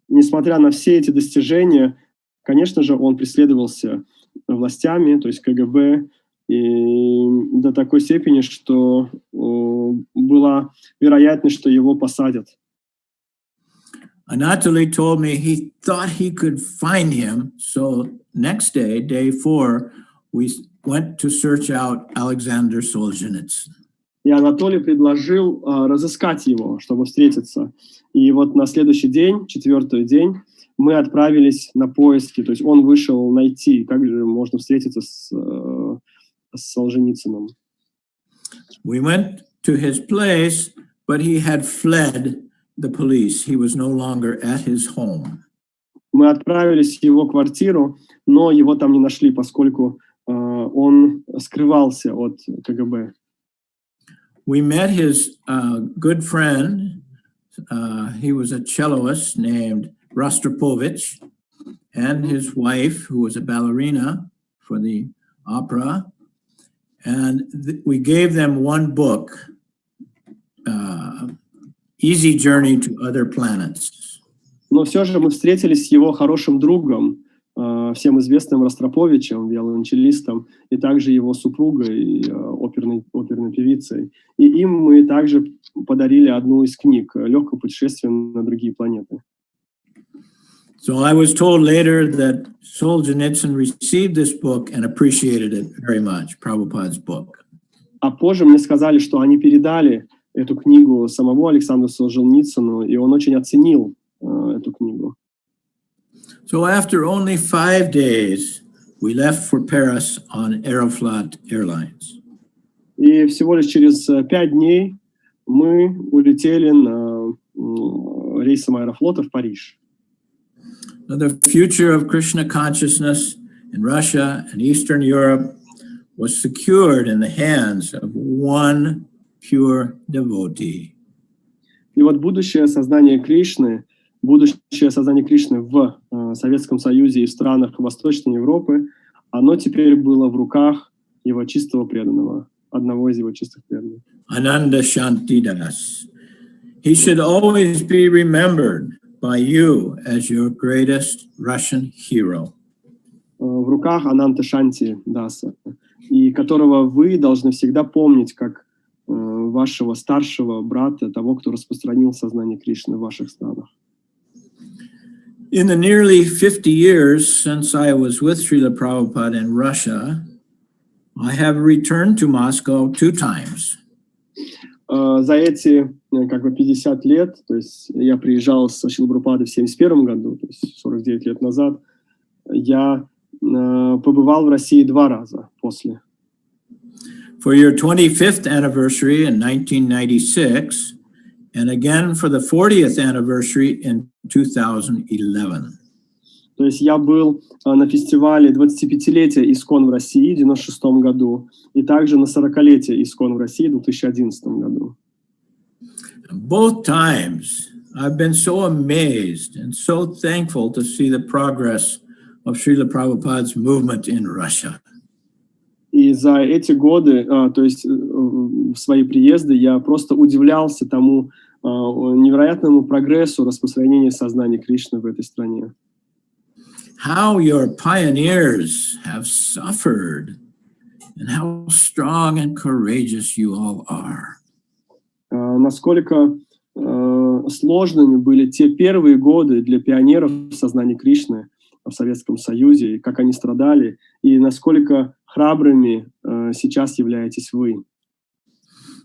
[SPEAKER 2] Несмотря на все эти достижения, конечно же, он преследовался властями, то есть КГБ, и до такой степени, что была вероятность, что его посадят.
[SPEAKER 4] Anatoly told me he thought he could find him, so next day, day 4, we went to search out Alexander Solzhenitsyn.
[SPEAKER 2] И Анатолий предложил разыскать его, чтобы встретиться. И вот на следующий день, 4-й день, мы отправились на поиски. То есть он вышел найти, как же можно встретиться с Солженицыным.
[SPEAKER 4] We went to his place, but he had fled the police. He was no longer at his home.
[SPEAKER 2] Мы отправились в его квартиру, но его там не нашли, поскольку он скрывался от КГБ.
[SPEAKER 4] We met his good friend. He was a celloist named Rostropovich, and his wife, who was a ballerina for the opera. And we gave them one book, Easy Journey to Other Planets.
[SPEAKER 2] Но все же мы встретились с его хорошим другом, всем известным Ростроповичем, виолончелистом, и также его супругой, оперной певицей. И им мы также подарили одну из книг «Легкое путешествие на другие планеты».
[SPEAKER 4] So I was told later that Solzhenitsyn received this book and appreciated it very much, Prabhupada's book.
[SPEAKER 2] А позже мне сказали, что они передали эту книгу самому Александру Солженицыну, и он очень оценил эту книгу.
[SPEAKER 4] So after only 5 days, we left for Paris on Aeroflot Airlines.
[SPEAKER 2] И всего лишь через 5 дней мы улетели на рейсом Аэрофлота в Париж.
[SPEAKER 4] The future of Krishna consciousness in Russia and Eastern Europe was secured in the hands of one pure devotee.
[SPEAKER 2] И вот будущее сознание Кришны в Советском Союзе и в странах Восточной Европы, оно теперь было в руках его чистого преданного, одного из его чистых преданных.
[SPEAKER 4] Ananda Shantidas. He should always be remembered by you as your greatest Russian hero.
[SPEAKER 2] В руках Ананта Шанти Даса, и которого вы должны всегда помнить как вашего старшего брата, того, кто распространил сознание Кришны в ваших странах.
[SPEAKER 4] In the nearly 50 years since I was with Шриле Прабхупаде in Russia, I have returned to Moscow 2 times.
[SPEAKER 2] За эти 50 лет, то есть я приезжал со Шрилой Прабхупадой в 1971 году, то есть 49 лет назад, я побывал в России 2 раза после.
[SPEAKER 4] For your 25th anniversary in 1996, and again for the 40th anniversary in 2011.
[SPEAKER 2] То есть я был на фестивале 25-летия ИСККОН в России в 1996 году и также на 40-летие ИСККОН в России в 2011 году.
[SPEAKER 4] Both times I've been so amazed and so thankful to see the progress of Шриле Прабхупаde's movement in Russia.
[SPEAKER 2] И за эти годы, то есть в свои приезды, я просто удивлялся тому невероятному прогрессу распространения сознания Кришны в этой стране.
[SPEAKER 4] How your pioneers have suffered and how strong and courageous you all are.
[SPEAKER 2] Насколько сложными были те первые годы для пионеров сознания Кришны в Советском Союзе, и как они страдали, и насколько храбрыми сейчас являетесь вы.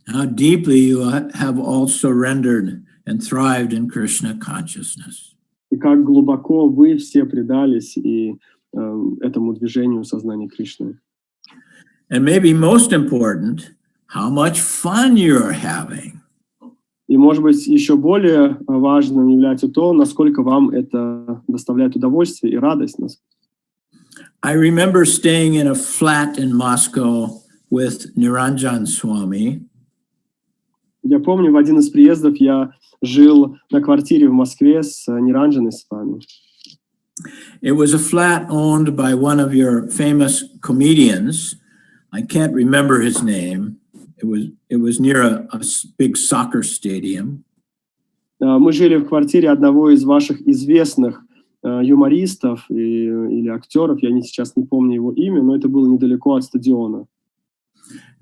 [SPEAKER 4] How deeply you have all surrendered and thrived in Krishna consciousness.
[SPEAKER 2] И как глубоко вы все предались и этому движению сознания Кришны.
[SPEAKER 4] And maybe most important, how much fun you're having.
[SPEAKER 2] И, может быть, еще более важным является то, насколько вам это доставляет удовольствие и радость.
[SPEAKER 4] I remember staying in a flat in Moscow with Niranjan Swami.
[SPEAKER 2] Я помню, в один из приездов я жил на квартире в Москве с Ниранджаной Свами.
[SPEAKER 4] It was a flat owned by one of your famous comedians. I can't remember his name. It was near a big soccer stadium.
[SPEAKER 2] Мы жили в квартире одного из ваших известных юмористов или актеров. Я сейчас не помню его имя, но это было недалеко от стадиона.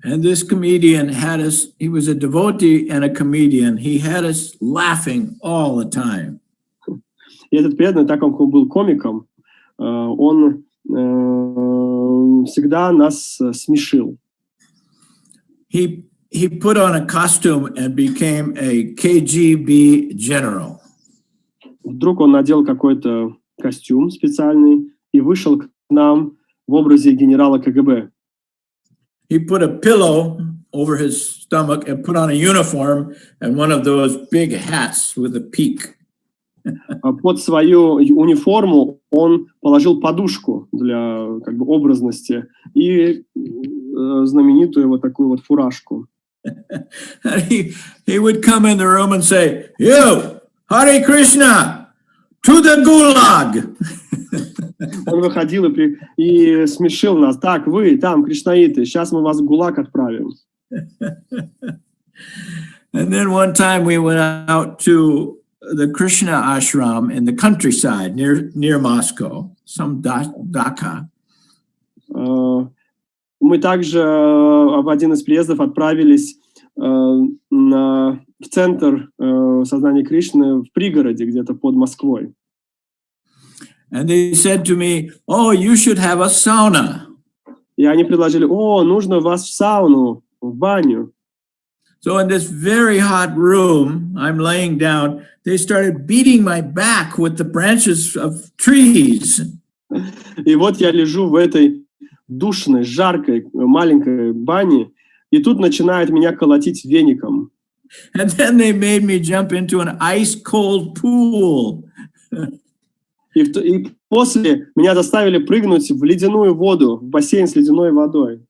[SPEAKER 4] And this comedian had us, he was a devotee and a comedian. He had us laughing all the time.
[SPEAKER 2] И этот преданный, так как он был комиком, он всегда нас смешил.
[SPEAKER 4] He put on a costume and became a KGB general.
[SPEAKER 2] Вдруг он надел какой-то костюм специальный и вышел к нам в образе генерала КГБ.
[SPEAKER 4] He put a pillow over his stomach and put on a uniform and one of those big hats with a peak.
[SPEAKER 2] Под свою униформу он положил подушку для образности и знаменитую вот такую вот фуражку.
[SPEAKER 4] He would come in the room and say, "You, Hare Krishna, to the gulag."
[SPEAKER 2] Он выходил и смешил нас. Так, вы там, кришнаиты, сейчас мы вас в ГУЛАГ отправим.
[SPEAKER 4] And then one time we went out to the Krishna ashram in the countryside near Moscow, some Dhaka.
[SPEAKER 2] Мы также в один из приездов отправились в центр сознания Кришны в пригороде, где-то под Москвой.
[SPEAKER 4] And they said to me, "Oh, you should have a sauna."
[SPEAKER 2] И они предложили: о, нужно вас в сауну, в баню.
[SPEAKER 4] So in this very hot room, I'm laying down, they started beating my back with the branches of trees.
[SPEAKER 2] И вот я лежу в этой душной, жаркой, маленькой бане, и тут начинает меня колотить веником.
[SPEAKER 4] And then they made me jump into an ice-cold pool.
[SPEAKER 2] И после меня заставили прыгнуть в ледяную воду, в бассейн с ледяной водой.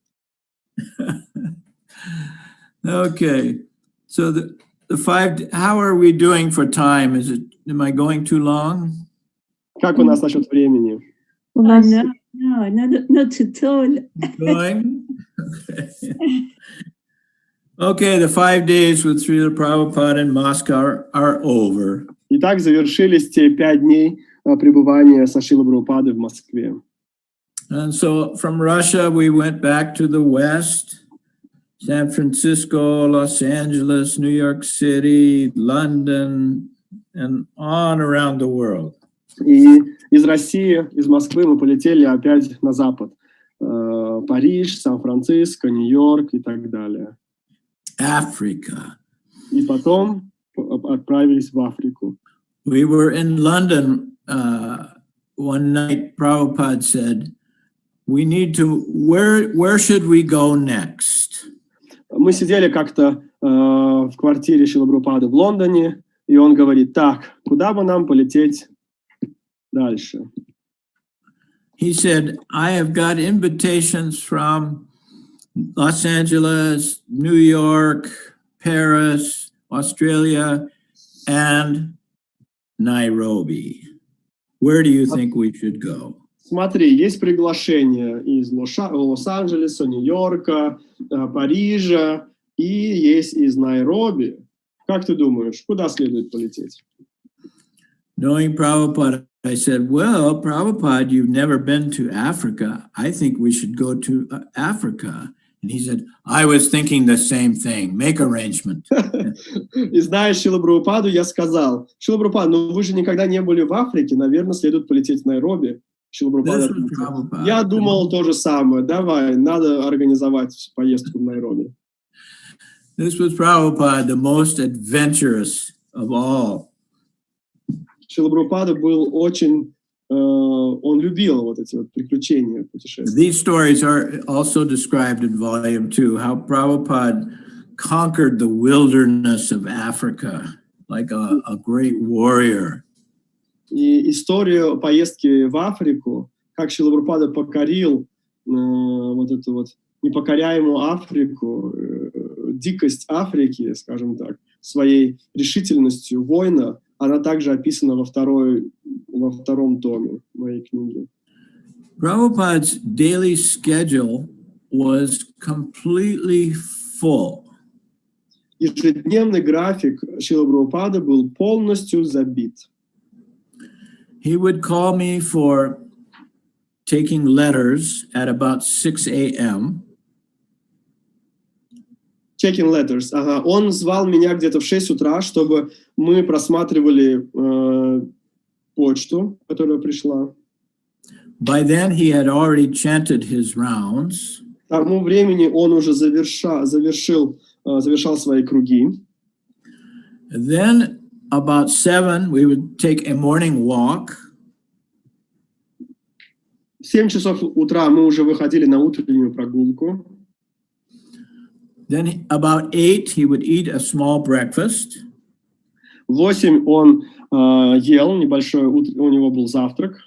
[SPEAKER 4] Okay, so how are we doing for time? Am I going too long?
[SPEAKER 2] Как у нас насчет времени?
[SPEAKER 1] У нас
[SPEAKER 3] No, not at all.
[SPEAKER 4] Going? Okay, the 5 days with Shrila Prabhupada in Moscow are over.
[SPEAKER 2] Итак, завершились те 5 дней пребывания со Шрилой Прабхупадой в Москве.
[SPEAKER 4] And so from Russia, we went back to the West, San Francisco, Los Angeles, New York City, London, and on around the world.
[SPEAKER 2] И из России, из Москвы мы полетели опять на запад. Париж, Сан-Франциско, Нью-Йорк и так далее.
[SPEAKER 4] Africa.
[SPEAKER 2] И потом отправились в Африку.
[SPEAKER 4] We were in London one night. Prabhupada said, "We need to. Where should we go next?"
[SPEAKER 2] Мы сидели как-то в квартире Шрилы Прабхупады в Лондоне, и он говорит: так, куда бы нам полететь дальше?
[SPEAKER 4] He said, "I have got invitations from Los Angeles, New York, Paris, Australia, and Nairobi. Where do you think we should go?"
[SPEAKER 2] Смотри, есть приглашения из Лос-Анджелеса, Нью-Йорка, Парижа, и есть из Найроби. Как ты думаешь, куда следует полететь?
[SPEAKER 4] Knowing Prabhupada, I said, "Well, Prabhupada, you've never been to Africa. I think we should go to Africa." And he said, "I was thinking the same thing. Make arrangement."
[SPEAKER 2] И зная Шрилу Прабхупаду, я сказал: Шрила Прабхупада, ну вы же никогда не были в Африке, наверное, следует полететь в Найроби. Шрила Прабхупада: я думал то же самое. Давай, надо организовать поездку в Найроби.
[SPEAKER 4] This was Prabhupada, the most adventurous of all.
[SPEAKER 2] Шрила Прабхупада был очень, он любил вот эти вот приключения, путешествия.
[SPEAKER 4] These stories are also described in Volume 2, how Prabhupada conquered the wilderness of Africa like a great warrior.
[SPEAKER 2] И история поездки в Африку, как Шрила Прабхупада покорил вот эту вот непокоряемую Африку, дикость Африки, скажем так, своей решительностью воина, она также описана во втором томе моей книги.
[SPEAKER 4] Prabhupada's daily schedule was completely full.
[SPEAKER 2] Ежедневный график Шрилы Прабхупады был полностью забит.
[SPEAKER 4] He would call me for taking letters at about 6 a.m.
[SPEAKER 2] Checking letters. Ага. Он звал меня где-то в 6 утра, чтобы мы просматривали почту, которая пришла.
[SPEAKER 4] By then he had already chanted his rounds.
[SPEAKER 2] К тому времени он уже завершал свои круги.
[SPEAKER 4] Then about 7 we would take a morning walk.
[SPEAKER 2] В 7 часов утра мы уже выходили на утреннюю прогулку.
[SPEAKER 4] Then about 8 he would eat a small breakfast.
[SPEAKER 2] В 8 он ел небольшой, у него был завтрак.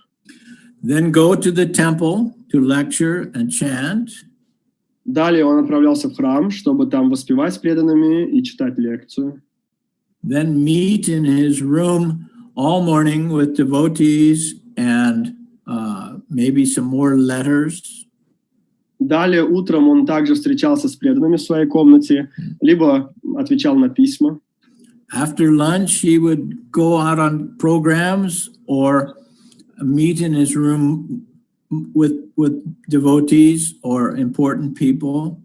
[SPEAKER 4] Then go to the temple to lecture and chant.
[SPEAKER 2] Далее он отправлялся в храм, чтобы там воспевать с преданными и читать лекцию.
[SPEAKER 4] Then meet in his room all morning with devotees and maybe some more letters.
[SPEAKER 2] Далее утром он также встречался с преданными в своей комнате, либо отвечал на письма.
[SPEAKER 4] After lunch, he would go out on programs or meet in his room with devotees or important people.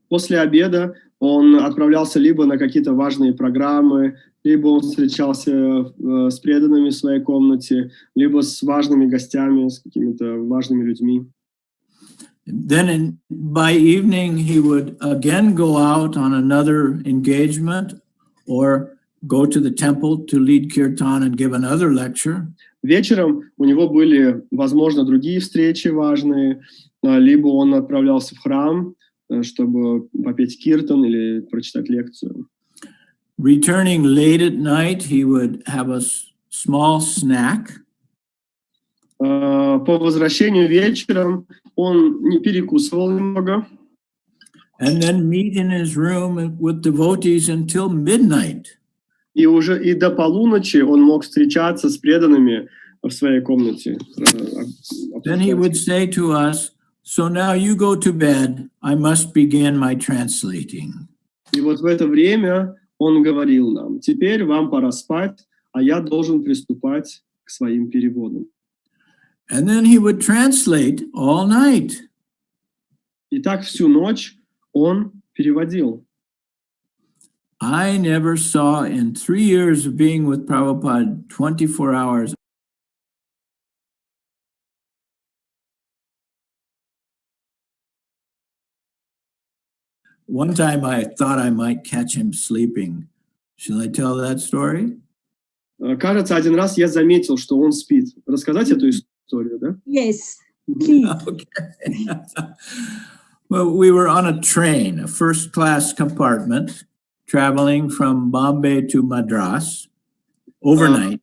[SPEAKER 2] После обеда он отправлялся либо на какие-то важные программы, либо он встречался с преданными в своей комнате, либо с важными гостями, с какими-то важными людьми.
[SPEAKER 4] Then by evening, he would again go out on another engagement or go to the temple to lead kirtan and give another lecture.
[SPEAKER 2] Вечером у него были, возможно, другие встречи важные, либо он отправлялся в храм, чтобы попеть киртан или прочитать лекцию.
[SPEAKER 4] Returning late at night, he would have a small snack.
[SPEAKER 2] По возвращению вечером он не перекусывал немного.
[SPEAKER 4] And then meet in his room with devotees until midnight.
[SPEAKER 2] И уже и до полуночи он мог встречаться с преданными в своей комнате.
[SPEAKER 4] Then he would say to us, "So now you go to bed. I must begin my translating."
[SPEAKER 2] И вот в это время он говорил нам: теперь вам пора спать, а я должен приступать к своим переводам.
[SPEAKER 4] And then he would translate all night.
[SPEAKER 2] И так всю ночь он переводил.
[SPEAKER 4] I never saw in 3 years of being with Prabhupada 24 hours. One time I thought I might catch him sleeping. Shall I tell that story?
[SPEAKER 2] Кажется, один раз я заметил, что он спит. Рассказать эту историю, да?
[SPEAKER 3] Yes, please.
[SPEAKER 4] Okay. Well, we were on a train, a first-class compartment, traveling from Bombay to Madras overnight.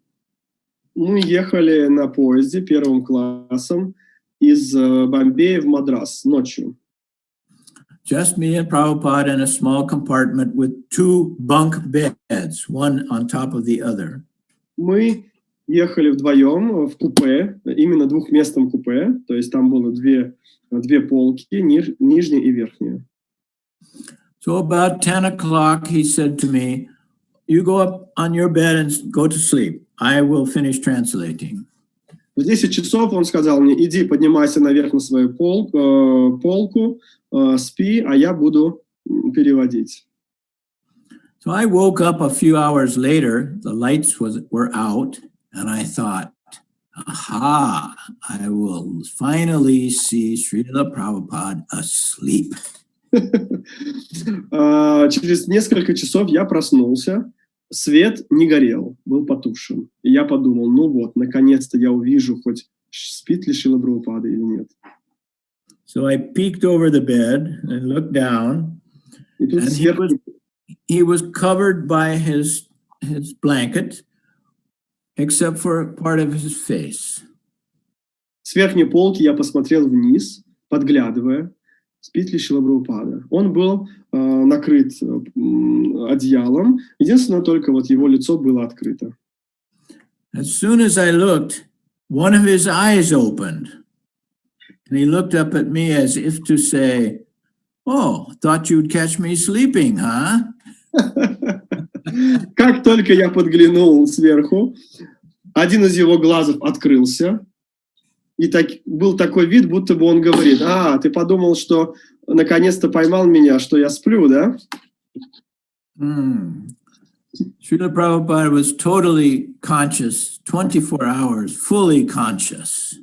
[SPEAKER 2] Мы ехали на поезде первым классом из Бомбея в Мадрас ночью.
[SPEAKER 4] Just me and Prabhupada in a small compartment with 2 bunk beds, one on top of the other.
[SPEAKER 2] Мы ехали вдвоем в купе, именно двухместном купе, то есть там было две полки, нижняя и верхняя.
[SPEAKER 4] So about 10 o'clock, he said to me, "You go up on your bed and go to sleep. I will finish translating."
[SPEAKER 2] В 10 часов он сказал мне: иди, поднимайся наверх на свою полку, спи, а я буду переводить.
[SPEAKER 4] So I woke up a few hours later, the lights were out, and I thought, aha, I will finally see Шриле Прабхупаде asleep.
[SPEAKER 2] Через несколько часов я проснулся, свет не горел, был потушен. И я подумал: ну вот, наконец-то я увижу, хоть спит ли Шрила Прабхупада или нет.
[SPEAKER 4] So I peeked over the bed and looked down, and he was covered by his blanket, except for part of his face.
[SPEAKER 2] С верхней полки я посмотрел вниз, подглядывая, спит ли Шрила Прабхупада. Он был накрыт одеялом, единственное, только вот его лицо было открыто.
[SPEAKER 4] As soon as I looked, one of his eyes opened, and he looked up at me as if to say, "Oh, thought you'd catch me sleeping, huh?"
[SPEAKER 2] Как только я подглянул сверху, один из его глазов открылся, и был такой вид, будто бы он говорит: «А, ты подумал, что наконец-то поймал меня, что я сплю, да?»
[SPEAKER 4] Шрила Prabhupada was totally conscious, 24 hours, fully conscious.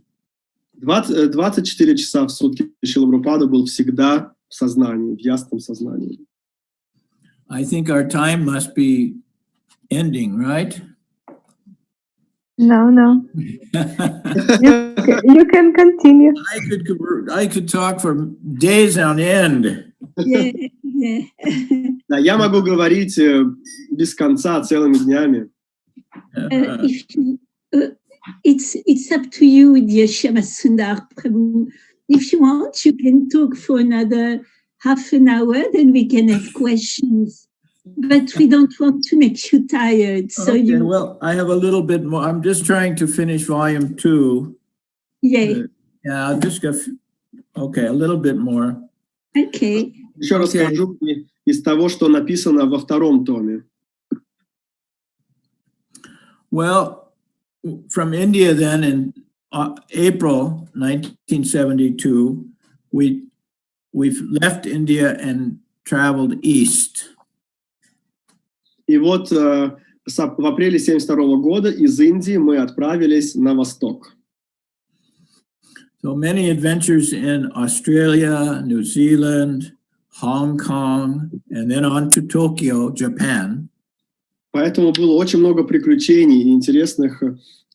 [SPEAKER 2] 24 часа в сутки Шрила Прабхупада был всегда в сознании, в ясном сознании.
[SPEAKER 4] I think our time must be ending, right?
[SPEAKER 1] No. You can continue.
[SPEAKER 4] I could talk for days on end.
[SPEAKER 3] Yeah.
[SPEAKER 2] Да, я могу говорить без конца, целыми днями.
[SPEAKER 3] It's up to you, dear Shьямасундар Prabhu. If you want, you can talk for another half an hour, then we can have questions. But we don't want to make you tired. So
[SPEAKER 4] Okay, well, I have a little bit more. I'm just trying to finish volume 2.
[SPEAKER 3] Yeah.
[SPEAKER 4] Yeah, I'll just go. Okay, a little bit more.
[SPEAKER 3] Okay.
[SPEAKER 2] Еще расскажу из того, что написано во втором томе.
[SPEAKER 4] Well, from India then in April 1972, we've left India and traveled east.
[SPEAKER 2] И вот в апреле 1972 года из Индии мы отправились на восток.
[SPEAKER 4] So many adventures in Australia, New Zealand, Hong Kong, and then on to Tokyo, Japan.
[SPEAKER 2] Поэтому было очень много приключений и интересных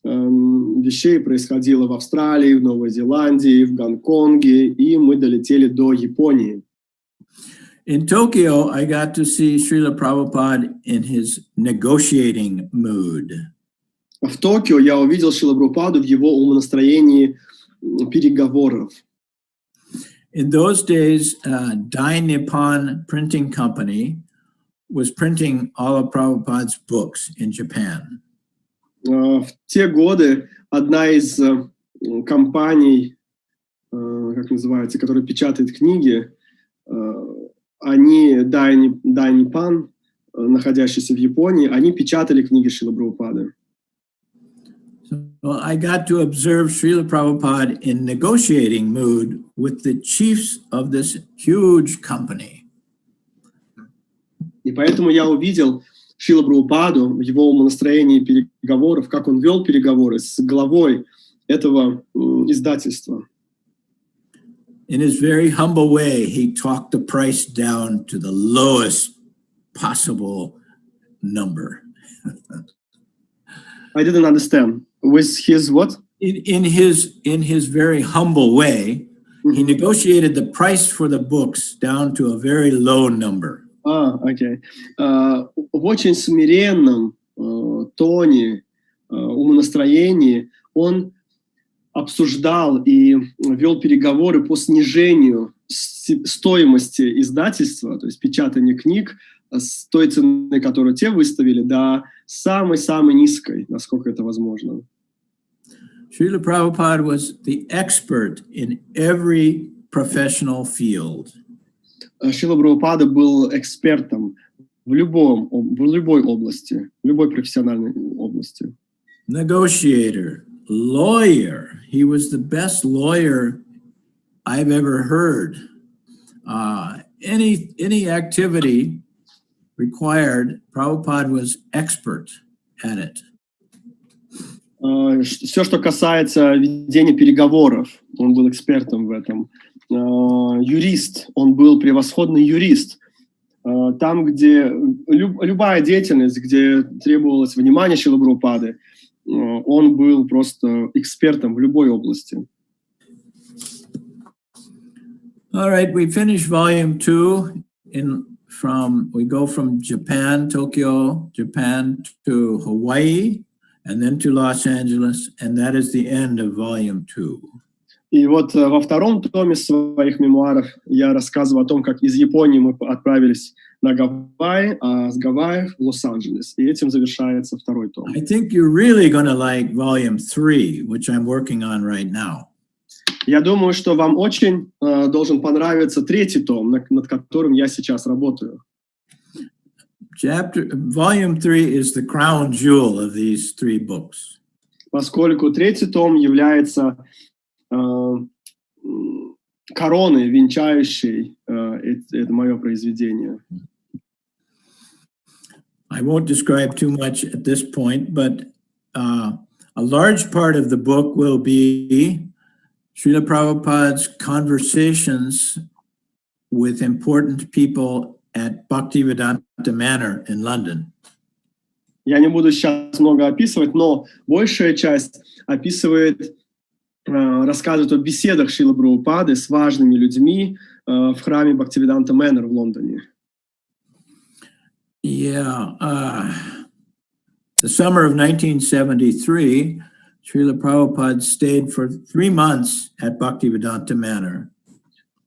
[SPEAKER 2] вещей происходило в Австралии, в Новой Зеландии, в Гонконге, и мы долетели до Японии.
[SPEAKER 4] In Tokyo, I got to see Шриле Прабхупаде in his negotiating mood.
[SPEAKER 2] В Токио я увидел Шрилу Прабхупаду в его умонастроении переговоров.
[SPEAKER 4] In those days, Dai Nippon Printing Company was printing all of Prabhupada's books in Japan.
[SPEAKER 2] В те годы одна из компаний, как называется, которая печатает книги, они, Dai Nippon, находящиеся в Японии, они печатали книги Шрилы Прабхупады.
[SPEAKER 4] So I got to observe Шриле Prabhupada in negotiating mood with the chiefs of this huge company.
[SPEAKER 2] И поэтому я увидел Шрилу Прабхупаду в его умонастроении переговоров, как он вел переговоры с главой этого издательства.
[SPEAKER 4] In his very humble way, he talked the price down to the lowest possible number.
[SPEAKER 2] I didn't understand. With his what?
[SPEAKER 4] In his very humble way, he negotiated the price for the books down to a very low number.
[SPEAKER 2] Окей. В очень смиренном тоне, умонастроении он обсуждал и вел переговоры по снижению стоимости издательства, то есть печатания книг, с той цены, которую те выставили, до самой-самой низкой, насколько это возможно.
[SPEAKER 4] Шрила Прабхупада was the expert in every professional field.
[SPEAKER 2] Шрила Прабхупада был экспертом в любой области, в любой профессиональной области.
[SPEAKER 4] Negotiator, lawyer. He was the best lawyer I've ever heard. Any activity required, Prabhupada was expert at it.
[SPEAKER 2] Все, что касается ведения переговоров, он был экспертом в этом. Юрист, он был превосходный юрист. Там, где любая деятельность, где требовалось внимание Шрилы Прабхупады, он был просто экспертом в любой области.
[SPEAKER 4] All right, we finish volume 2 we go from Japan, Tokyo, Japan to Hawaii, and then to Los Angeles, and that is the end of volume 2.
[SPEAKER 2] И вот во втором томе своих мемуаров я рассказываю о том, как из Японии мы отправились на Гавайи, а с Гавайев в Лос-Анджелес. И этим завершается второй том.
[SPEAKER 4] I think you're really going to like volume 3, which I'm working on right now.
[SPEAKER 2] Я думаю, что вам очень должен понравиться третий том, над которым я сейчас работаю.
[SPEAKER 4] Volume 3 is the crown jewel of these 3 books.
[SPEAKER 2] Поскольку третий том является короной, венчающей это мое произведение.
[SPEAKER 4] I won't describe too much at this point, but a large part of the book will be Srila Prabhupada's conversations with important people at Bhaktivedanta Manor in London.
[SPEAKER 2] Я не буду сейчас много описывать, но большая часть рассказывает о беседах Шрилы Прабхупады с важными людьми в храме Бхактивиданта Манор в Лондоне.
[SPEAKER 4] Yeah, the summer of 1973, Srila Prabhupada stayed for 3 months at Bhaktivedanta Manor.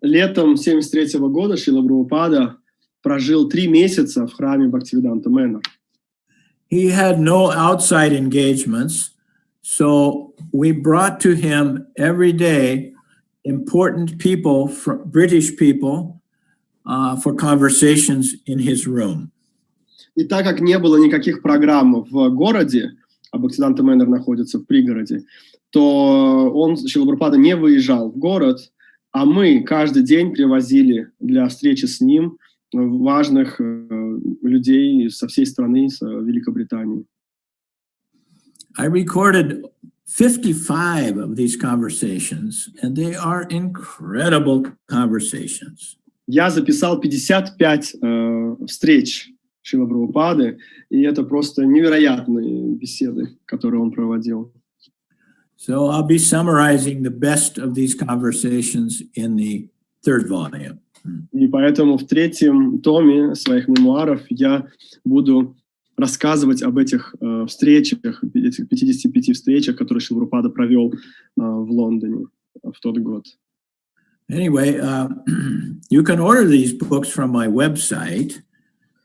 [SPEAKER 2] Летом 1973 года Шрила Прабхупада прожил 3 месяца в храме Бхактивиданта Манор.
[SPEAKER 4] He had no outside engagements, So we brought to him every day important people, British people, for conversations in his room.
[SPEAKER 2] И так как не было никаких программ в городе, а Бхактисиданта Мэннер находится в пригороде, то Шрила Прабхупада не выезжал в город, а мы каждый день привозили для встречи с ним важных людей со всей страны, с Великобритании.
[SPEAKER 4] I recorded 55 of these conversations, and they are incredible conversations.
[SPEAKER 2] Я записал 55 встреч Шрилы Прабхупады, и это просто невероятные беседы, которые он проводил.
[SPEAKER 4] So I'll be summarizing the best of these conversations in the third volume.
[SPEAKER 2] И поэтому в третьем томе своих мемуаров я буду рассказывать об этих встречах, этих 55 встречах, которые Шрила Прабхупада провел в Лондоне в тот год.
[SPEAKER 4] Anyway, you can order these books from my website.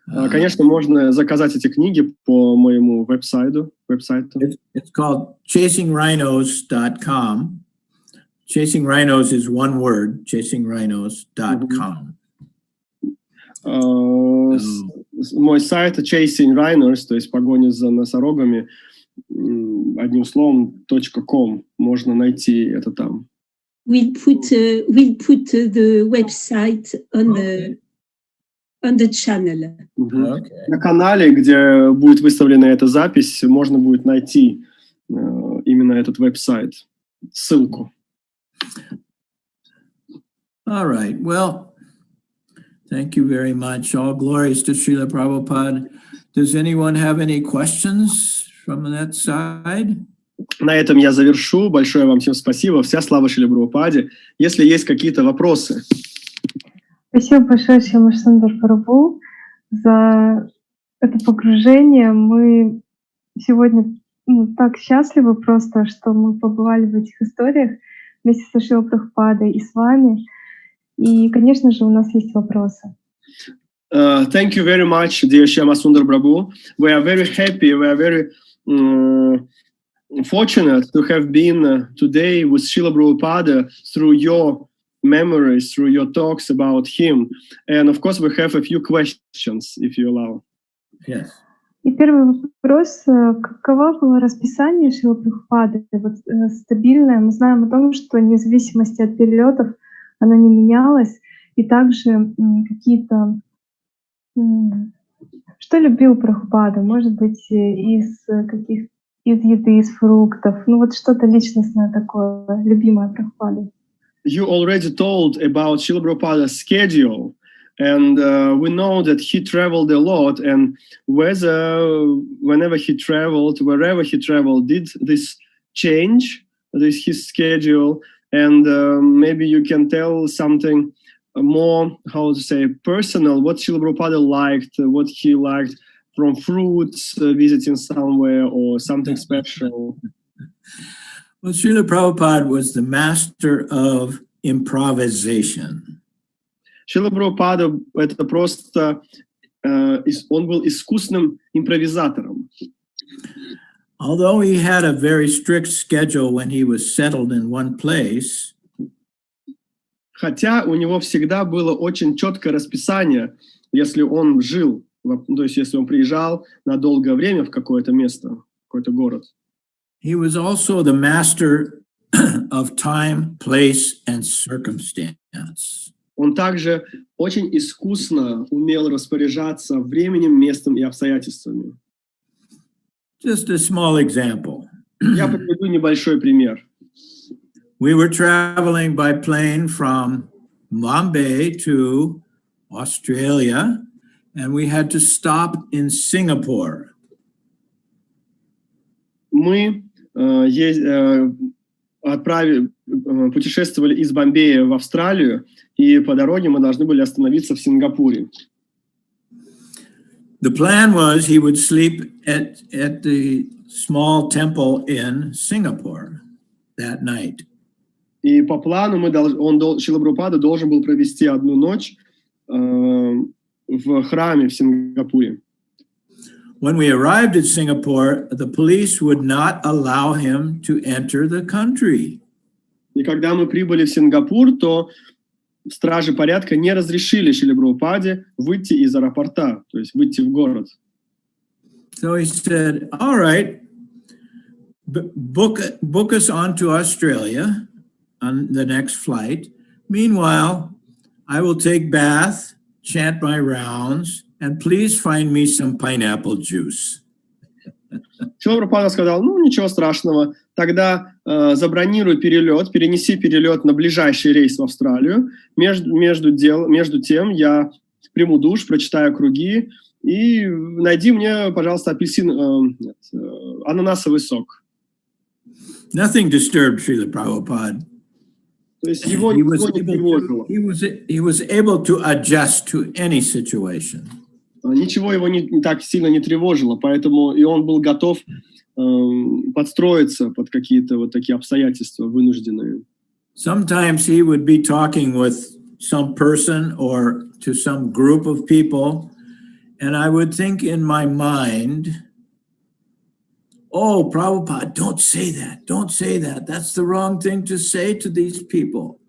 [SPEAKER 2] Конечно, можно заказать эти книги по моему веб-сайту.
[SPEAKER 4] It's called chasingrhinos.com. Chasing Rhinos is one word, chasingrhinos.com.
[SPEAKER 2] Мой сайт Chasing Rhinos, то есть погоня за носорогами, одним словом, .com. Можно найти это там.
[SPEAKER 3] We'll put the website on the channel.
[SPEAKER 4] Okay.
[SPEAKER 2] На канале, где будет выставлена эта запись, можно будет найти именно этот веб-сайт, ссылку.
[SPEAKER 4] All right. Well, thank you very much. All glories to Šrila Prabhupada. Does anyone have any questions from that side?
[SPEAKER 2] На этом я завершу. Большое вам всем спасибо. Вся слава Шриле Прабхупаде. Если есть какие-то вопросы.
[SPEAKER 1] Спасибо большое, Шьямасундар Прабху, за это погружение. Мы сегодня так счастливы просто, что мы побывали в этих историях вместе со Шрилой Прабхупадой и с вами. И, конечно же, у нас есть вопросы.
[SPEAKER 2] Thank you very much, dear Шьямасундар Prabhu. We are very happy. We are very fortunate to have been today with Шрила Prabhupada through your memories, through your talks about him. And of course, we have a few questions, if you allow.
[SPEAKER 4] Yes.
[SPEAKER 1] И первый вопрос. Каково было расписание Шрилы Прабхупады? Вот, стабильное. Мы знаем о том, что вне зависимости от перелетов оно не менялось. И также какие-то... Что любил Прабхупада? Может быть, из еды, из фруктов. Ну вот что-то личностное такое, любимое Прабхупады.
[SPEAKER 2] You already told about Srila Prabhupada's schedule, and we know that he traveled a lot, and whenever he traveled, wherever he traveled, did this change, his schedule, and maybe you can tell something more, how to say, personal, what Srila Prabhupada liked, what he liked from fruits, visiting somewhere, or something special.
[SPEAKER 4] Well, Srila Prabhupada was the master of improvisation.
[SPEAKER 2] Шрила Прабхупада — это просто, он был искусным импровизатором.
[SPEAKER 4] Although he had a very strict schedule when he was settled in one place,
[SPEAKER 2] хотя у него всегда было очень четкое расписание, если он жил, то есть если он приезжал на долгое время в какое-то место, какой-то город.
[SPEAKER 4] he was also the master of time, place, and circumstance.
[SPEAKER 2] Он также очень искусно умел распоряжаться временем, местом и обстоятельствами.
[SPEAKER 4] Just a small example.
[SPEAKER 2] Я приведу небольшой пример.
[SPEAKER 4] We were traveling by plane from Bombay to Australia, and we had to stop in Singapore.
[SPEAKER 2] Мы путешествовали из Бомбея в Австралию, и по дороге мы должны были остановиться в Сингапуре.
[SPEAKER 4] The plan was he would sleep at the small temple in Singapore that night.
[SPEAKER 2] И по плану Шрила Прабхупада должен был провести одну ночь в храме в Сингапуре.
[SPEAKER 4] when we arrived at Singapore, the police would not allow him to enter the country.
[SPEAKER 2] И когда мы прибыли в Сингапур, то стражи порядка не разрешили Шриле Прабхупаде выйти из аэропорта, то есть выйти в город.
[SPEAKER 4] So he said, all right, book us on to Australia on the next flight. Meanwhile, I will take bath, chant my rounds, and please find me some pineapple juice.
[SPEAKER 2] Шрила Прабхупада сказал, ну ничего страшного, тогда забронируй перелет, перенеси перелет на ближайший рейс в Австралию. Между тем я приму душ, прочитаю круги и найди мне, пожалуйста, ананасовый сок.
[SPEAKER 4] Nothing disturbed Шрила Prabhupada.
[SPEAKER 2] То есть его ничего не тревожило.
[SPEAKER 4] He was able to adjust to any situation.
[SPEAKER 2] Ничего его не так сильно не тревожило, поэтому и он был готов подстроиться под какие-то вот такие обстоятельства вынужденные.
[SPEAKER 4] Sometimes he would be talking with some person or to some group of people, and I would think in my mind, oh, Prabhupada, don't say that. That's the wrong thing to say to these people.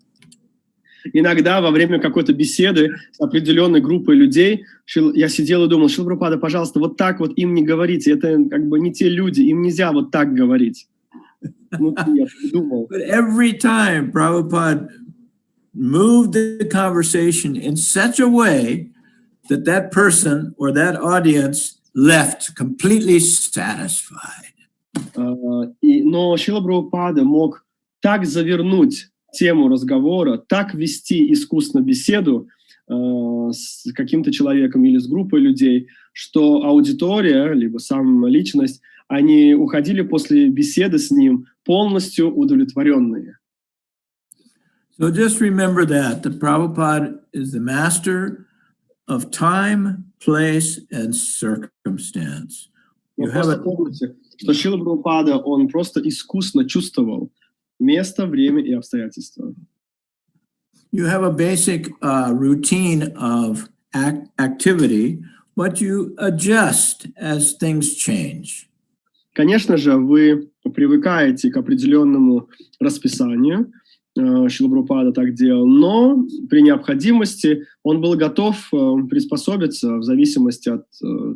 [SPEAKER 2] Иногда во время какой-то беседы с определенной группой людей я сидел и думал, Шрила Прабхупада, пожалуйста, вот так вот им не говорите, это как бы не те люди, им нельзя вот так говорить. Я думал.
[SPEAKER 4] But every time Prabhupada moved the conversation in such a way that that person or that audience left completely satisfied.
[SPEAKER 2] Но Шрила Прабхупада мог так завернуть тему разговора, так вести искусно беседу с каким-то человеком или с группой людей, что аудитория, либо сама личность, они уходили после беседы с ним полностью удовлетворенные.
[SPEAKER 4] So just remember that Prabhupada is the master of time, place, and circumstance.
[SPEAKER 2] Помните, что Шрила Прабхупада, он просто искусно чувствовал место, время и обстоятельства.
[SPEAKER 4] You have a basic routine of activity, but you adjust as things change.
[SPEAKER 2] Конечно же, вы привыкаете к определенному расписанию. Шрила Прабхупада так делал, но при необходимости он был готов приспособиться в зависимости от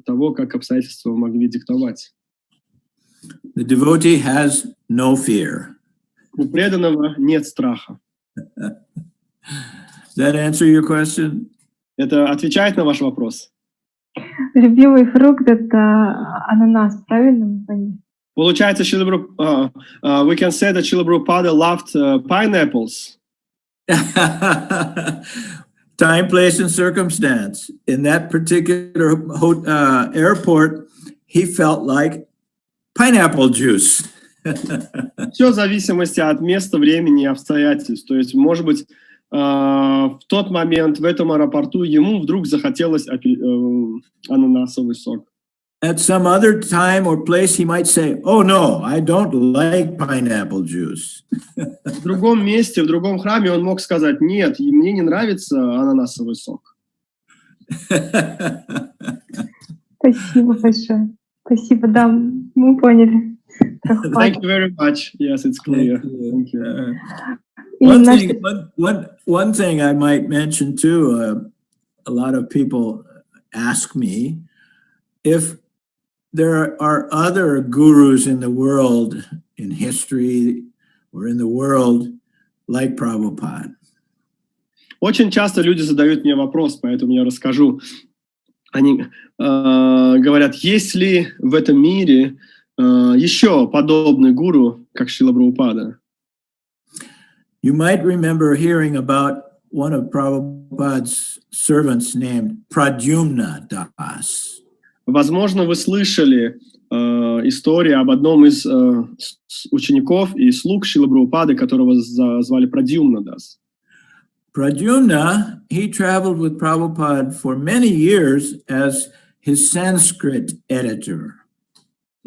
[SPEAKER 2] того, как обстоятельства могли диктовать.
[SPEAKER 4] The devotee has no fear.
[SPEAKER 2] У преданного нет страха.
[SPEAKER 4] Does that answer your question?
[SPEAKER 2] Это отвечает на ваш вопрос?
[SPEAKER 1] Любимый фрукт — это ананас, правильно?
[SPEAKER 2] Получается, we can say that Шрила Прабхупада loved pineapples.
[SPEAKER 4] Time, place, and circumstance. In that particular airport, he felt like pineapple juice.
[SPEAKER 2] Все в зависимости от места, времени и обстоятельств. То есть, может быть, в тот момент в этом аэропорту ему вдруг захотелось ананасовый сок.
[SPEAKER 4] At some other time or place, he might say, "Oh no, I don't like pineapple juice."
[SPEAKER 2] В другом месте, в другом храме он мог сказать: "Нет, мне не нравится ананасовый сок."
[SPEAKER 1] Спасибо большое. Спасибо, да, мы поняли.
[SPEAKER 2] Thank you very much. Yes, it's clear. Thank you.
[SPEAKER 4] One thing I might mention too, a lot of people ask me if there are other gurus in the world, in history or in the world, like Prabhupada.
[SPEAKER 2] Очень часто люди задают мне вопрос, поэтому я расскажу. Они говорят, есть ли в этом мире еще подобный гуру, как Шрила Прабхупада?
[SPEAKER 4] You might remember hearing about one of Prabhupada's servants named Pradyumna Das.
[SPEAKER 2] Возможно, вы слышали историю об одном из учеников и слуг Шрилы Прабхупады, которого звали Pradyumna Das.
[SPEAKER 4] Pradyumna, he traveled with Prabhupada for many years as his Sanskrit editor.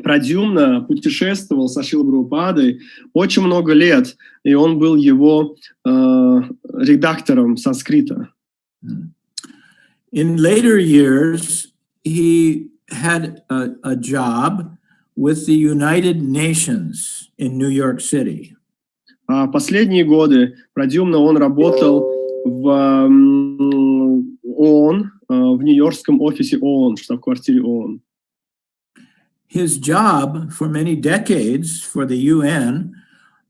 [SPEAKER 2] Pradyumna путешествовал со Шрилой Прабхупадой очень много лет, и он был его редактором санскрита.
[SPEAKER 4] In later years, he had a job with the United Nations in New York City.
[SPEAKER 2] Последние годы Прадьюмна он работал в ООН, в нью-йоркском офисе ООН, штаб-квартире ООН.
[SPEAKER 4] His job for many decades for the UN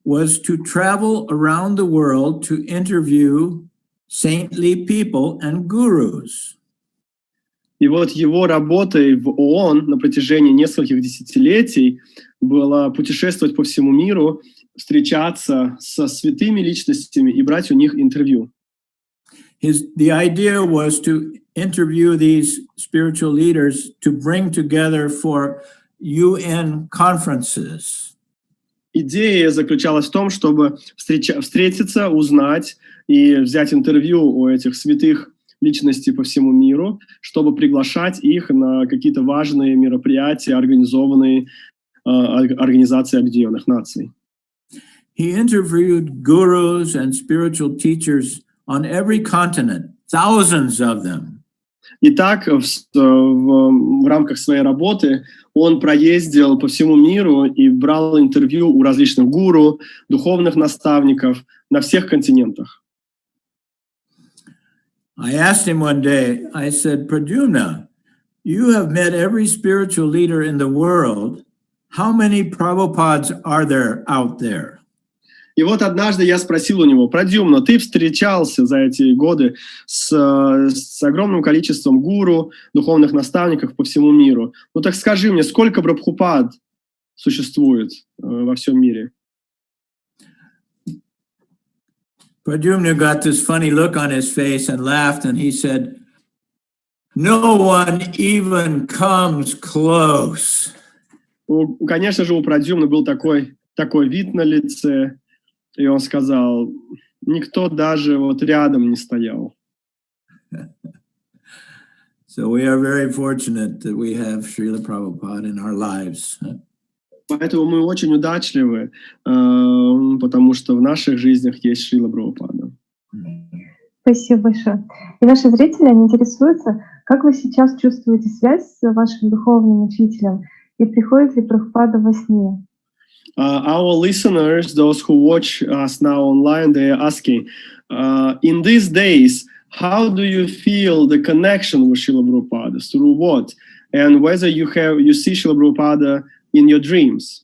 [SPEAKER 4] was to travel around the world to interview saintly people and gurus.
[SPEAKER 2] И вот его работой в ООН на протяжении нескольких десятилетий было путешествовать по всему миру, встречаться со святыми личностями и брать у них интервью.
[SPEAKER 4] The idea was to interview these spiritual leaders to bring together for UN conferences.
[SPEAKER 2] Идея заключалась в том, чтобы встретиться, узнать и взять интервью у этих святых личностей по всему миру, чтобы приглашать их на какие-то важные мероприятия, организованные Организацией Объединенных Наций.
[SPEAKER 4] He interviewed gurus and spiritual teachers on every continent, thousands of them.
[SPEAKER 2] Итак, в рамках своей работы он проездил по всему миру и брал интервью у различных гуру, духовных наставников на всех континентах.
[SPEAKER 4] I asked him one day, I said, Pradyumna, you have met every spiritual leader in the world. How many Prabhupads are there out there?
[SPEAKER 2] И вот однажды я спросил у него: Прадьюмна, ты встречался за эти годы с огромным количеством гуру, духовных наставников по всему миру. Ну так скажи мне, сколько Прабхупад существует во всем мире?
[SPEAKER 4] Pradyumna got this funny look on his face and laughed, and he said, no one even comes close.
[SPEAKER 2] Конечно же, у Прадьюмны был такой вид на лице, и он сказал, никто даже вот рядом не стоял.
[SPEAKER 4] So we are very fortunate that we have Шриле Прабхупаде in our lives.
[SPEAKER 2] Поэтому мы очень удачливы, потому что в наших жизнях есть Шрила Прабхупада.
[SPEAKER 1] Спасибо большое. И наши зрители, они интересуются, как вы сейчас чувствуете связь с вашим духовным учителем, и приходит ли Прабхупада во сне?
[SPEAKER 2] Our listeners, those who watch us now online, they are asking, in these days, how do you feel the connection with Srila Prabhupada? Through what? And whether you see Srila Prabhupada in your dreams?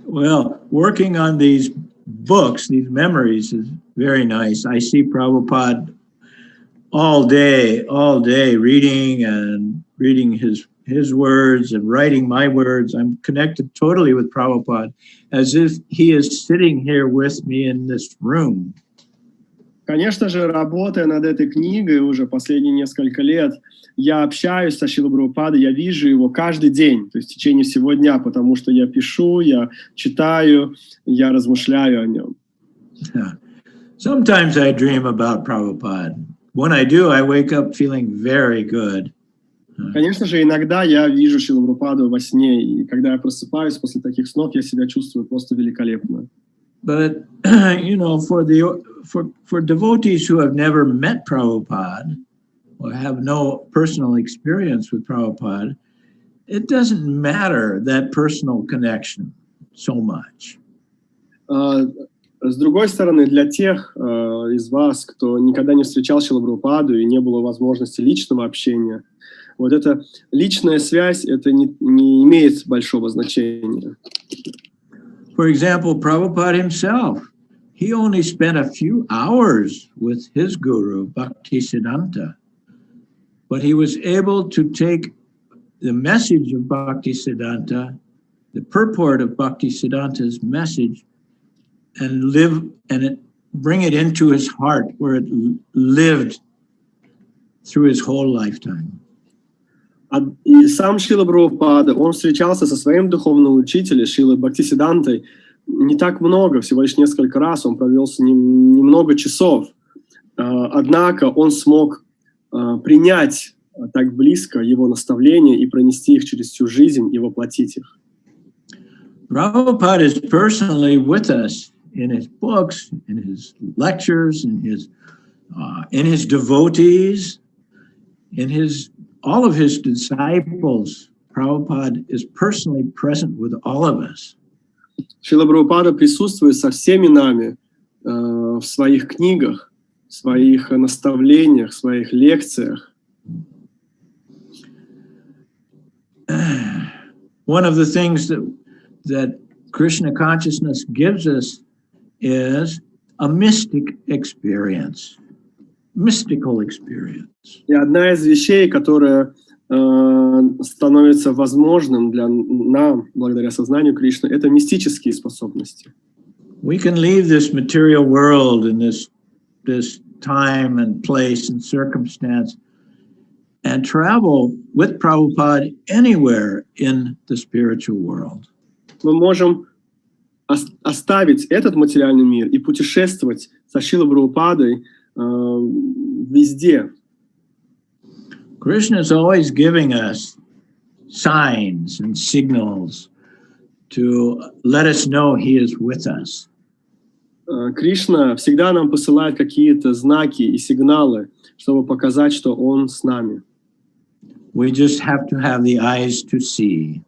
[SPEAKER 4] Well, working on these books, these memories is very nice. I see Prabhupada all day, reading his words and writing my words. I'm connected totally with Prabhupada, as if he is sitting here with me in this room.
[SPEAKER 2] Конечно же, работая над этой книгой уже последние несколько лет, я общаюсь со Шрилой Прабхупадой, я вижу его каждый день, то есть в течение всего дня, потому что я пишу, я читаю, я размышляю о нем.
[SPEAKER 4] Sometimes I dream about Prabhupada. When I do, I wake up feeling very good.
[SPEAKER 2] Конечно же, иногда я вижу Шрилу Прабхупаду во сне, и когда я просыпаюсь после таких снов, я себя чувствую просто великолепно.
[SPEAKER 4] But you know, for devotees who have never met Prabhupada or have no personal experience with Prabhupada, it doesn't matter that personal connection so much.
[SPEAKER 2] С другой стороны, для тех из вас, кто никогда не встречал Шрилу Прабхупаду и не было возможности личного общения, вот эта личная связь, это не имеет большого значения.
[SPEAKER 4] For example, Prabhupada himself, he only spent a few hours with his guru, Bhaktisiddhanta, but he was able to take the message of Bhaktisiddhanta, the purport of Bhaktisiddhanta's message, and bring it into his heart, where it lived through his whole lifetime.
[SPEAKER 2] И сам Шрила Прабхупада, он встречался со своим духовным учителем, Шрилой Бхактисиддхантой, не так много, всего лишь несколько раз, он провел с ним немного часов. Однако он смог принять так близко его наставления и пронести их через всю жизнь и воплотить их.
[SPEAKER 4] Prabhupada is personally with us in his books, in his lectures, in his devotees, in his all of his disciples, Prabhupada is personally present with all of us.
[SPEAKER 2] Шрила Прабхупада присутствует со всеми нами в своих книгах, в своих наставлениях, в своих лекциях.
[SPEAKER 4] One of the things that Krishna consciousness gives us is a mystic experience, mystical experience.
[SPEAKER 2] И одна из вещей, которая становится возможным для нам, благодаря сознанию Кришны, это мистические способности.
[SPEAKER 4] We can leave this material world in this time and place and circumstance and travel with Prabhupada anywhere in the spiritual world.
[SPEAKER 2] Мы можем оставить этот материальный мир и путешествовать со Шрилой Прабхупадой везде.
[SPEAKER 4] Krishna is always giving us signs and signals to let us know he is with us.
[SPEAKER 2] Кришна всегда нам посылает какие-то знаки и сигналы, чтобы показать, что Он с нами.
[SPEAKER 4] We just have to have the eyes to see.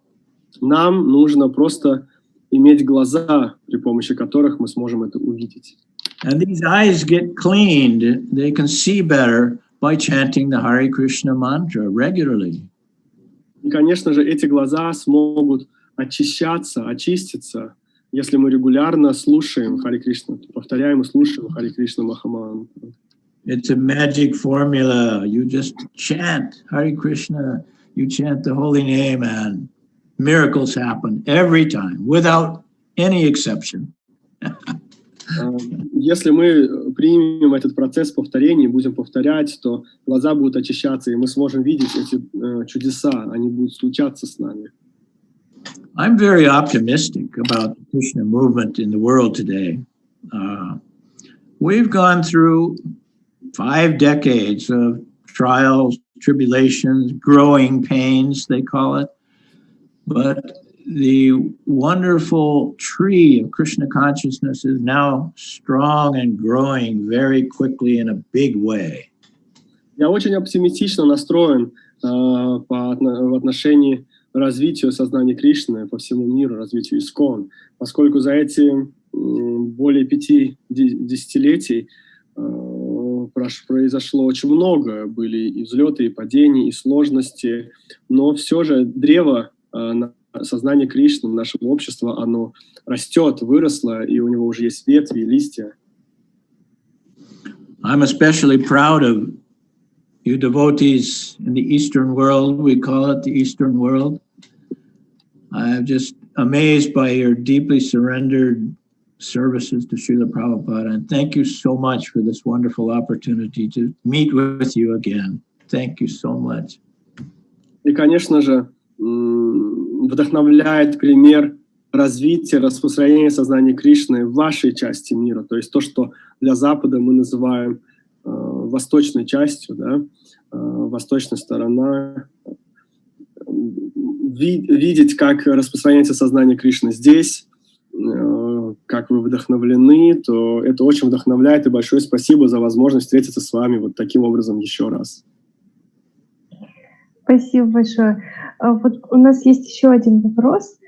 [SPEAKER 2] Нам нужно просто иметь глаза, при помощи которых мы сможем это увидеть.
[SPEAKER 4] And these eyes get cleaned, they can see better by chanting the Hare Krishna mantra regularly.
[SPEAKER 2] И, конечно же, эти глаза смогут очиститься, если мы регулярно слушаем Харе Кришна, повторяем и слушаем Харе Кришна Махамантру.
[SPEAKER 4] It's a magic formula. You just chant Hare Krishna, you chant the holy name, and miracles happen every time, without any exception.
[SPEAKER 2] Если мы примем этот процесс повторения и будем повторять, то глаза будут очищаться, и мы сможем видеть эти чудеса, они будут случаться с нами.
[SPEAKER 4] I'm very optimistic about the Krishna movement in the world today. We've gone through 5 decades of trials, tribulations, growing pains, they call it. But the wonderful tree of Krishna consciousness is now strong and growing very quickly in a big way.
[SPEAKER 2] Я очень оптимистично настроен в отношении развитию сознания Кришны по всему миру, развитию ИСККОН, поскольку за эти более 5 десятилетий произошло очень много, были и взлеты, и падения, и сложности, но все же древо сознание Кришны, нашего общества, оно растет, выросло, и у него уже есть ветви и листья.
[SPEAKER 4] I'm especially proud of you devotees in the Eastern world. We call it the Eastern world. I'm just amazed by your deeply surrendered services to Srila Prabhupada, and thank you so much for this wonderful opportunity to meet with you again. Thank you so much.
[SPEAKER 2] И, конечно же, вдохновляет пример развития, распространения сознания Кришны в вашей части мира, то есть то, что для Запада мы называем восточной частью, да, восточная сторона. Видеть, как распространяется сознание Кришны здесь, как вы вдохновлены, то это очень вдохновляет, и большое спасибо за возможность встретиться с вами вот таким образом еще раз.
[SPEAKER 1] Спасибо большое. Вот у нас есть еще один вопрос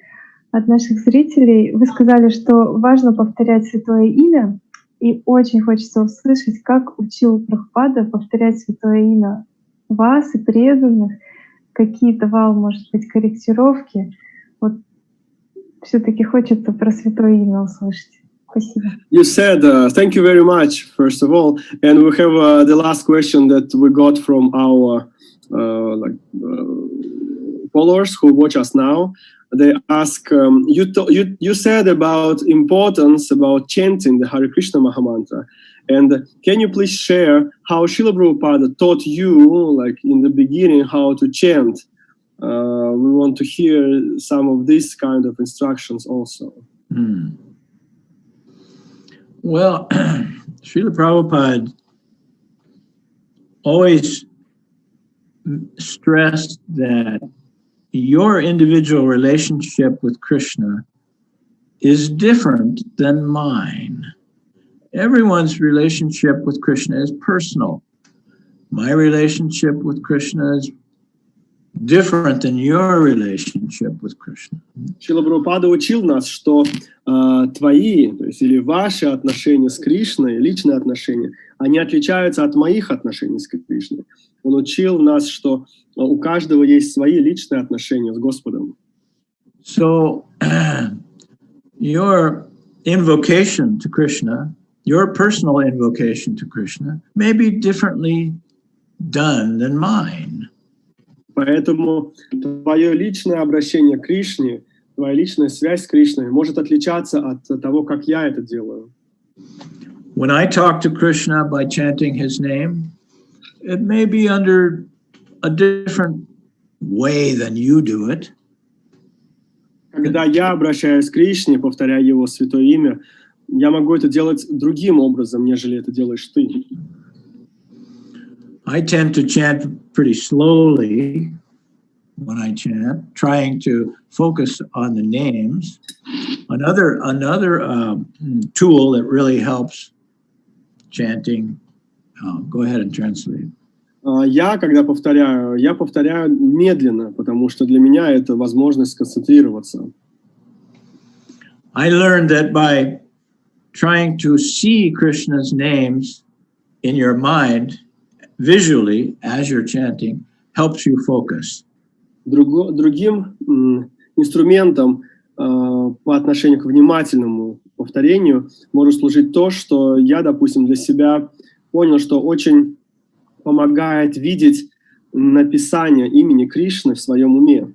[SPEAKER 1] от наших зрителей. Вы сказали, что важно повторять святое имя, и очень хочется услышать, как учил Прабхупада повторять святое имя вас и преданных, какие давал, может быть, корректировки. Вот все-таки хочется про святое имя услышать. Спасибо.
[SPEAKER 2] You said, thank you very much, first of all. And we have the last question that we got from our followers who watch us now. They ask, you said about importance about chanting the Hare Krishna Mahamantra. And can you please share how Srila Prabhupada taught you, like in the beginning, how to chant? We want to hear some of these kind of instructions also.
[SPEAKER 4] Well, Srila Prabhupada always stressed that your individual relationship with Krishna is different than mine. Everyone's relationship with Krishna is personal. My relationship with Krishna is different than your relationship with Krishna.
[SPEAKER 2] Шрила Прабхупада учил нас, что твои, то есть или ваши отношения с Кришной, личные отношения, они отличаются от моих отношений с Кришной. Он учил нас, что у каждого есть свои личные отношения с Господом.
[SPEAKER 4] So your invocation to Krishna, your personal invocation to Krishna, may be differently done than mine.
[SPEAKER 2] Поэтому твое личное обращение к Кришне, твоя личная связь с Кришной может отличаться от того, как я это делаю.
[SPEAKER 4] When I talk to Krishna by chanting his name, it may be under a different way than you do it.
[SPEAKER 2] Когда я обращаюсь к Кришне, повторяя его святое имя, я могу это делать другим образом, нежели это делаешь ты.
[SPEAKER 4] I tend to chant pretty slowly when I chant, trying to focus on the names. Another tool that really helps chanting. Go ahead and translate.
[SPEAKER 2] Я, когда повторяю, я повторяю медленно, потому что для меня это возможность сконцентрироваться.
[SPEAKER 4] I learned that by trying to see Krishna's names in your mind visually as you're chanting helps you focus.
[SPEAKER 2] Другим инструментом по отношению к внимательному повторению может служить то, что я, допустим, для себя понял, что очень помогает видеть написание имени Кришны в своем уме.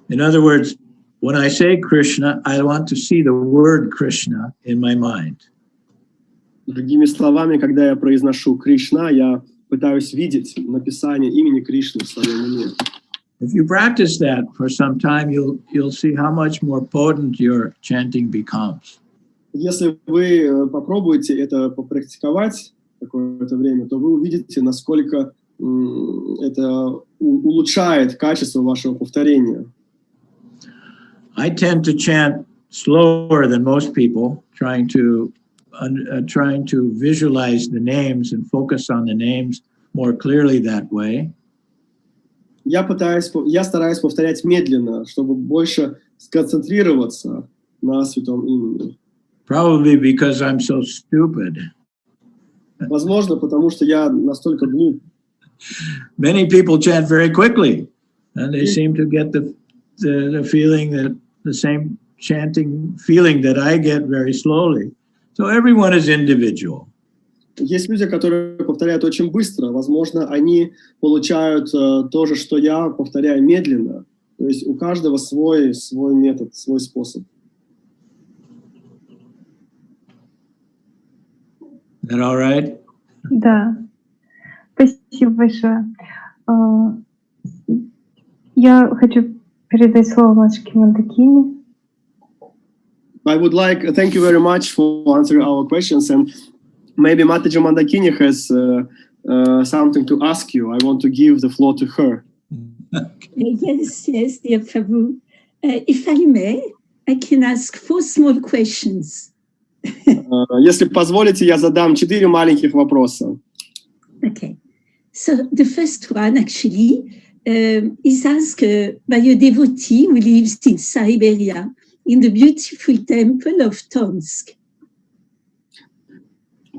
[SPEAKER 4] In other words, when I say Krishna, I want to see the word Krishna in my mind.
[SPEAKER 2] Другими словами, когда я произношу Кришна, я пытаюсь видеть написание имени Кришны в своем уме.
[SPEAKER 4] If you practice that for some time, you'll see how much more potent your chanting becomes.
[SPEAKER 2] Если вы попробуете это попрактиковать какое-то время, то вы увидите, насколько это улучшает качество вашего повторения.
[SPEAKER 4] I tend to chant slower than most people, trying to visualize the names and focus on the names more clearly that way.
[SPEAKER 2] Я стараюсь повторять медленно, чтобы больше сконцентрироваться на святом имени.
[SPEAKER 4] Probably because I'm so stupid.
[SPEAKER 2] Возможно, потому что я настолько глуп.
[SPEAKER 4] Many people chant very quickly, and they seem to get the feeling that the same chanting feeling that I get very slowly. So everyone is individual.
[SPEAKER 2] Есть люди, которые повторяют очень быстро. Возможно, они получают то же, что я повторяю медленно. То есть у каждого свой метод, свой способ.
[SPEAKER 4] Is that all right?
[SPEAKER 1] Да. Спасибо большое. Я хочу передать слово матушке Мондакини.
[SPEAKER 2] Thank you very much for answering our questions, and maybe Mataji Moндакини has something to ask you. I want to give the floor to her.
[SPEAKER 3] Yes, dear Prabhu. If I may, I can ask 4 small questions.
[SPEAKER 2] Если позволите, я задам 4 маленьких вопроса.
[SPEAKER 3] Okay. So the first one actually is asked by a devotee who lives in Siberia, in the beautiful temple of Tomsk.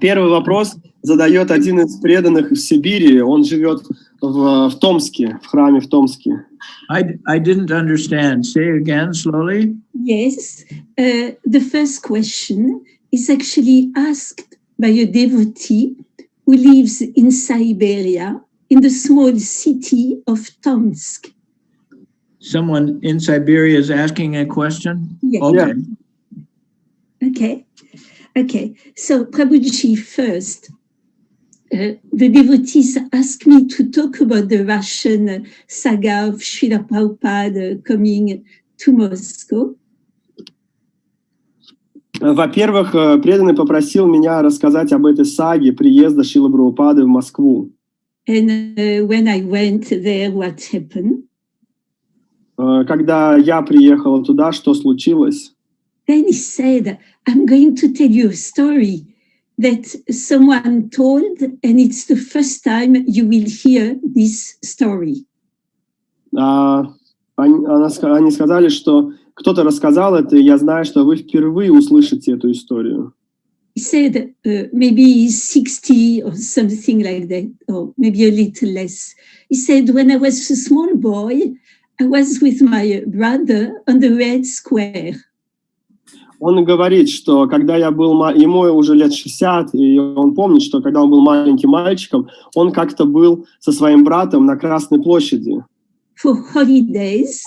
[SPEAKER 2] Первый вопрос задает один из преданных в Сибири. Он живет в Томске, в храме в Томске.
[SPEAKER 4] I didn't understand. Say again slowly.
[SPEAKER 3] Yes. The first question is actually asked by a devotee who lives in Siberia, in the small city of Tomsk.
[SPEAKER 4] Someone in Siberia is asking a question?
[SPEAKER 3] Yes.
[SPEAKER 4] Okay.
[SPEAKER 3] Okay. So, Prabhuji, first, the devotees asked me to talk about the Russian saga of Srila Prabhupada coming to Moscow.
[SPEAKER 2] Во-первых, преданный попросил меня рассказать об этой саге приезда Шрилы Прабхупады в Москву.
[SPEAKER 3] And when I went there, what happened?
[SPEAKER 2] Когда я приехала туда, что случилось?
[SPEAKER 3] Then he said, I'm going to tell you a story that someone told, and it's the first time you will hear this story.
[SPEAKER 2] Они сказали, что кто-то рассказал это, и я знаю, что вы впервые услышите эту историю.
[SPEAKER 3] He said maybe he's 60 or something like that, or maybe a little less. He said, when I was a small boy, I was with my brother on the Red Square.
[SPEAKER 2] Он говорит, что когда я был, ему уже лет 60, и он помнит, что когда он был маленьким мальчиком, он как-то был со своим братом на Красной площади.
[SPEAKER 3] For holidays.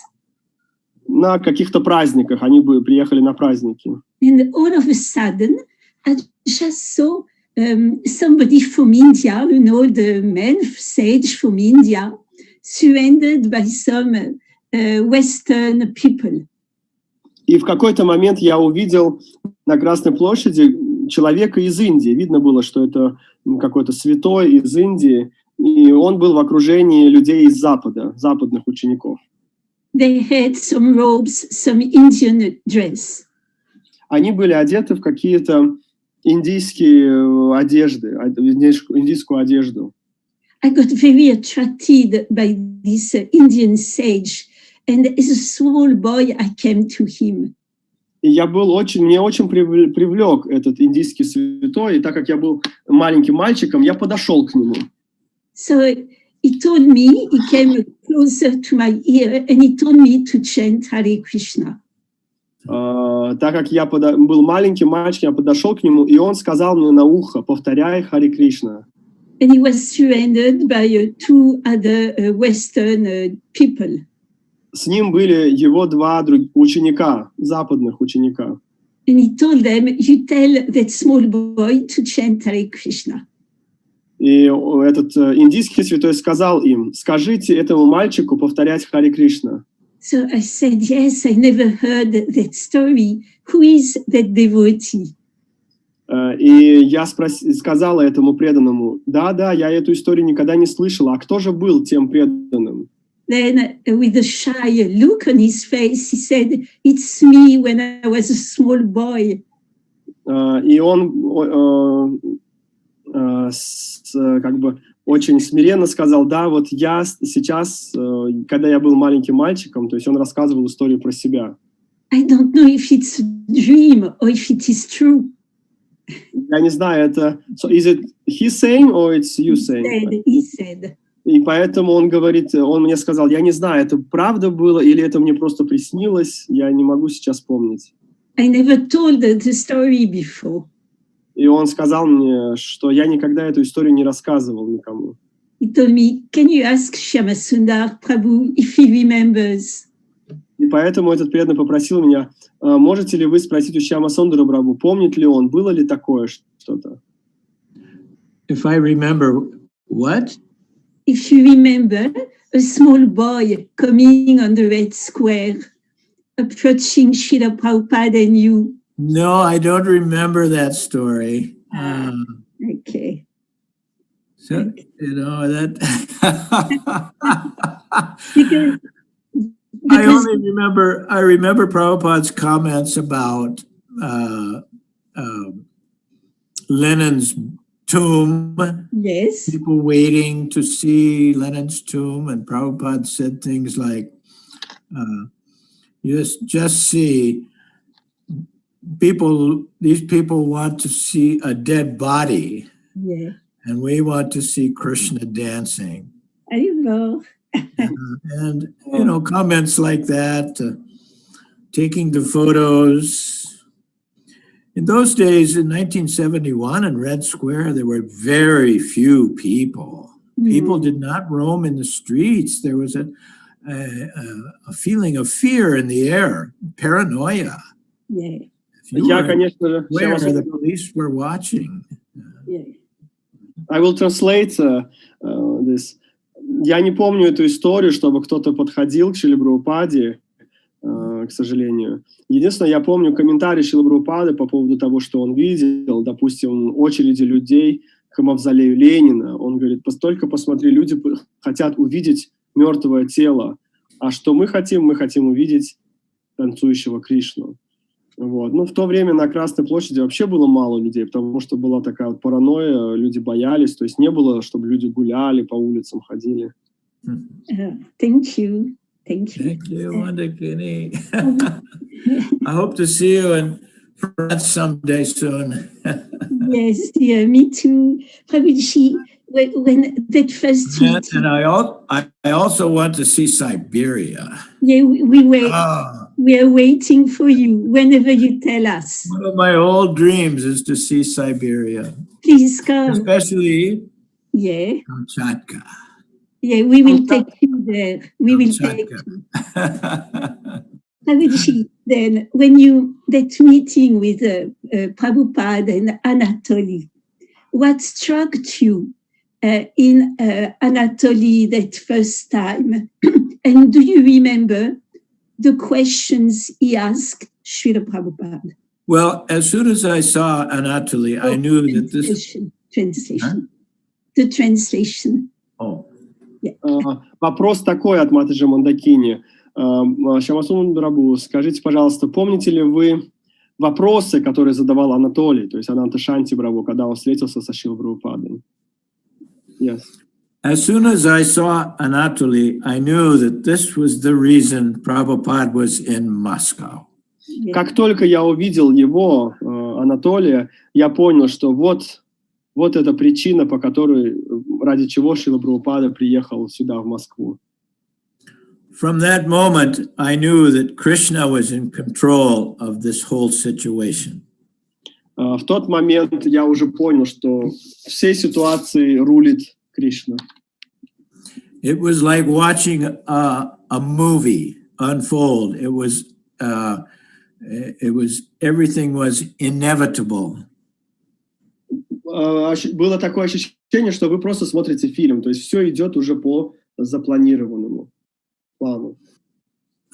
[SPEAKER 2] На каких-то праздниках, они приехали на праздники.
[SPEAKER 3] And all of a sudden, I just saw somebody from India, an old man, sage from India, surrounded by some Western people.
[SPEAKER 2] И в какой-то момент я увидел на Красной площади человека из Индии. Видно было, что это какой-то святой из Индии, и он был в окружении людей из Запада, западных учеников.
[SPEAKER 3] They had some robes, some Indian dress.
[SPEAKER 2] Они были одеты в какие-то индийские одежды, индийскую одежду.
[SPEAKER 3] I got very attracted by this Indian sage, and as a small boy, I came to him.
[SPEAKER 2] И меня очень привлек этот индийский святой, и так как я был маленьким мальчиком, я подошел к нему.
[SPEAKER 3] So he told me, he came closer to my ear, and he told me to chant Hare Krishna.
[SPEAKER 2] Так как я был маленьким мальчиком, я подошел к нему, и он сказал мне на ухо: повторяй Харе Кришна.
[SPEAKER 3] And he was surrounded by two other Western people.
[SPEAKER 2] С ним были его два ученика, западных ученика.
[SPEAKER 3] And he told them, you tell that small boy to chant Hare Krishna.
[SPEAKER 2] И этот индийский святой сказал им: скажите этому мальчику повторять Харе Кришна.
[SPEAKER 3] So I said, yes, I never heard that story. Who is that devotee?
[SPEAKER 2] И я сказала этому преданному: да, я эту историю никогда не слышала. А кто же был тем преданным?
[SPEAKER 3] Then, with a shy look on his face, he said, it's me when I was a small boy.
[SPEAKER 2] И он как бы очень смиренно сказал: да, вот я сейчас, когда я был маленьким мальчиком, то есть он рассказывал историю про себя.
[SPEAKER 3] I don't know if it's a dream or if it is true.
[SPEAKER 2] Я не знаю, это... So is it he saying or it's you saying?
[SPEAKER 3] He said.
[SPEAKER 2] И поэтому он говорит, он мне сказал: я не знаю, это правда было или это мне просто приснилось, я не могу сейчас помнить.
[SPEAKER 3] I never told the story before.
[SPEAKER 2] И он сказал мне, что я никогда эту историю не рассказывал никому.
[SPEAKER 3] He told me, can you ask Шьямасундар Prabhu if he remembers?
[SPEAKER 2] И поэтому этот преданный попросил меня: можете ли вы спросить у Шьямасундара Прабху, помнит ли он, было ли такое что-то?
[SPEAKER 4] If I remember what?
[SPEAKER 3] If you remember a small boy coming on the Red Square, approaching Shrila Prabhupada and you.
[SPEAKER 4] No, I don't remember that story.
[SPEAKER 3] Okay.
[SPEAKER 4] So, you know, that...
[SPEAKER 3] because
[SPEAKER 4] I remember Prabhupada's comments about Lenin's tomb.
[SPEAKER 3] Yes.
[SPEAKER 4] People waiting to see Lenin's tomb, and Prabhupada said things like, just see, these people want to see a dead body,
[SPEAKER 3] yeah,
[SPEAKER 4] and we want to see Krishna dancing.
[SPEAKER 3] I know.
[SPEAKER 4] And you know, comments like that, taking the photos. In those days, in 1971, in Red Square, there were very few people. People did not roam in the streets. There was a feeling of fear in the air, paranoia.
[SPEAKER 3] Yeah.
[SPEAKER 2] Where
[SPEAKER 4] the police were watching.
[SPEAKER 3] Yeah.
[SPEAKER 2] I will translate this. Я не помню эту историю, чтобы кто-то подходил к Шриле Прабхупаде, к сожалению. Единственное, я помню комментарий Шрилы Прабхупады по поводу того, что он видел, допустим, очереди людей к мавзолею Ленина. Он говорит: только посмотри, люди хотят увидеть мертвое тело. А что мы хотим? Мы хотим увидеть танцующего Кришну. Вот. Ну, в то время на Красной площади вообще было мало людей, потому что была такая вот паранойя, люди боялись, то есть не было, чтобы люди гуляли, по улицам ходили.
[SPEAKER 3] Thank you. Thank you.
[SPEAKER 4] Thank you, Moндакини. I hope to see you in France someday soon.
[SPEAKER 3] Yes, yeah, me too. Prabhuji, when that first
[SPEAKER 4] And I also want to see Siberia.
[SPEAKER 3] yeah, we are waiting for you whenever you tell us.
[SPEAKER 4] One of my old dreams is to see Siberia,
[SPEAKER 3] Please come.
[SPEAKER 4] especially
[SPEAKER 3] Yeah,
[SPEAKER 4] Kamchatka.
[SPEAKER 3] yeah, we will take you there. We will take you. Prabhuji, then when that meeting with Prabhupada and Anatoly, what struck you in Anatoly that first time? And do you remember the questions he asked Srila Prabhupada?
[SPEAKER 4] Well, as soon as I saw Anatoly, I knew that this...
[SPEAKER 3] Translation.
[SPEAKER 4] Huh?
[SPEAKER 3] The translation.
[SPEAKER 4] Oh.
[SPEAKER 3] Yeah.
[SPEAKER 2] Вопрос такой от Матаджи Мондакини. Шьямасундар, скажите, пожалуйста, помните ли вы вопросы, которые задавал Анатолий, то есть Ананта Шанти Прабху, когда он встретился со Шрилой Прабхупадой? Yes.
[SPEAKER 4] As soon as I saw Anatoly, I knew that this was the reason Prabhupada was in Moscow.
[SPEAKER 3] Yeah.
[SPEAKER 2] Как только я увидел его, Анатолия, я понял, что вот эта причина, по которой, ради чего Шрила Прабхупада приехал сюда, в Москву.
[SPEAKER 4] From that moment, I knew that Krishna was in control of this whole situation.
[SPEAKER 2] В тот момент я уже понял, что всей ситуацией рулит Кришна.
[SPEAKER 4] It was like watching a movie unfold. It was everything was inevitable.
[SPEAKER 2] Было такое ощущение, что вы просто смотрите фильм, то есть все идет уже по запланированному плану.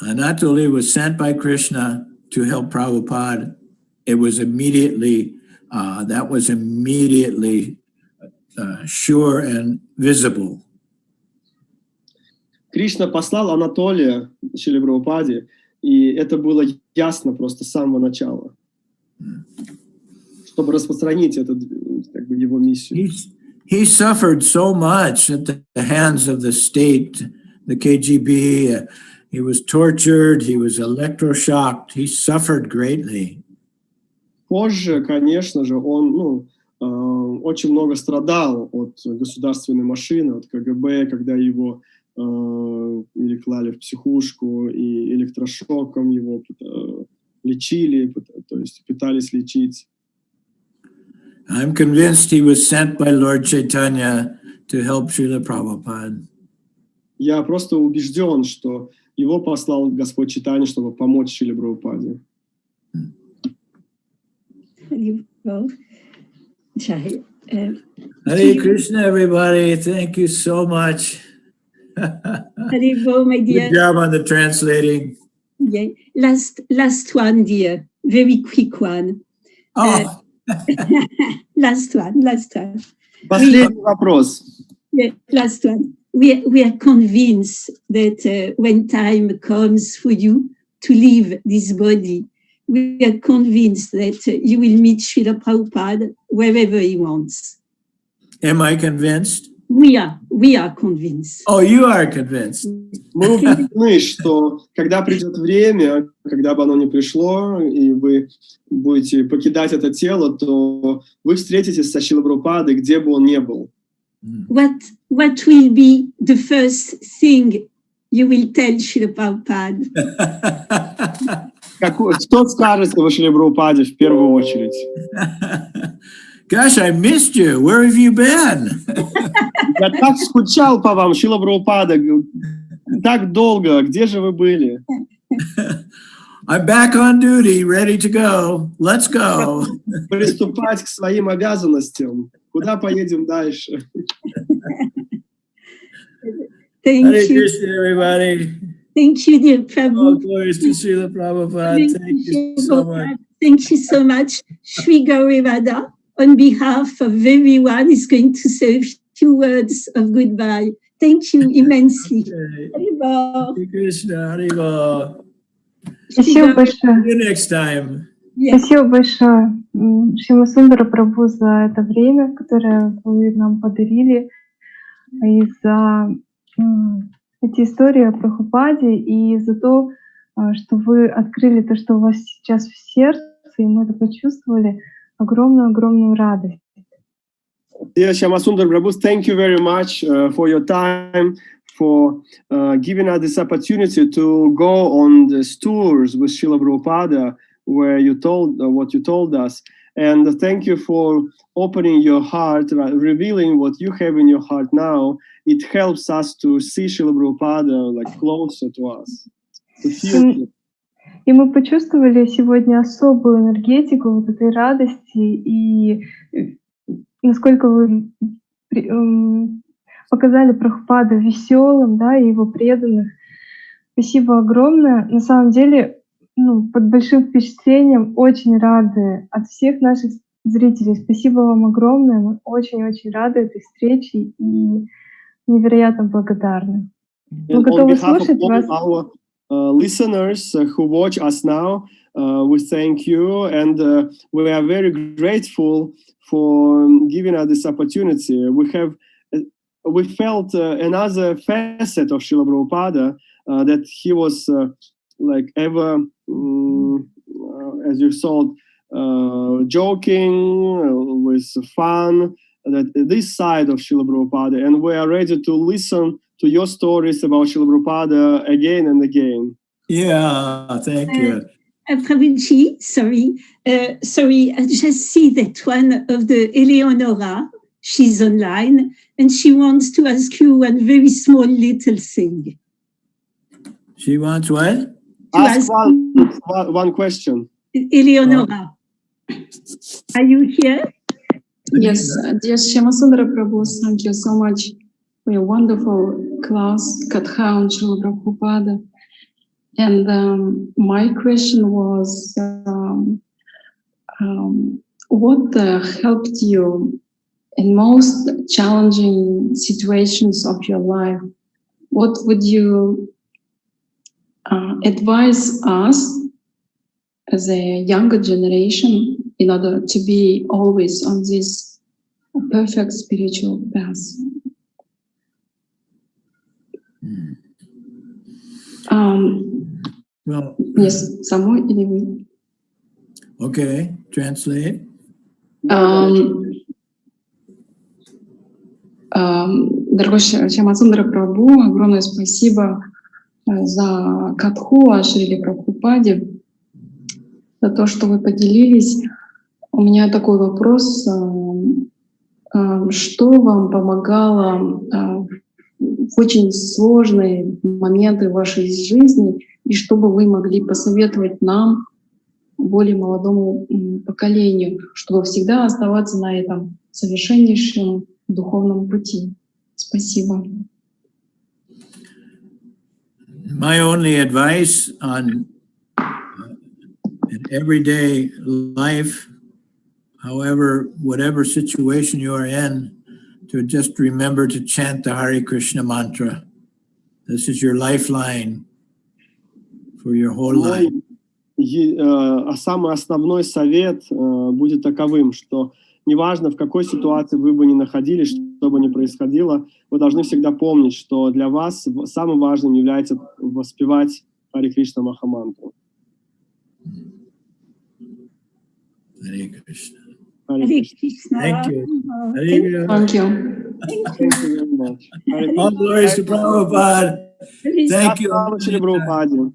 [SPEAKER 4] Anatoly was sent by Krishna to help Prabhupada. It was immediately, sure and visible.
[SPEAKER 2] Кришна послал Анатолия Шриле Прабхупаде, и это было ясно просто с самого начала, чтобы распространить это, как бы, его миссию.
[SPEAKER 4] He suffered so much at the hands of the state, the KGB. He was tortured, he was electroshocked, he suffered greatly.
[SPEAKER 2] Позже, конечно же, он очень много страдал от государственной машины, от КГБ, когда его или клали в психушку, и электрошоком его лечили, то есть пытались лечить.
[SPEAKER 4] I'm convinced he was sent by Lord Chaitanya to help Srila Prabhupada.
[SPEAKER 2] Я просто убежден, что его послал Господь Чайтанья, чтобы помочь Шриле Прабхупаде.
[SPEAKER 4] Hare Krishna, everybody. Thank you so much.
[SPEAKER 3] Haribo, my dear.
[SPEAKER 4] Good job on the translating.
[SPEAKER 3] Yeah. Last one, dear. Very quick one.
[SPEAKER 4] Oh.
[SPEAKER 3] Last one.
[SPEAKER 2] Последний вопрос.
[SPEAKER 3] Yeah, last one. We are convinced that when time comes for you to leave this body, we are convinced that you will meet Srila Prabhupada wherever he wants.
[SPEAKER 4] Am I convinced?
[SPEAKER 3] We are convinced.
[SPEAKER 4] Oh, you are convinced.
[SPEAKER 2] Мы убеждены, что когда придет время, когда бы оно ни пришло, и вы будете покидать это тело, то вы встретитесь со Шрилой Прабхупадой, где бы он ни был.
[SPEAKER 3] What will be the first thing you will tell Srila Prabhupada?
[SPEAKER 2] Что скажете вы Шриле Прабхупаде в первую очередь?
[SPEAKER 4] Gosh, I missed you. Where have you been?
[SPEAKER 2] Я так скучал по вам, Шрила Прабхупада. Так долго. Где же вы были?
[SPEAKER 4] I'm back on duty, ready to go. Let's go.
[SPEAKER 2] Приступать к своим обязанностям. Куда поедем дальше?
[SPEAKER 3] Thank
[SPEAKER 4] Hare
[SPEAKER 3] you.
[SPEAKER 4] Krishna, everybody.
[SPEAKER 3] Thank you, dear
[SPEAKER 4] Oh,
[SPEAKER 3] Prabhu.
[SPEAKER 4] glories to Srila Prabhupada. Thank you so much.
[SPEAKER 3] Thank you so much. Shri Gauri Radha, on behalf of everyone, is going to say a few words of goodbye. Thank you immensely.
[SPEAKER 4] Okay.
[SPEAKER 3] Haribo.
[SPEAKER 4] Hare Krishna, Haribo.
[SPEAKER 1] Спасибо большое.
[SPEAKER 4] See you next time.
[SPEAKER 3] Yes.
[SPEAKER 1] Спасибо большое, Шьямасундар Прабху, за это время, которое вы нам подарили, и за эти истории о Прабхупаде и за то, что вы открыли то, что у вас сейчас в сердце, и мы это почувствовали, огромную радость.
[SPEAKER 2] Dear Shyamasundar Prabhu, thank you very much for your time, for giving us this opportunity to go on these tours with Srila Prabhupada, where you told what you told us. And thank you for opening your heart, revealing what you have in your heart now. It helps us to see Srila Prabhupada like closer to us, to feel it.
[SPEAKER 1] И мы почувствовали сегодня особую энергетику вот этой радости и насколько вы показали Прабхупаду веселым, да, и его преданных. Спасибо огромное. На самом деле, под большим впечатлением, очень рады от всех наших зрителей. Спасибо вам огромное. Мы очень-очень рады этой встрече и невероятно благодарны. Мы готовы слушать вас.
[SPEAKER 2] Listeners who watch us now, we thank you, and we are very grateful for giving us this opportunity. We felt another facet of Srila Prabhupada, that he was like ever, as you saw, joking with fun. That this side of Srila Prabhupada, and we are ready to listen to your stories about Srila Prabhupada again and again.
[SPEAKER 4] Yeah, thank you.
[SPEAKER 3] Prabhuji, sorry, I just see that one of the Eleonora, she's online, and she wants to ask you one very small little thing.
[SPEAKER 4] She wants what?
[SPEAKER 2] Ask one question.
[SPEAKER 3] Eleonora, are you here?
[SPEAKER 6] Yes, dear Shyamasundar Prabhu, thank you so much for your wonderful class, Katha on Srila Prabhupada. And my question was, what helped you in most challenging situations of your life? What would you advise us as a younger generation in order to be always on this perfect spiritual path?
[SPEAKER 4] Well,
[SPEAKER 6] Yes, самой или вы?
[SPEAKER 4] okay, translate.
[SPEAKER 6] Дорогой Шьямасундар Прабху, огромное спасибо за катху о Шриле Прабхупаде, за то, что вы поделились. У меня такой вопрос. Что вам помогало в очень сложные моменты в вашей жизни, и что бы вы могли посоветовать нам, более молодому поколению, чтобы всегда оставаться на этом совершеннейшем духовном пути? Спасибо.
[SPEAKER 4] My only advice on in everyday life, however, whatever situation you are in, to just remember to chant the Hare Krishna mantra. This is your lifeline for your whole life.
[SPEAKER 2] Самый основной совет будет таковым, что неважно, в какой ситуации вы бы ни находились, что бы ни происходило, вы должны всегда помнить, что для вас самым важным является воспевать Харе Кришна Махамантру.
[SPEAKER 4] Hare Krishna.
[SPEAKER 3] Hare Krishna.
[SPEAKER 4] Thank you.
[SPEAKER 6] Thank you.
[SPEAKER 2] Thank you very much.
[SPEAKER 4] All glories to Prabhupada. Thank you.
[SPEAKER 2] Shri Prabhupada.